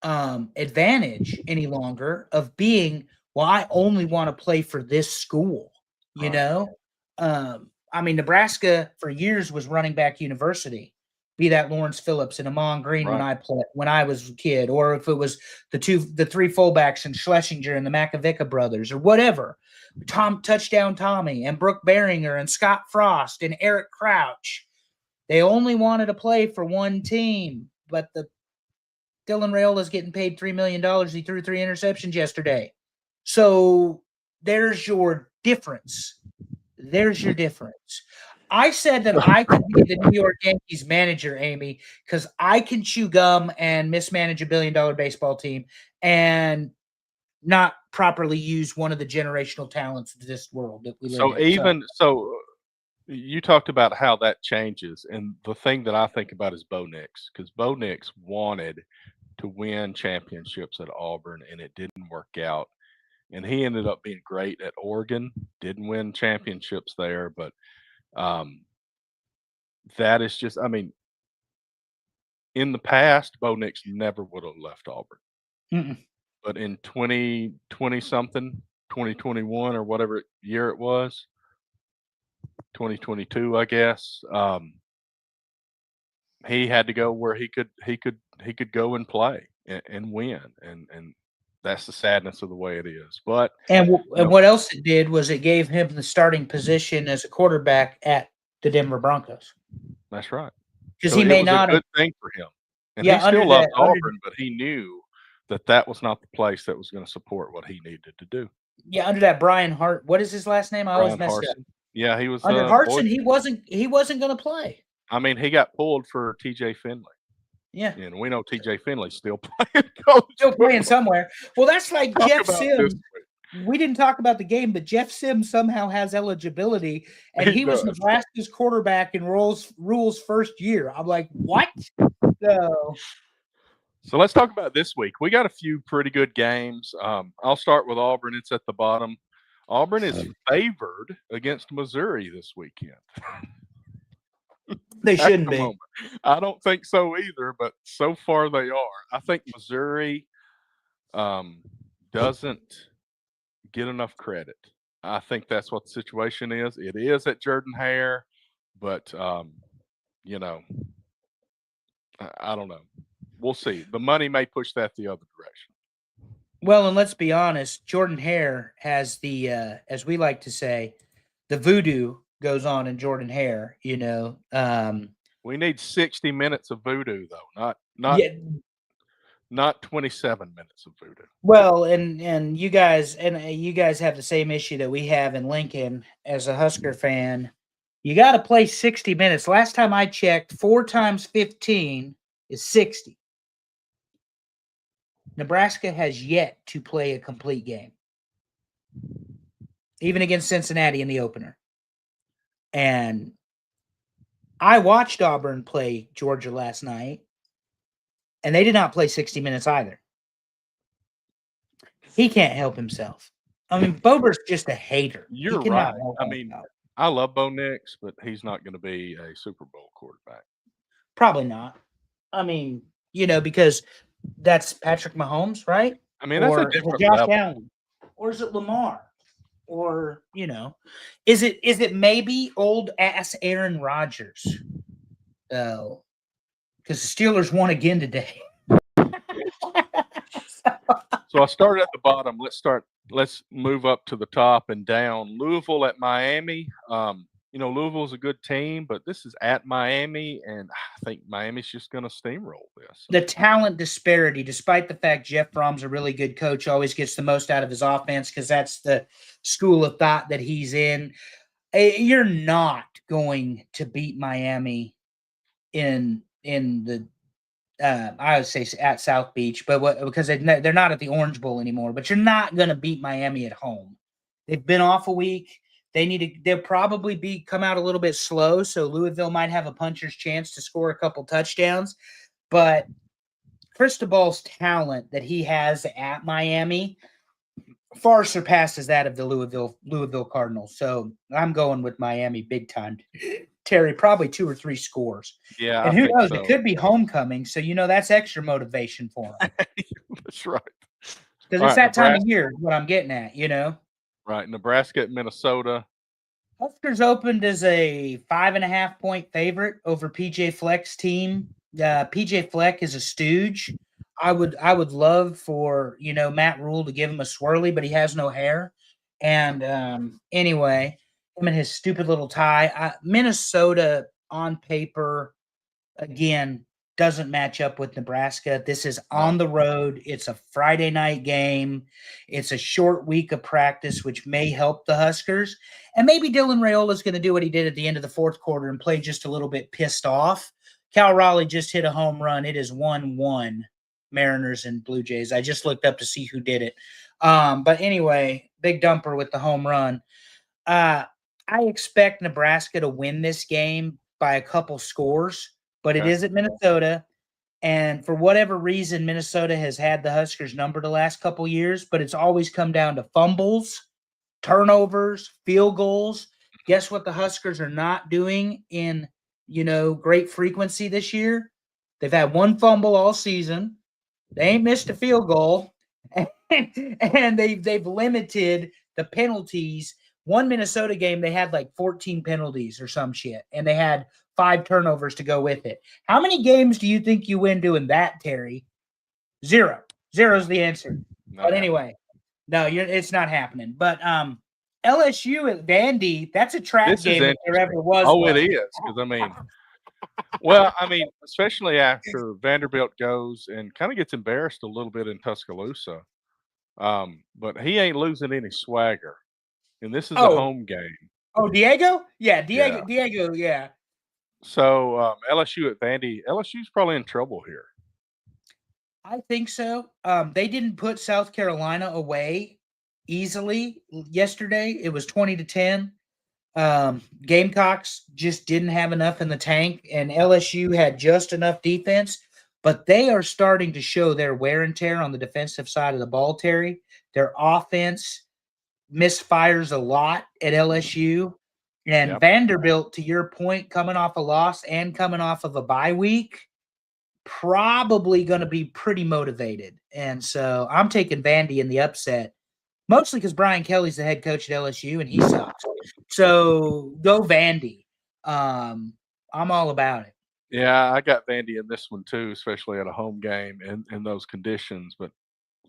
advantage any longer of being, well, I only want to play for this school, you know? I mean, Nebraska for years was running back university, be that Lawrence Phillips and Amon Green when I was a kid, or if it was the three fullbacks and Schlesinger and the Makovica brothers or whatever, Touchdown Tommy and Brooke Behringer and Scott Frost and Eric Crouch. They only wanted to play for one team, but Dylan Raiola's getting paid $3 million. He threw 3 interceptions yesterday. So there's your difference. There's your difference. I said that I could be the New York Yankees manager, Amy, because I can chew gum and mismanage a $1 billion baseball team and not properly use one of the generational talents of this world that we live in. So you talked about how that changes, and the thing that I think about is Bo Nix, because Bo Nix wanted to win championships at Auburn, and it didn't work out. And he ended up being great at Oregon, didn't win championships there, but that is just, I mean, in the past, Bo Nix never would have left Auburn. Mm-mm. But in 2020 something, 2021 or whatever year it was, 2022, I guess, he had to go where he could go and play and win, and that's the sadness of the way it is. But And you know, what else it did was it gave him the starting position as a quarterback at the Denver Broncos that's right. because So he it may was a not have. good thing for him, and he Yeah, still loves Auburn, but he knew that that was not the place that was going to support what he needed to do. under that Brian Hart. What is his last name? I always Brian mess it up. Harsin, yeah, he was Under boy. Hartson, he wasn't going to play. I mean, he got pulled for T.J. Finley, Yeah, and we know T.J. Finley's still playing college still playing football. somewhere. Well, that's like Talk Jeff about Sims. this. We didn't talk about the game, but Jeff Sims somehow has eligibility, and He he was does. Nebraska's quarterback in Rule's first year. I'm like, what? So let's talk about this week. We got a few pretty good games. I'll start with Auburn. It's at the bottom. Auburn is favored against Missouri this weekend. They At shouldn't the be. moment. I don't think so either, but so far they are. I think Missouri doesn't get enough credit. I think that's what the situation is. It is at Jordan Hare, but you know, I don't know. We'll see. The money may push that the other direction. Well, and let's be honest, Jordan Hare has the, as we like to say, the voodoo goes on in Jordan Hare. We need 60 minutes of voodoo though, not 27 minutes of voodoo. Well, and you guys have the same issue that we have in Lincoln as a Husker fan. You got to play 60 minutes. Last time I checked, 4 times 15 is 60. Nebraska has yet to play a complete game, even against Cincinnati in the opener. And I watched Auburn play Georgia last night, and they did not play 60 minutes either. He can't help himself. I mean, Bober's just a hater. You're right. I mean, I love Bo Nix, but he's not going to be a Super Bowl quarterback. Probably not. I mean, because that's Patrick Mahomes, right? I mean, that's a different Josh level. Allen, or is it Lamar, or is it maybe old ass Aaron Rodgers? Oh, because the Steelers won again today. So I started at the bottom. Let's move up to the top and down. Louisville at Miami. Louisville's a good team, but this is at Miami, and I think Miami's just going to steamroll this. The talent disparity, despite the fact Jeff Fromm's a really good coach, always gets the most out of his offense because that's the school of thought that he's in. You're not going to beat Miami in the I would say at South Beach, but because they're not at the Orange Bowl anymore. But you're not going to beat Miami at home. They've been off a week. They'll probably come out a little bit slow, so Louisville might have a puncher's chance to score a couple touchdowns. But Cristobal's talent that he has at Miami far surpasses that of the Louisville Cardinals. So I'm going with Miami big time. Terry, probably 2 or 3 scores. Yeah, and who knows? So. It could be homecoming, so that's extra motivation for him. That's right. Because it's that time of year. What I'm getting at, Right, Nebraska at Minnesota. Huskers opened as a 5.5-point favorite over PJ Fleck's team. PJ Fleck is a stooge. I would love for Matt Rule to give him a swirly, but he has no hair. And anyway, him and his stupid little tie. Minnesota on paper again doesn't match up with Nebraska. This is on the road. It's a Friday night game. It's a short week of practice, which may help the Huskers. And maybe Dylan Raiola is going to do what he did at the end of the fourth quarter and play just a little bit pissed off. Cal Raleigh just hit a home run. It is 1-1 Mariners and Blue Jays. I just looked up to see who did it. But anyway, big dumper with the home run. I expect Nebraska to win this game by a couple scores. But it is at Minnesota, and for whatever reason, Minnesota has had the Huskers number the last couple years, but it's always come down to fumbles, turnovers, field goals. Guess what the Huskers are not doing in, great frequency this year? They've had one fumble all season. They ain't missed a field goal, and they've limited the penalties. One Minnesota game, they had like 14 penalties or some shit, and they had 5 turnovers to go with it. How many games do you think you win doing that, Terry? 0. 0 is the answer. But anyway, no, it's not happening. But LSU at Vandy, that's a trap game if there ever was. Oh, it is. Because, especially after Vanderbilt goes and kind of gets embarrassed a little bit in Tuscaloosa. But he ain't losing any swagger. And this is a home game. Oh, Diego? Yeah, Diego, yeah. So LSU at Vandy, LSU's probably in trouble here. I think so. They didn't put South Carolina away easily yesterday. It was 20-10. Gamecocks just didn't have enough in the tank, and LSU had just enough defense. But they are starting to show their wear and tear on the defensive side of the ball, Terry. Their offense misfires a lot at LSU. And Vanderbilt, to your point, coming off a loss and coming off of a bye week, probably going to be pretty motivated. And so I'm taking Vandy in the upset, mostly because Brian Kelly's the head coach at LSU and he sucks. So go Vandy. I'm all about it. Yeah, I got Vandy in this one too, especially at a home game in those conditions. But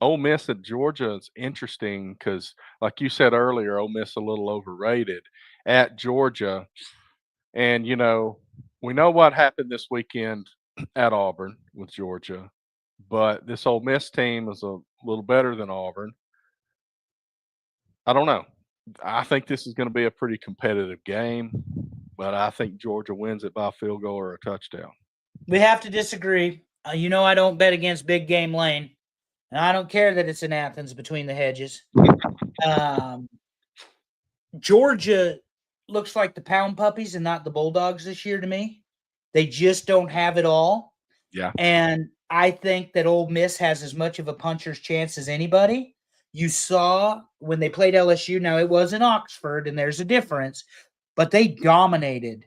Ole Miss at Georgia is interesting because, like you said earlier, Ole Miss a little overrated at Georgia. And, we know what happened this weekend at Auburn with Georgia, but this Ole Miss team is a little better than Auburn. I don't know. I think this is going to be a pretty competitive game, but I think Georgia wins it by a field goal or a touchdown. We have to disagree. I don't bet against Big Game Lane, and I don't care that it's in Athens between the hedges. Georgia looks like the Pound Puppies and not the Bulldogs this year to me. They just don't have it all. Yeah. And I think that Ole Miss has as much of a puncher's chance as anybody. You saw when they played LSU. Now, it was in Oxford, and there's a difference, but they dominated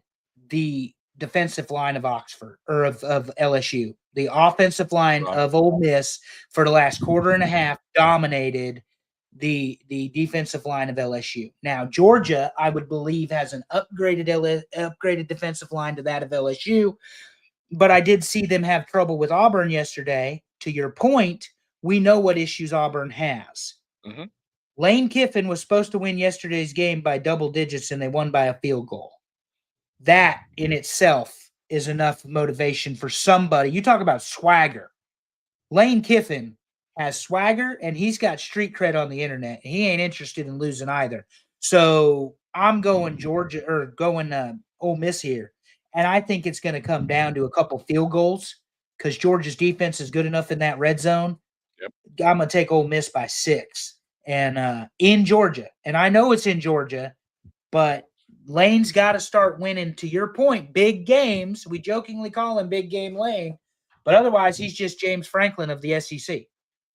the defensive line of Oxford or of LSU. The offensive line of Ole Miss for the last quarter and a half dominated the defensive line of LSU. Now, Georgia, I would believe, has an upgraded defensive line to that of LSU, but I did see them have trouble with Auburn yesterday. To your point, we know what issues Auburn has. Mm-hmm. Lane Kiffin was supposed to win yesterday's game by double digits, and they won by a field goal. That in itself is enough motivation for somebody. You talk about swagger. Lane Kiffin has swagger, and he's got street cred on the internet. He ain't interested in losing either. So I'm going Georgia or going Ole Miss here, and I think it's going to come down to a couple field goals because Georgia's defense is good enough in that red zone. Yep. I'm going to take Ole Miss by 6 and in Georgia. And I know it's in Georgia, but Lane's got to start winning, to your point, big games. We jokingly call him Big Game Lane, but otherwise he's just James Franklin of the SEC.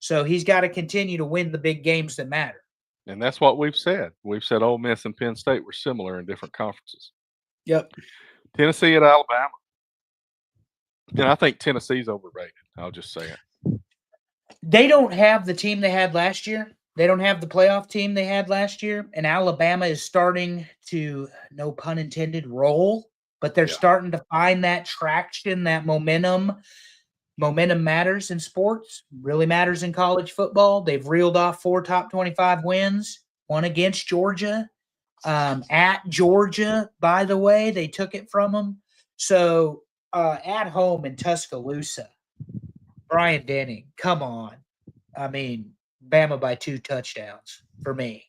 So he's got to continue to win the big games that matter. And that's what we've said. We've said Ole Miss and Penn State were similar in different conferences. Yep. Tennessee at Alabama. And I think Tennessee's overrated. I'll just say it. They don't have the team they had last year. They don't have the playoff team they had last year. And Alabama is starting to, no pun intended, roll. But they're starting to find that traction, that momentum. Momentum matters in sports, really matters in college football. They've reeled off 4 top 25 wins, one against Georgia. At Georgia, by the way, they took it from them. So at home in Tuscaloosa, Brian Denning, come on. I mean, Bama by 2 touchdowns for me.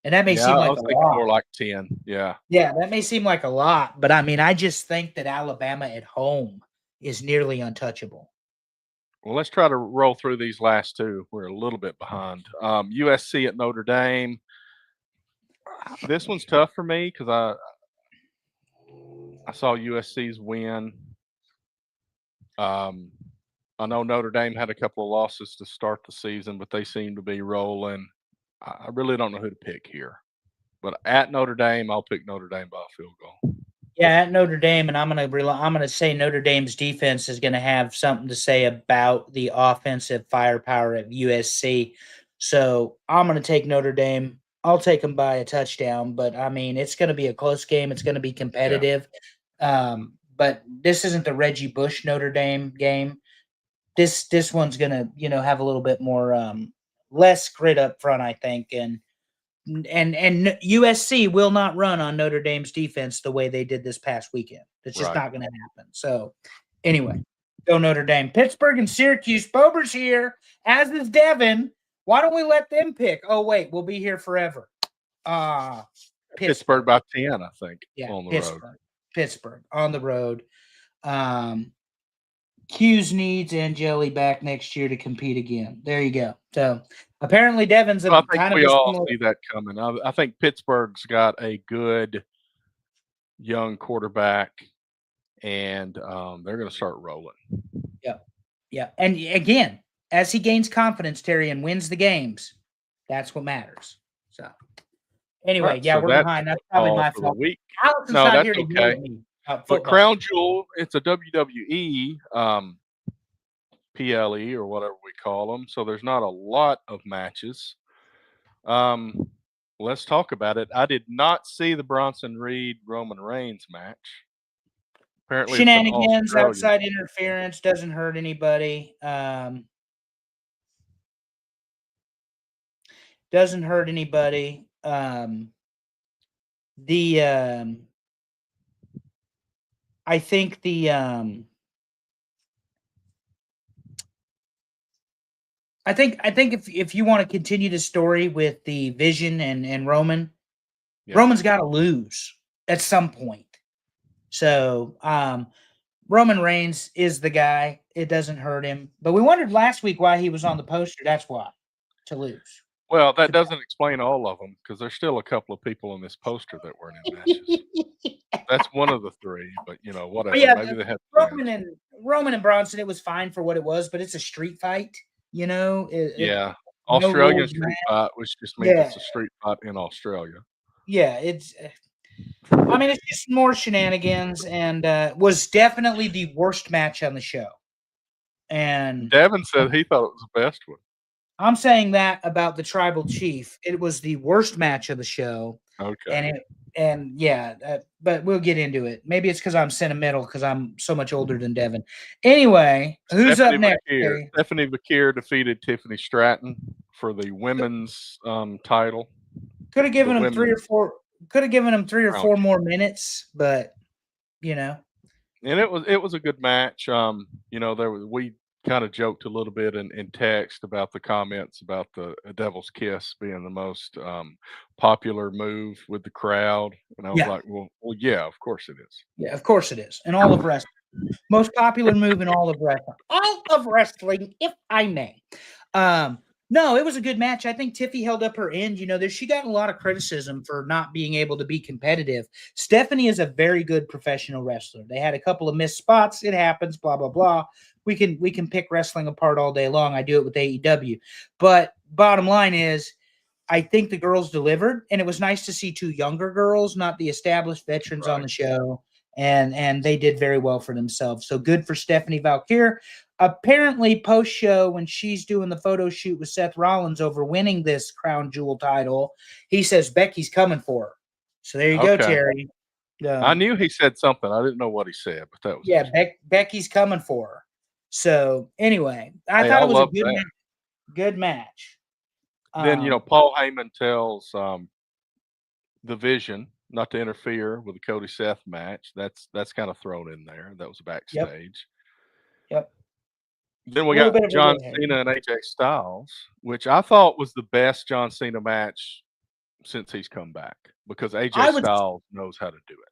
And that may seem like a lot. More like 10, yeah. Yeah, that may seem like a lot, but I mean, I just think that Alabama at home is nearly untouchable. Well, let's try to roll through these last 2. We're a little bit behind. USC at Notre Dame. This one's tough for me because I saw USC's win. I know Notre Dame had a couple of losses to start the season, but they seem to be rolling. I really don't know who to pick here. But at Notre Dame, I'll pick Notre Dame by a field goal. Yeah, at Notre Dame, and I'm gonna say Notre Dame's defense is gonna have something to say about the offensive firepower at USC. So I'm gonna take Notre Dame. I'll take them by a touchdown, but I mean it's gonna be a close game. It's gonna be competitive. But this isn't the Reggie Bush Notre Dame game. This one's gonna have a little bit more less grit up front, I think, and USC will not run on Notre Dame's defense the way they did this past weekend. It's just not going to happen. So, anyway, go Notre Dame. Pittsburgh and Syracuse. Bober's here, as is Devin. Why don't we let them pick? Oh, wait, we'll be here forever. Pittsburgh by 10, I think. Yeah, on the Pittsburgh. road. Pittsburgh on the road. Hughes needs Angeli back next year to compete again. There you go. So apparently Devin's I think we all see that coming. I think Pittsburgh's got a good young quarterback, and they're going to start rolling. Yeah. And again, as he gains confidence, Terry, and wins the games, that's what matters. So anyway, right, so we're behind. That's probably my fault. Allison's no, not that's here to okay. me but Crown Jewel, it's a WWE PLE or whatever we call them. So there's not a lot of matches. Let's talk about it. I did not see the Bronson Reed Roman Reigns match. Apparently, shenanigans, outside interference doesn't hurt anybody. Doesn't hurt anybody. I think I think if you want to continue the story with the Vision and Roman, Roman's got to lose at some point. So Roman Reigns is the guy. It doesn't hurt him. But we wondered last week why he was on the poster. That's why, to lose. Well, that doesn't explain all of them because there's still a couple of people in this poster that weren't in matches. That's one of the three, but whatever. But yeah, maybe they had Roman and Bronson. It was fine for what it was, but it's a street fight. Australian street fight, which just means it's a street fight in Australia. Yeah, it's just more shenanigans, and was definitely the worst match on the show. And Devin said he thought it was the best one. I'm saying that about the Tribal Chief. It was the worst match of the show. Okay. But we'll get into it. Maybe it's because I'm sentimental because I'm so much older than Devin. Anyway, who's up next? Stephanie Vaquer defeated Tiffany Stratton for the women's title. Could have given him 3 or 4. Could have given him 3 or 4 more minutes, but And it was a good match. We kind of joked a little bit in text about the comments about the Devil's Kiss being the most popular move with the crowd, and I was like, well, yeah, of course it is. Yeah, of course it is. In all of wrestling, most popular move in all of wrestling, if I may. No, it was a good match. I think Tiffy held up her end. She got a lot of criticism for not being able to be competitive. Stephanie is a very good professional wrestler. They had a couple of missed spots. It happens, blah, blah, blah. We can pick wrestling apart all day long. I do it with AEW. But bottom line is, I think the girls delivered, and it was nice to see 2 younger girls, not the established veterans on the show. And they did very well for themselves. So good for Stephanie Vaquer. Apparently, post-show, when she's doing the photo shoot with Seth Rollins over winning this Crown Jewel title, he says Becky's coming for her. So there you go, Terry. I knew he said something. I didn't know what he said, but that was Becky's coming for her. So anyway, I thought it was a good match. Then Paul Heyman tells the Vision not to interfere with the Cody Seth match. That's kind of thrown in there. That was backstage. Yep. Then we got John Cena and AJ Styles, which I thought was the best John Cena match since he's come back, because AJ Styles knows how to do it.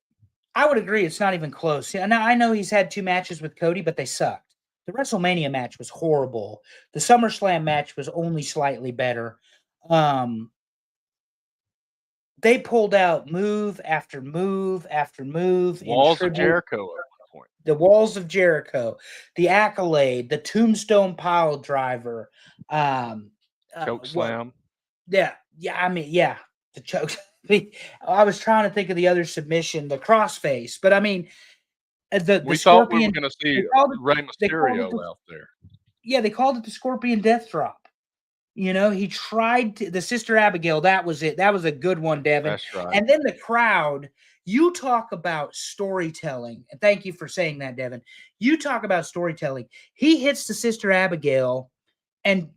I would agree. It's not even close. Now, I know he's had 2 matches with Cody, but they sucked. The WrestleMania match was horrible. The SummerSlam match was only slightly better. They pulled out move after move after move. Walls of Jericho. The Walls of Jericho, the Accolade, the Tombstone Pile Driver, choke slam. The choke. I was trying to think of the other submission, the crossface, but I mean, the We thought we were Scorpion. going to They see called it. Rey They called it Mysterio the, out there. yeah, they called it the Scorpion Death Drop. You know, he tried to, the Sister Abigail. That was it. That was a good one, Devin. That's right. And then the crowd. You talk about storytelling, and thank you for saying that, Devin. You talk about storytelling. He hits the Sister Abigail, and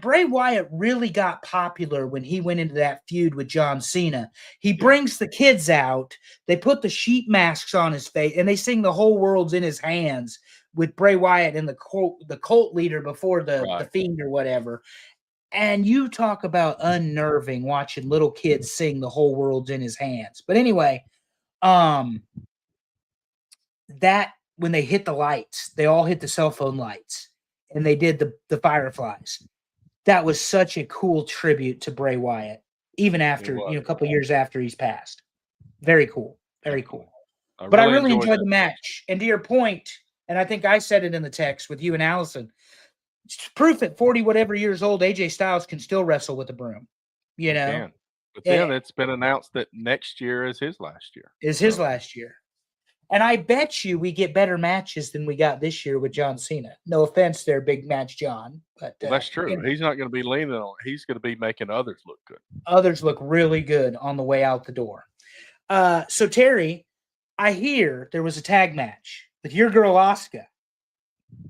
Bray Wyatt really got popular when he went into that feud with John Cena. He brings the kids out. They put the sheep masks on his face, and they sing "The Whole World's in His Hands" with Bray Wyatt and the cult leader before the Fiend or whatever. And you talk about unnerving watching little kids sing "The Whole World's in His Hands." But anyway, that when they hit the lights, they all hit the cell phone lights, and they did the fireflies. That was such a cool tribute to Bray Wyatt, even after a couple of years after he's passed. Very cool, very cool. But I really enjoyed the match. And to your point, and I think I said it in the text with you and Allison, it's proof at 40 whatever years old, AJ Styles can still wrestle with a broom. You know, but then it's been announced that next year is his last year. His last year. And I bet you we get better matches than we got this year with John Cena. No offense there, Big Match John. But that's true. He's not going to be leaning on it. He's going to be making others look good. Others look really good on the way out the door. So, Terry, I hear there was a tag match with your girl, Asuka,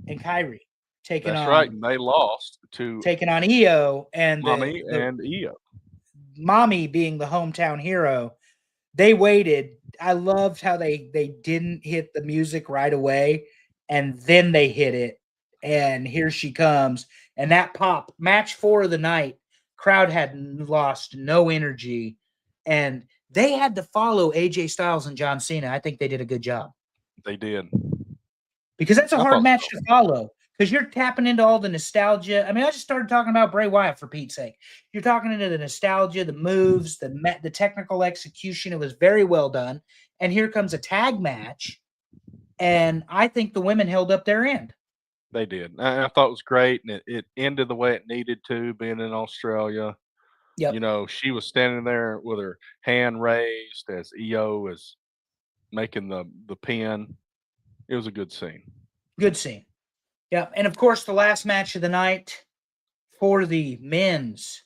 and Kairi taking on. That's right. And they lost to. Taking on Io and Mommy and Io. Mommy being the hometown hero. They waited. I loved how they didn't hit the music right away, and then they hit it, and here she comes. And that pop, match 4 of the night, crowd had lost no energy, and they had to follow AJ Styles and John Cena. I think they did a good job. They did. Because that's a hard match to follow. Because you're tapping into all the nostalgia. I mean, I just started talking about Bray Wyatt, for Pete's sake. You're talking into the nostalgia, the moves, the technical execution. It was very well done. And here comes a tag match. And I think the women held up their end. They did. I thought it was great. And it ended the way it needed to, being in Australia. Yep. You know, she was standing there with her hand raised as Io is making the pin. It was a good scene. Good scene. Yeah, and of course, the last match of the night for the men's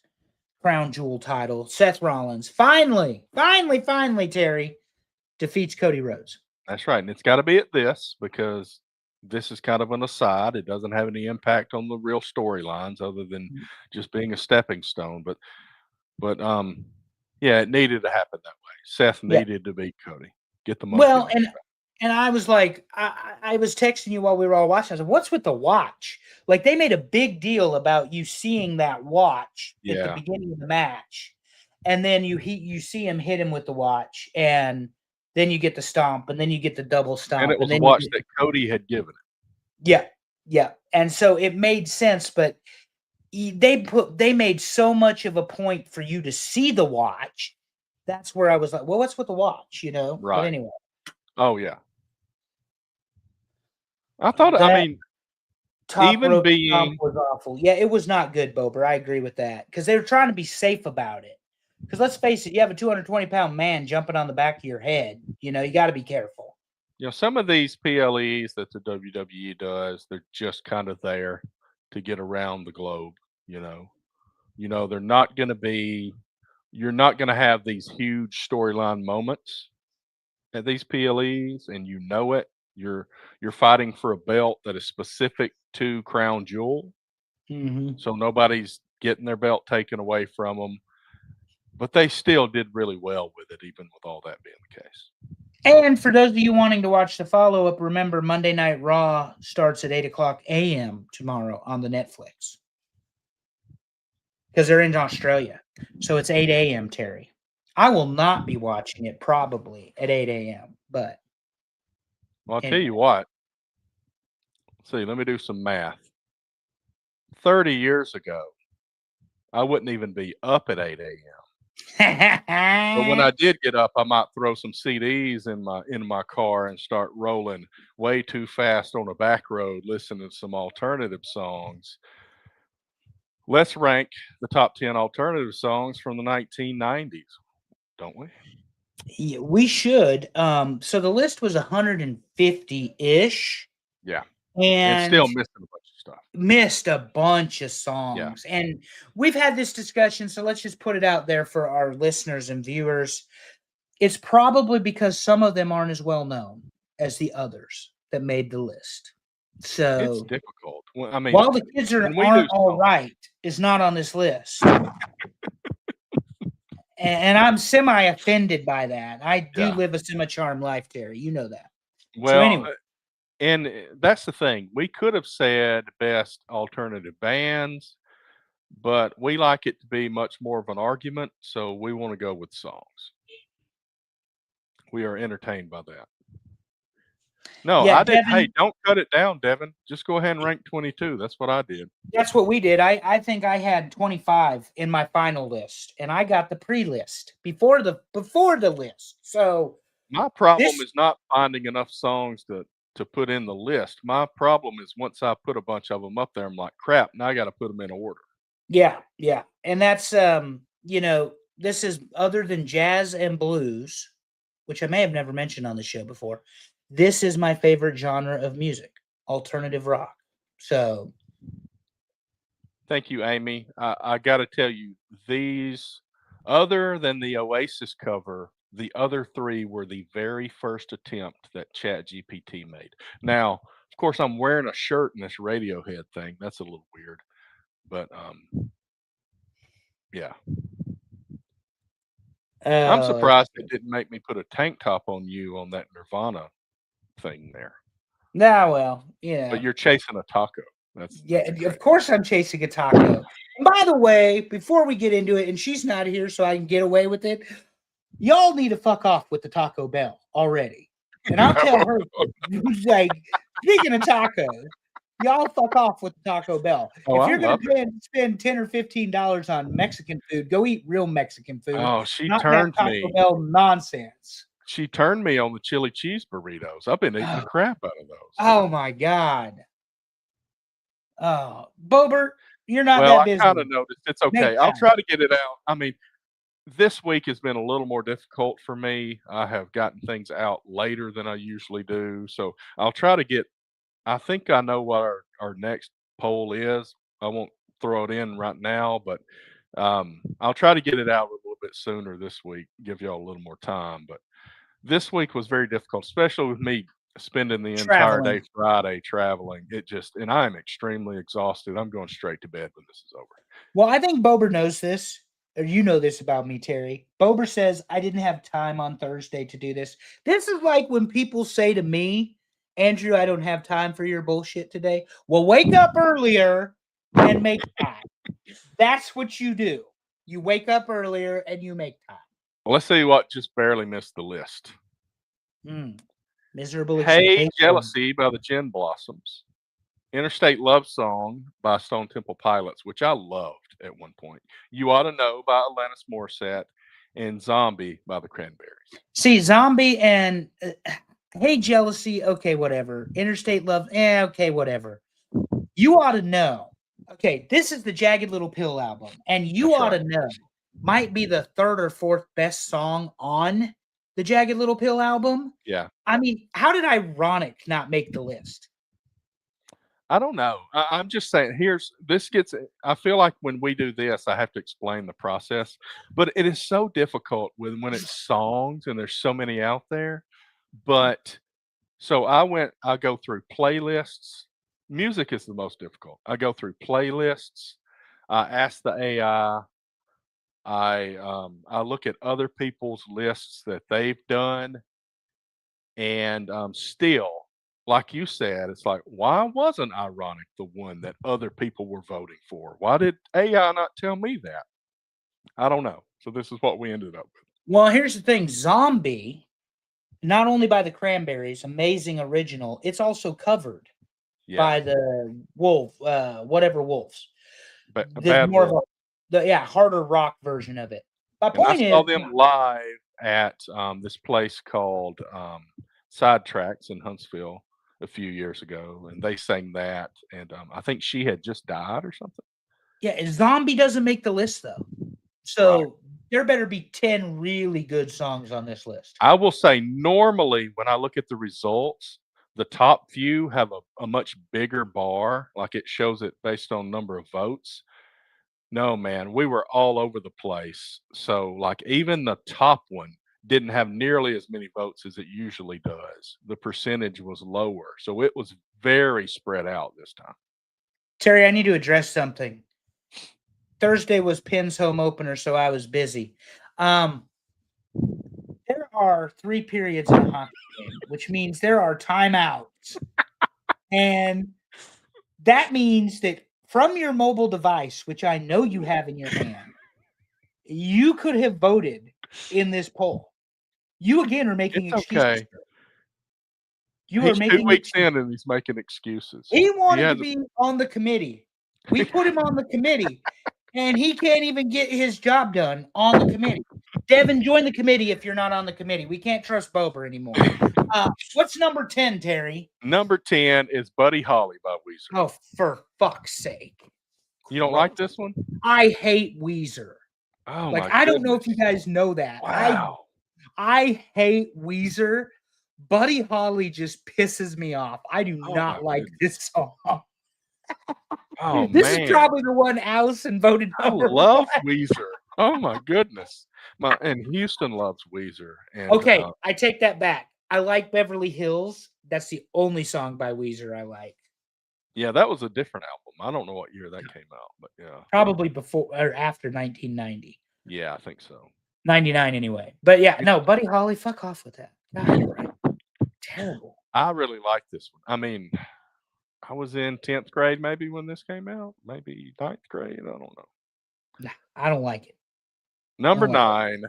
crown jewel title, Seth Rollins finally, Terry, defeats Cody Rhodes. That's right, and it's got to be at this because this is kind of an aside. It doesn't have any impact on the real storylines other than just being a stepping stone. But yeah, it needed to happen that way. Seth needed to beat Cody. Get the money. Well, and I was like, I was texting you while we were all watching. I said, what's with the watch? Like, they made a big deal about you seeing that watch at the beginning of the match. And then you see him hit him with the watch. And then you get the stomp. And then you get the double stomp. And it was a watch that Cody had given it. Yeah. Yeah. And so it made sense. But they made so much of a point for you to see the watch. That's where I was like, well, what's with the watch? You know? Right. But anyway. Oh, yeah. I thought, even being was awful. Yeah, it was not good, Bober. I agree with that because they were trying to be safe about it. Because let's face it, you have a 220-pound man jumping on the back of your head. You know, you got to be careful. You know, some of these PLEs that the WWE does, they're just kind of there to get around the globe. You know, they're not going to be. You're not going to have these huge storyline moments at these PLEs, and you know it. You're fighting for a belt that is specific to Crown Jewel, so nobody's getting their belt taken away from them. But they still did really well with it, even with all that being the case. And for those of you wanting to watch the follow-up, remember Monday Night Raw starts at 8 o'clock a.m. tomorrow on the Netflix. Because they're in Australia. So it's 8 a.m., Terry. I will not be watching it probably at 8 a.m., but... Well, I'll tell you what. Let's see, let me do some math. 30 years ago, I wouldn't even be up at 8 a.m. But when I did get up, I might throw some CDs in my car and start rolling way too fast on a back road, listening to some alternative songs. Let's rank the top 10 alternative songs from the 1990s. don't we? Yeah, we should. So the list was 150-ish. Yeah. And still And missing a bunch of stuff. missed a bunch of songs. And we've had this discussion, so let's just put it out there for our listeners and viewers. It's probably because some of them aren't as well known as the others that made the list. So it's difficult. Well, I mean, While the Kids Aren't All Right is not on this list. And I'm semi-offended by that. I do live a semi-charmed life, Terry. You know that. Well, so anyway. And that's the thing. We could have said best alternative bands, but we like it to be much more of an argument, so we want to go with songs. We are entertained by that. No, I didn't. Hey, don't cut it down, Devin. Just go ahead and rank 22. That's what I did. That's what we did. I think I had 25 in my final list, and I got the pre-list before the list. So my problem is not finding enough songs to put in the list. My problem is once I put a bunch of them up there, I'm like, crap, now I got to put them in order. Yeah. And that's, this is other than jazz and blues, which I may have never mentioned on the show before. This is my favorite genre of music, alternative rock. So. Thank you, Amy. I got to tell you, these, other than the Oasis cover, the other three were the very first attempt that ChatGPT made. Now, of course, I'm wearing a shirt in this Radiohead thing. That's a little weird, but yeah. I'm surprised it didn't make me put a tank top on you on that Nirvana thing there. Nah, well, yeah. But you're chasing a taco. That's of course I'm chasing a taco. And by the way, before we get into it, and she's not here, so I can get away with it. Y'all need to fuck off with the Taco Bell already. And I'll tell her, like, speaking of tacos, y'all fuck off with the Taco Bell. If you're going to spend $10 or $15 on Mexican food, go eat real Mexican food. Oh, she turned that Taco Bell nonsense. She turned me on the chili cheese burritos. I've been eating the crap out of those. Oh my God. Oh, Bobert, you're not that busy. I kind of noticed. It's okay. I'll try to get it out. I mean, this week has been a little more difficult for me. I have gotten things out later than I usually do. So I'll try to get, I think I know what our next poll is. I won't throw it in right now, but I'll try to get it out a little bit sooner this week, give y'all a little more time. But this week was very difficult, especially with me spending the entire day Friday traveling. And I'm extremely exhausted. I'm going straight to bed when this is over. Well, I think Bober knows this. Or you know this about me, Terry. Bober says, I didn't have time on Thursday to do this. This is like when people say to me, Andrew, I don't have time for your bullshit today. Well, wake up earlier and make time. That's what you do. You wake up earlier and you make time. Well, let's see what just barely missed the list. Miserable. Hey Jealousy by the Gin Blossoms. Interstate Love Song by Stone Temple Pilots, which I loved at one point. You Ought to Know by Alanis Morissette, and Zombie by the Cranberries. See, Zombie and Hey Jealousy, okay, whatever. Interstate Love, okay, whatever. You Ought to Know. Okay, this is the Jagged Little Pill album, and You Ought to Know might be the third or fourth best song on the Jagged Little Pill album. Yeah. I mean, how did Ironic not make the list? I don't know. I'm just saying, I feel like when we do this, I have to explain the process, but it is so difficult when it's songs and there's so many out there. But so I go through playlists. Music is the most difficult. I go through playlists. I ask the AI. I look at other people's lists that they've done, and still, like you said, it's like, why wasn't Ironic the one that other people were voting for? Why did AI not tell me that? I don't know. So this is what we ended up with. Well, here's the thing. Zombie, not only by the Cranberries, amazing original, it's also covered by the Wolf, whatever Wolves. But harder rock version of it. My point I saw them live at this place called Sidetracks in Huntsville a few years ago, and they sang that, and I think she had just died or something. Yeah, Zombie doesn't make the list though. So there better be 10 really good songs on this list. I will say normally when I look at the results, the top few have a much bigger bar, like it shows it based on number of votes. No, man, we were all over the place. So, like, even the top one didn't have nearly as many votes as it usually does. The percentage was lower. So it was very spread out this time. Terry, I need to address something. Thursday was Penn's home opener, so I was busy. There are 3 periods in a hockey game, which means there are timeouts. And that means that from your mobile device, which I know you have in your hand, you could have voted in this poll. You again are making It's excuses. okay. You He's are 2 making weeks excuses. in and he's making excuses. He wanted to hasn't- be on the committee. We put him on the committee, and he can't even get his job done on the committee. Devin, join the committee if you're not on the committee. We can't trust Bober anymore. What's number 10, Terry? Number 10 is Buddy Holly by Weezer. Oh, for fuck's sake. You don't like this one? I hate Weezer. Oh, Like, my I don't know if goodness. you guys know that. Wow. I hate Weezer. Buddy Holly just pisses me off. I do Oh, not my like this song. Oh, This man. is probably the one Allison voted I number love one. Weezer. Oh, my goodness. And Houston loves Weezer. And, Okay, I take that back. I like Beverly Hills. That's the only song by Weezer I like. yeah, that was a different album. I don't know what year that came out, but yeah. Probably before or after 1990. Yeah, I think so. 99 anyway. But yeah, no, Buddy Holly, fuck off with that. God, you're right. Terrible. I really like this one. I mean, I was in 10th grade maybe when this came out, maybe 9th grade. I don't know. Nah, I don't like it. Number like 9,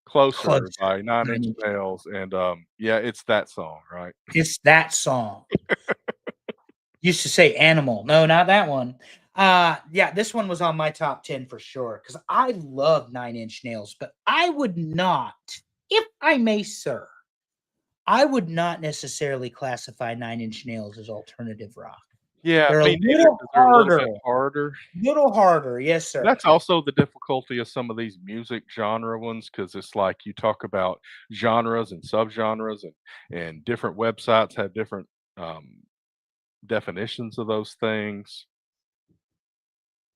Closer Closer. by Nine Nine Inch Inch Nails. And yeah, it's that song, right? It's that song. Used to say Animal. No, not that one. Yeah, this one was on my top 10 for sure because I love 9 Inch Nails, but I would not, if I may, sir, I would not necessarily classify 9 Inch Nails as alternative rock. Yeah, They're me a neither, little 'cause they're a little bit harder. harder. Little harder, yes, sir. That's also the difficulty of some of these music genre ones, because it's like you talk about genres and subgenres, and different websites have different definitions of those things.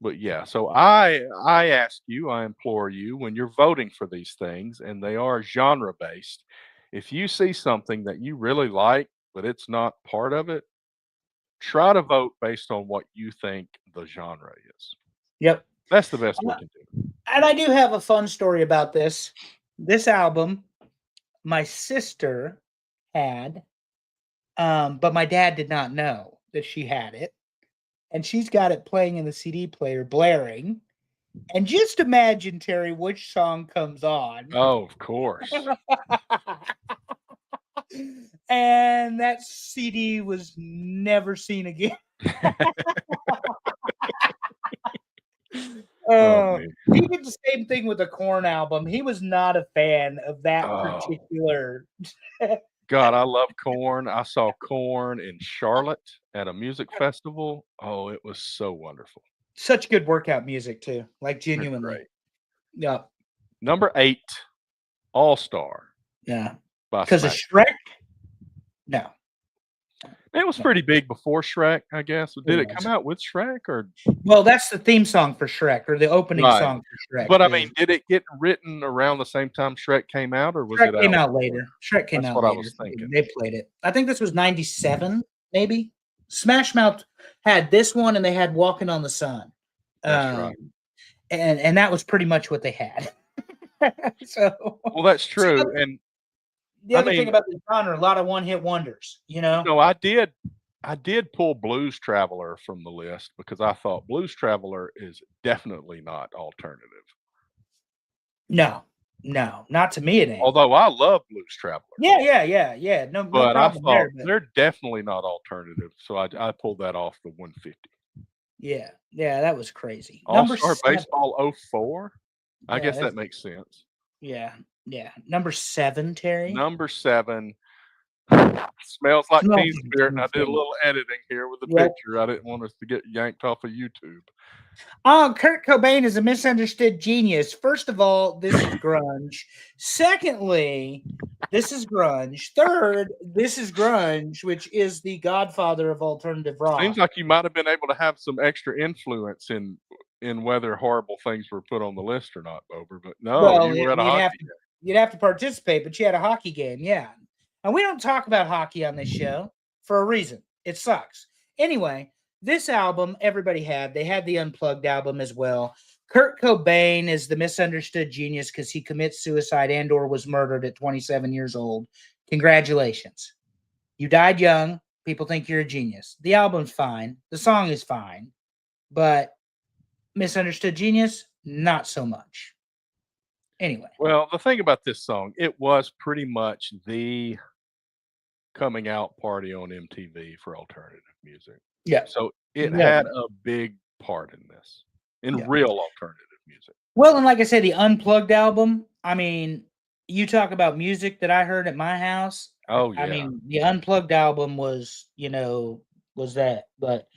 But yeah, so I ask you, I implore you, when you're voting for these things, and they are genre based, if you see something that you really like, but it's not part of it, try to vote based on what you think the genre is. Yep. That's the best we can do. And I do have a fun story about this. This album, my sister had, but my dad did not know that she had it. And she's got it playing in the CD player, blaring. And just imagine, Terry, which song comes on. Oh, of course. And that CD was never seen again. Oh, man. He did the same thing with the Korn album. He was not a fan of that Oh. particular. God, I love Korn. I saw Korn in Charlotte at a music festival. Oh, it was so wonderful. Such good workout music too, like They're genuinely. great. Yeah, Number 8, All Star yeah. by Because of Smash. Shrek. No, It was pretty big before Shrek, I guess. Did it was. come out with Shrek or? well, that's the theme song for Shrek, or the opening Right. song for Shrek. But I is- mean, did it get written around the same time Shrek came out, or was Shrek it came out before? later. Shrek came That's out what I later. was thinking. They played it. I think this was 97, maybe. Smash Mouth had this one, and they had Walking on the Sun. That's right. And that was pretty much what they had. So Well, that's true. And the I other thing mean- about the genre, a lot of one-hit wonders. You know, no, I did pull Blues Traveler from the list because I thought Blues Traveler is definitely not alternative. no, not to me. It ain't. Although I love Blues Traveler. Yeah. No But I problem thought there. But they're definitely not alternative. So I pulled that off the 150. yeah, that was crazy. All Number Star 7. Baseball 04. I Yeah, guess that's- that makes sense. Yeah. Number 7, Terry. Number 7, Smells Like Smells Teen Like Spirit, and Teen I did a Spirit. little editing here with the Yep. picture. I didn't want us to get yanked off of YouTube. Oh, Kurt Cobain is a misunderstood genius. First of all, this is grunge. Secondly, this is grunge. Third, this is grunge, which is the godfather of alternative rock. Seems like you might have been able to have some extra influence in whether horrible things were put on the list or not, Bober. But no, Well, you were at a hockey game. you'd have to participate, but you had a hockey game, yeah. And we don't talk about hockey on this show for a reason. It sucks. Anyway, this album everybody had. They had the Unplugged album as well. Kurt Cobain is the misunderstood genius because he commits suicide and/or was murdered at 27 years old. Congratulations. You died young. People think you're a genius. The album's fine. The song is fine. But misunderstood genius, not so much. Anyway. Well, the thing about this song, it was pretty much the coming out party on MTV for alternative music. Yeah. So it Yeah. had a big part in this, in Yeah. real alternative music. Well, and like I said, the Unplugged album, I mean, you talk about music that I heard at my house. Oh, I yeah. mean, the Unplugged album was, was that. But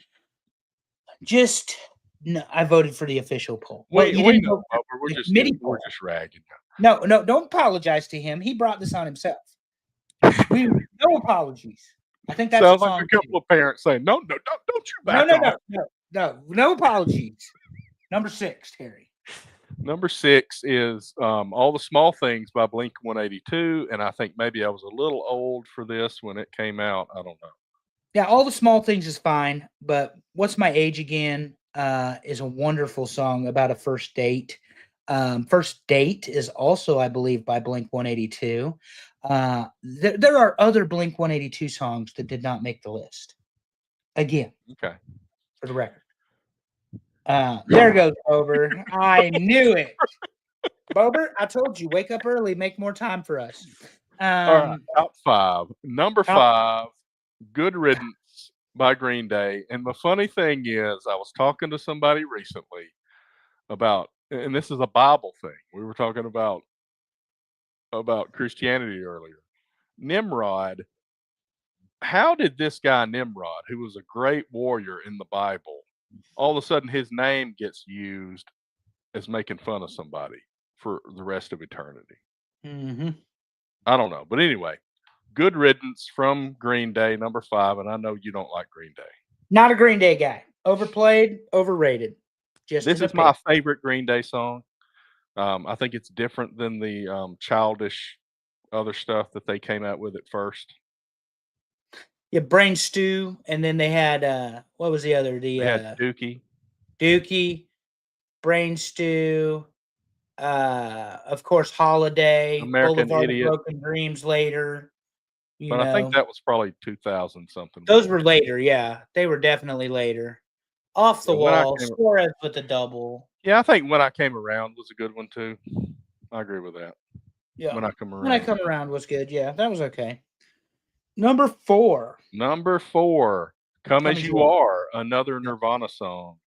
just, no, I voted for the official poll. Well, you We didn't know, vote for Bubba, we're the just committee we're poll. just ragging. No, don't apologize to him. He brought this on himself. No apologies. I think that's Sounds a like song a couple of parents saying, "No, don't you back off." no apologies. Number 6, Terry. Number 6 is All the Small Things by Blink 182, and I think maybe I was a little old for this when it came out. I don't know. Yeah, All the Small Things is fine, but What's My Age Again is a wonderful song about a first date. First Date is also, I believe, by Blink 182. There are other Blink 182 songs that did not make the list. Again, Okay. for the record. There goes Bober. I knew it. Bober, I told you, wake up early, make more time for us. All right, top 5. Number 5, Good Riddance by Green Day. And the funny thing is, I was talking to somebody recently about, and this is a Bible thing. We were talking about Christianity earlier. Nimrod. How did this guy Nimrod, who was a great warrior in the Bible, all of a sudden his name gets used as making fun of somebody for the rest of eternity? Mm-hmm. I don't know. But anyway, Good Riddance from Green Day, number 5. And I know you don't like Green Day. Not a Green Day guy. Overplayed, overrated. This is my favorite Green Day song. I think it's different than the childish other stuff that they came out with at first. Yeah, Brain Stew, and then they had what was the other? They had Dookie, Brain Stew, of course, Holiday, American Boulevard Idiot. of Broken Dreams later. But I think that was probably 2000 something. Those were later, yeah. They were definitely later. Off the Wall, Suarez with the double. Yeah, I think When I Came Around was a good one too. I agree with that. Yeah. When I Come Around was good. Yeah, that was okay. Number 4. Come As You Are, another Nirvana song.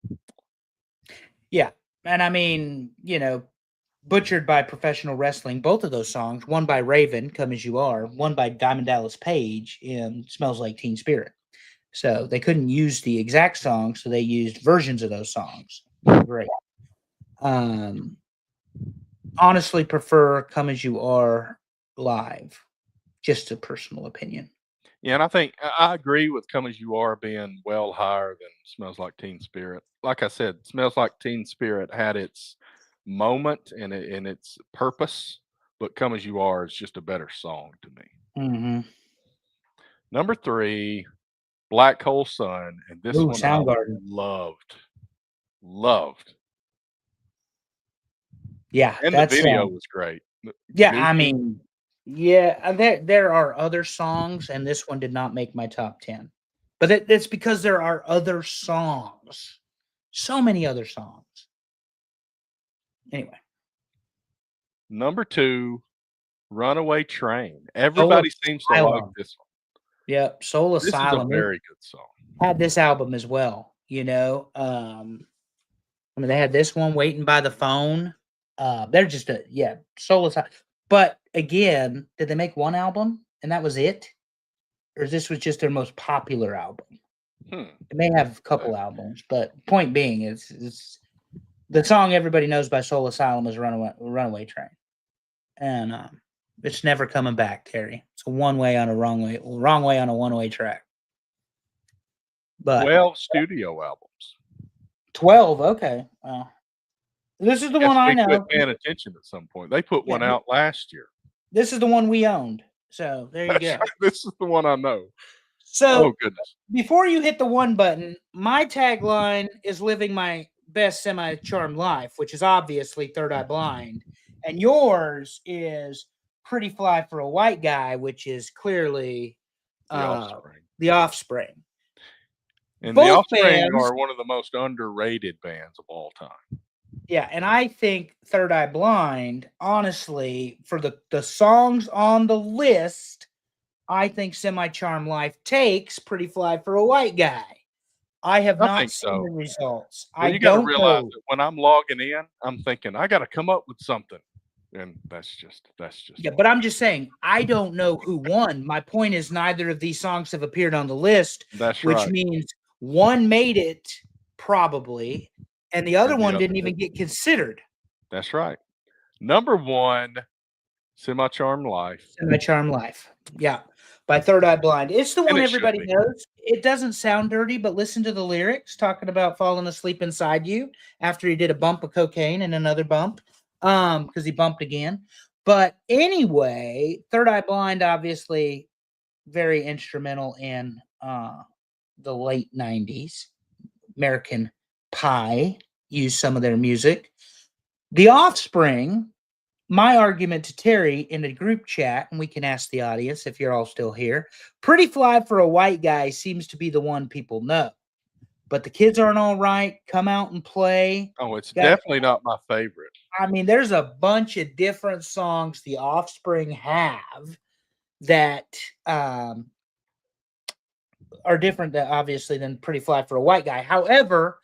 Yeah. And I mean, butchered by professional wrestling, both of those songs, one by Raven, Come As You Are, one by Diamond Dallas Page in Smells Like Teen Spirit. So they couldn't use the exact song, so they used versions of those songs. Great. Honestly prefer Come As You Are live. Just a personal opinion. Yeah, and I think I agree with Come As You Are being well higher than Smells Like Teen Spirit. Like I said, Smells Like Teen Spirit had its moment and its purpose, but Come As You Are is just a better song to me. Mm-hmm. Number 3, Black Hole Sun, and this one Soundgarden. I loved. Yeah, and the video was great. Yeah, I mean, yeah, there are other songs, and this one did not make my top 10. But it's because there are other songs, so many other songs. Anyway, number 2, Runaway Train. Everybody seems to like this one. Yep, Soul Asylum. This is a very good song. Had this album as well, I mean, they had this one, Waiting by the Phone. They're just Soul Asylum. But again, did they make one album and that was it? or this was just their most popular album. Hmm. It may have a couple albums, but point being, it's the song everybody knows by Soul Asylum is Runaway Train. And it's never coming back, Terry. It's a wrong way on a one-way track. But 12 studio albums. 12, okay. This is the one I know. Quit paying attention at some point. They put one out last year. This is the one we owned. So there you go. Right. This is the one I know. So oh goodness. Before you hit the one button, my tagline is living my best semi-charmed life, which is obviously Third Eye Blind. And yours is Pretty Fly for a White Guy, which is clearly The Offspring. And both The Offspring are one of the most underrated bands of all time. Yeah, and I think Third Eye Blind, honestly, for the songs on the list, I think Semi-Charmed Life takes Pretty Fly for a White Guy. I have not seen the results. Well, you got to realize that when I'm logging in, I'm thinking I got to come up with something, and that's just. Yeah, but I'm just saying I don't know who won. My point is neither of these songs have appeared on the list. That's which right. means one made it probably, and the other one didn't even get considered. That's right. Number one, Semi-Charmed Life. Semi-Charmed Life. Yeah. By Third Eye Blind. It's the one everybody knows. It doesn't sound dirty, but listen to the lyrics talking about falling asleep inside you after he did a bump of cocaine and another bump because he bumped again. But anyway, Third Eye Blind, obviously very instrumental in the late 90s. American Pie used some of their music. The Offspring, my argument to Terry in the group chat, and we can ask the audience if you're all still here, Pretty Fly for a White Guy seems to be the one people know. But the Kids Aren't All Right, Come Out and Play. Oh, it's definitely not my favorite. I mean, there's a bunch of different songs the Offspring have that are different, obviously, than Pretty Fly for a White Guy. However,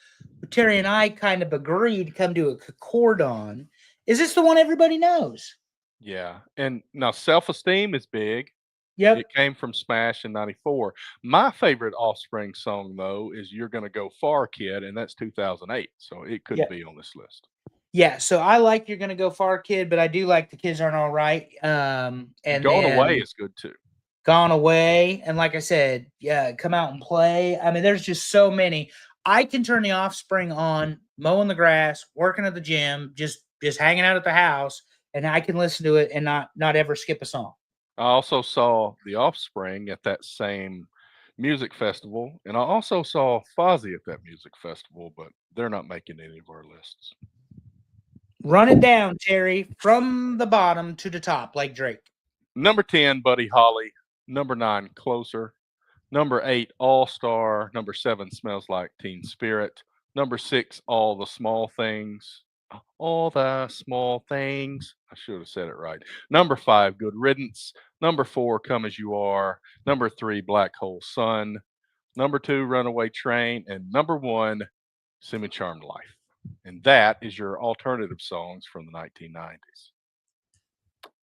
Terry and I kind of agreed, come to a concord on, is this the one everybody knows? Yeah. And now Self-Esteem is big. Yep. It came from Smash in 94. My favorite Offspring song, though, is You're Gonna Go Far, Kid, and that's 2008. So it couldn't be on this list. Yeah, so I like You're Gonna Go Far, Kid, but I do like The Kids Aren't All Right. And Gone Away is good, too. Gone Away. And like I said, yeah, Come Out and Play. I mean, there's just so many. I can turn the Offspring on, mowing the grass, working at the gym, just hanging out at the house, and I can listen to it and not ever skip a song. I also saw The Offspring at that same music festival, and I also saw Fozzy at that music festival, but they're not making any of our lists. Run it down, Terry, from the bottom to the top, like Drake. Number 10, Buddy Holly. Number 9, Closer. Number 8, All Star. Number 7, Smells Like Teen Spirit. Number 6, All the Small Things. All the Small Things. I should have said it right. Number 5, Good Riddance. Number 4, Come As You Are. Number 3, Black Hole Sun. Number 2, Runaway Train. And number 1, Semi-Charmed Life. And that is your alternative songs from the 1990s.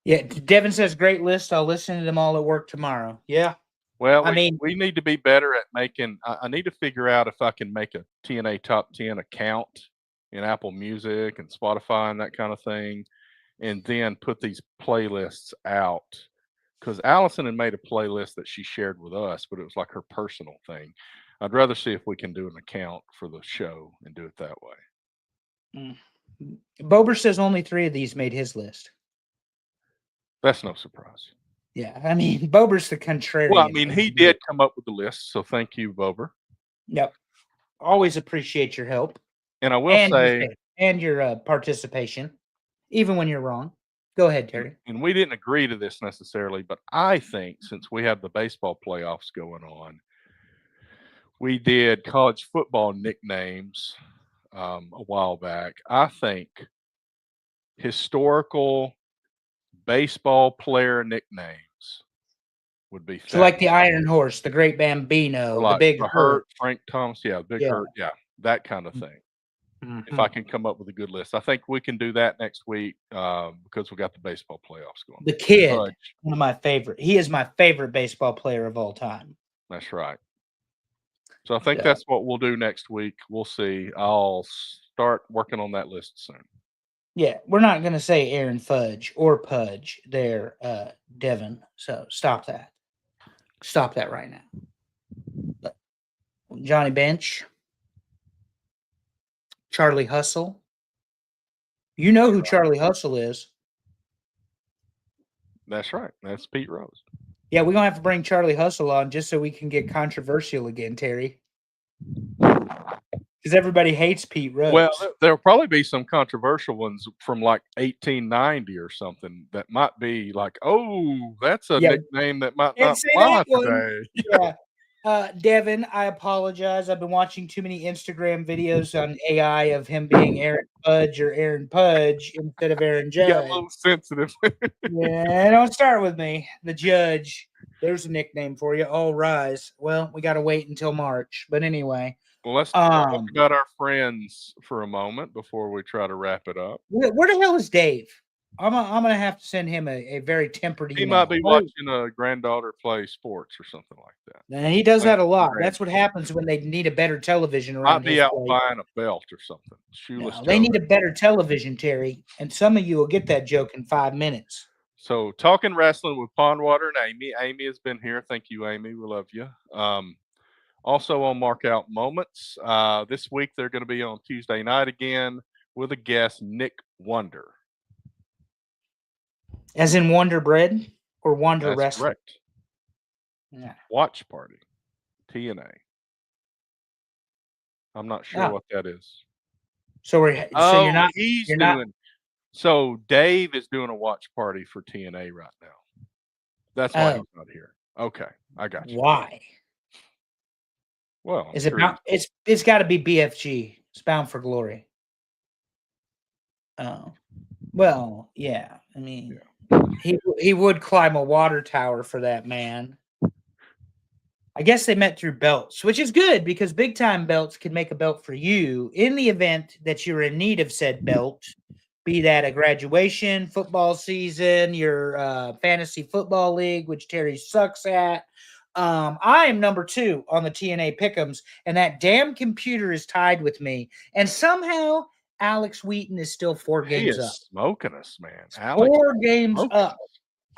Yeah, Devin says, great list. I'll listen to them all at work tomorrow. Yeah. Well, we need to be better at making, I need to figure out if I can make a TNA Top 10 account in Apple Music and Spotify and that kind of thing, and then put these playlists out. Because Allison had made a playlist that she shared with us, but it was like her personal thing. I'd rather see if we can do an account for the show and do it that way. Bober says only 3 of these made his list. That's no surprise. Yeah, I mean, Bober's the contrarian. Well, I mean, he did come up with the list, so thank you, Bober. Yep. Always appreciate your help. And I will say... And your participation, even when you're wrong. Go ahead, Terry. And we didn't agree to this necessarily, but I think since we have the baseball playoffs going on, we did college football nicknames a while back. I think historical baseball player nicknames would be so like the Iron Horse, the Great Bambino, like the Big Hurt, Frank Thomas, Big Hurt, that kind of thing. if I can come up with a good list. I think we can do that next week because we got the baseball playoffs going. The kid, Fudge. one of my favorite. He is my favorite baseball player of all time. That's right. So I think that's what we'll do next week. We'll see. I'll start working on that list soon. Yeah, we're not going to say Aaron Fudge or Pudge there, Devin. So stop that. Stop that right now. But Johnny Bench, Charlie Hustle. You know who Charlie Hustle is. That's right. That's Pete Rose. Yeah, we're going to have to bring Charlie Hustle on just so we can get controversial again, Terry. Because everybody hates Pete Rose. Well, there'll probably be some controversial ones from like 1890 or something that might be like, oh, that's a nickname that might not fly today. Yeah. Devin, I apologize. I've been watching too many Instagram videos on AI of him being Aaron Fudge or Aaron Pudge instead of Aaron Judge. You got a little sensitive. Yeah, don't start with me. The Judge. There's a nickname for you. All rise. Well, we got to wait until March. But anyway. Well, let's talk about our friends for a moment before we try to wrap it up. Where the hell is Dave? I'm gonna have to send him a very tempered email. He might be watching a granddaughter play sports or something like that. And he does that a lot. That's what happens when they need a better television around. Might be out buying a belt or something. No, they need a better television, Terry. And some of you will get that joke in 5 minutes. So, talking wrestling with Pondwater and Amy. Amy has been here. Thank you, Amy. We love you. Also on Mark Out Moments. This week they're going to be on Tuesday night again with a guest, Nick Wonder. As in Wonder Bread or Wonder That's Wrestling? Correct. Yeah. Watch Party, TNA. I'm not sure what that is. So you're not. You're not. So Dave is doing a watch party for TNA right now. That's why he's not here. Okay, I got you. Why? Well, is it not? It's got to be BFG. It's Bound for Glory. Oh, well, yeah. I mean, he would climb a water tower for that, man. I guess they met through belts, which is good because big time belts can make a belt for you in the event that you're in need of said belt, be that a graduation, football season, your fantasy football league, which Terry sucks at. I am number 2 on the TNA Pick'ems, and that damn computer is tied with me. And somehow Alex Wheaton is still 4 games up. Smoking us, man. Alex 4 games up.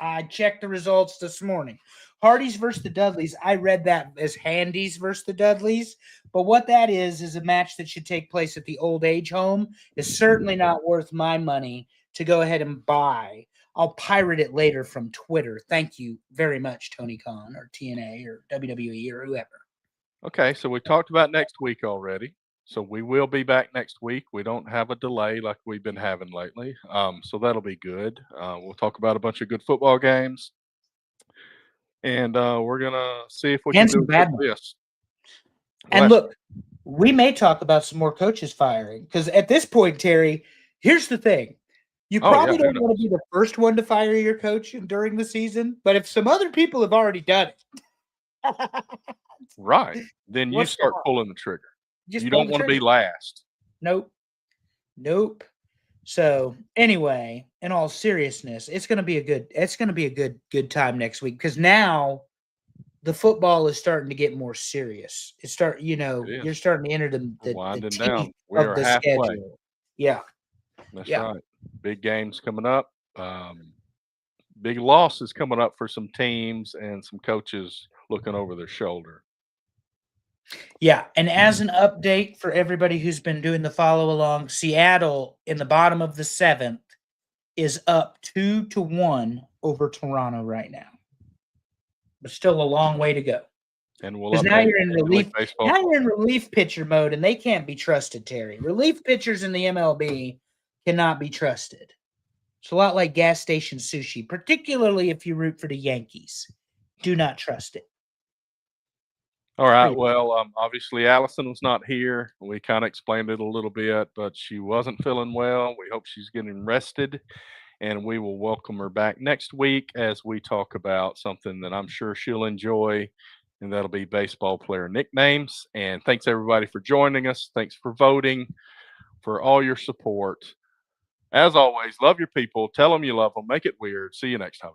I checked the results this morning. Hardys versus the Dudleys. I read that as Handies versus the Dudleys, but what that is a match that should take place at the old age home. Is certainly not worth my money to go ahead and buy. I'll pirate it later from Twitter. Thank you very much, Tony Khan or TNA or WWE or whoever. Okay, so we talked about next week already. So we will be back next week. We don't have a delay like we've been having lately. So that'll be good. We'll talk about a bunch of good football games. And we're going to see if we can do this. And look, we may talk about some more coaches firing. Because at this point, Terry, here's the thing. You probably don't want to be the first one to fire your coach during the season. But if some other people have already done it. Right. Then you start pulling the trigger. You don't want to be last. Nope. So anyway, in all seriousness, it's going to be a good time next week because now the football is starting to get more serious. You're starting to enter the down. We of are the halfway. schedule. Yeah. That's right. Big games coming up. Big losses coming up for some teams and some coaches looking over their shoulder. Yeah, and as an update for everybody who's been doing the follow along, Seattle in the bottom of the 7th is up 2-1 over Toronto right now, but still a long way to go. And now you're in relief. Now you're in relief pitcher mode, and they can't be trusted, Terry. Relief pitchers in the MLB cannot be trusted. It's a lot like gas station sushi, particularly if you root for the Yankees. Do not trust it. All right. Well, obviously Allison was not here. We kind of explained it a little bit, but she wasn't feeling well. We hope she's getting rested, and we will welcome her back next week as we talk about something that I'm sure she'll enjoy, and that'll be baseball player nicknames. And thanks everybody for joining us. Thanks for voting for all your support. As always, love your people. Tell them you love them. Make it weird. See you next time.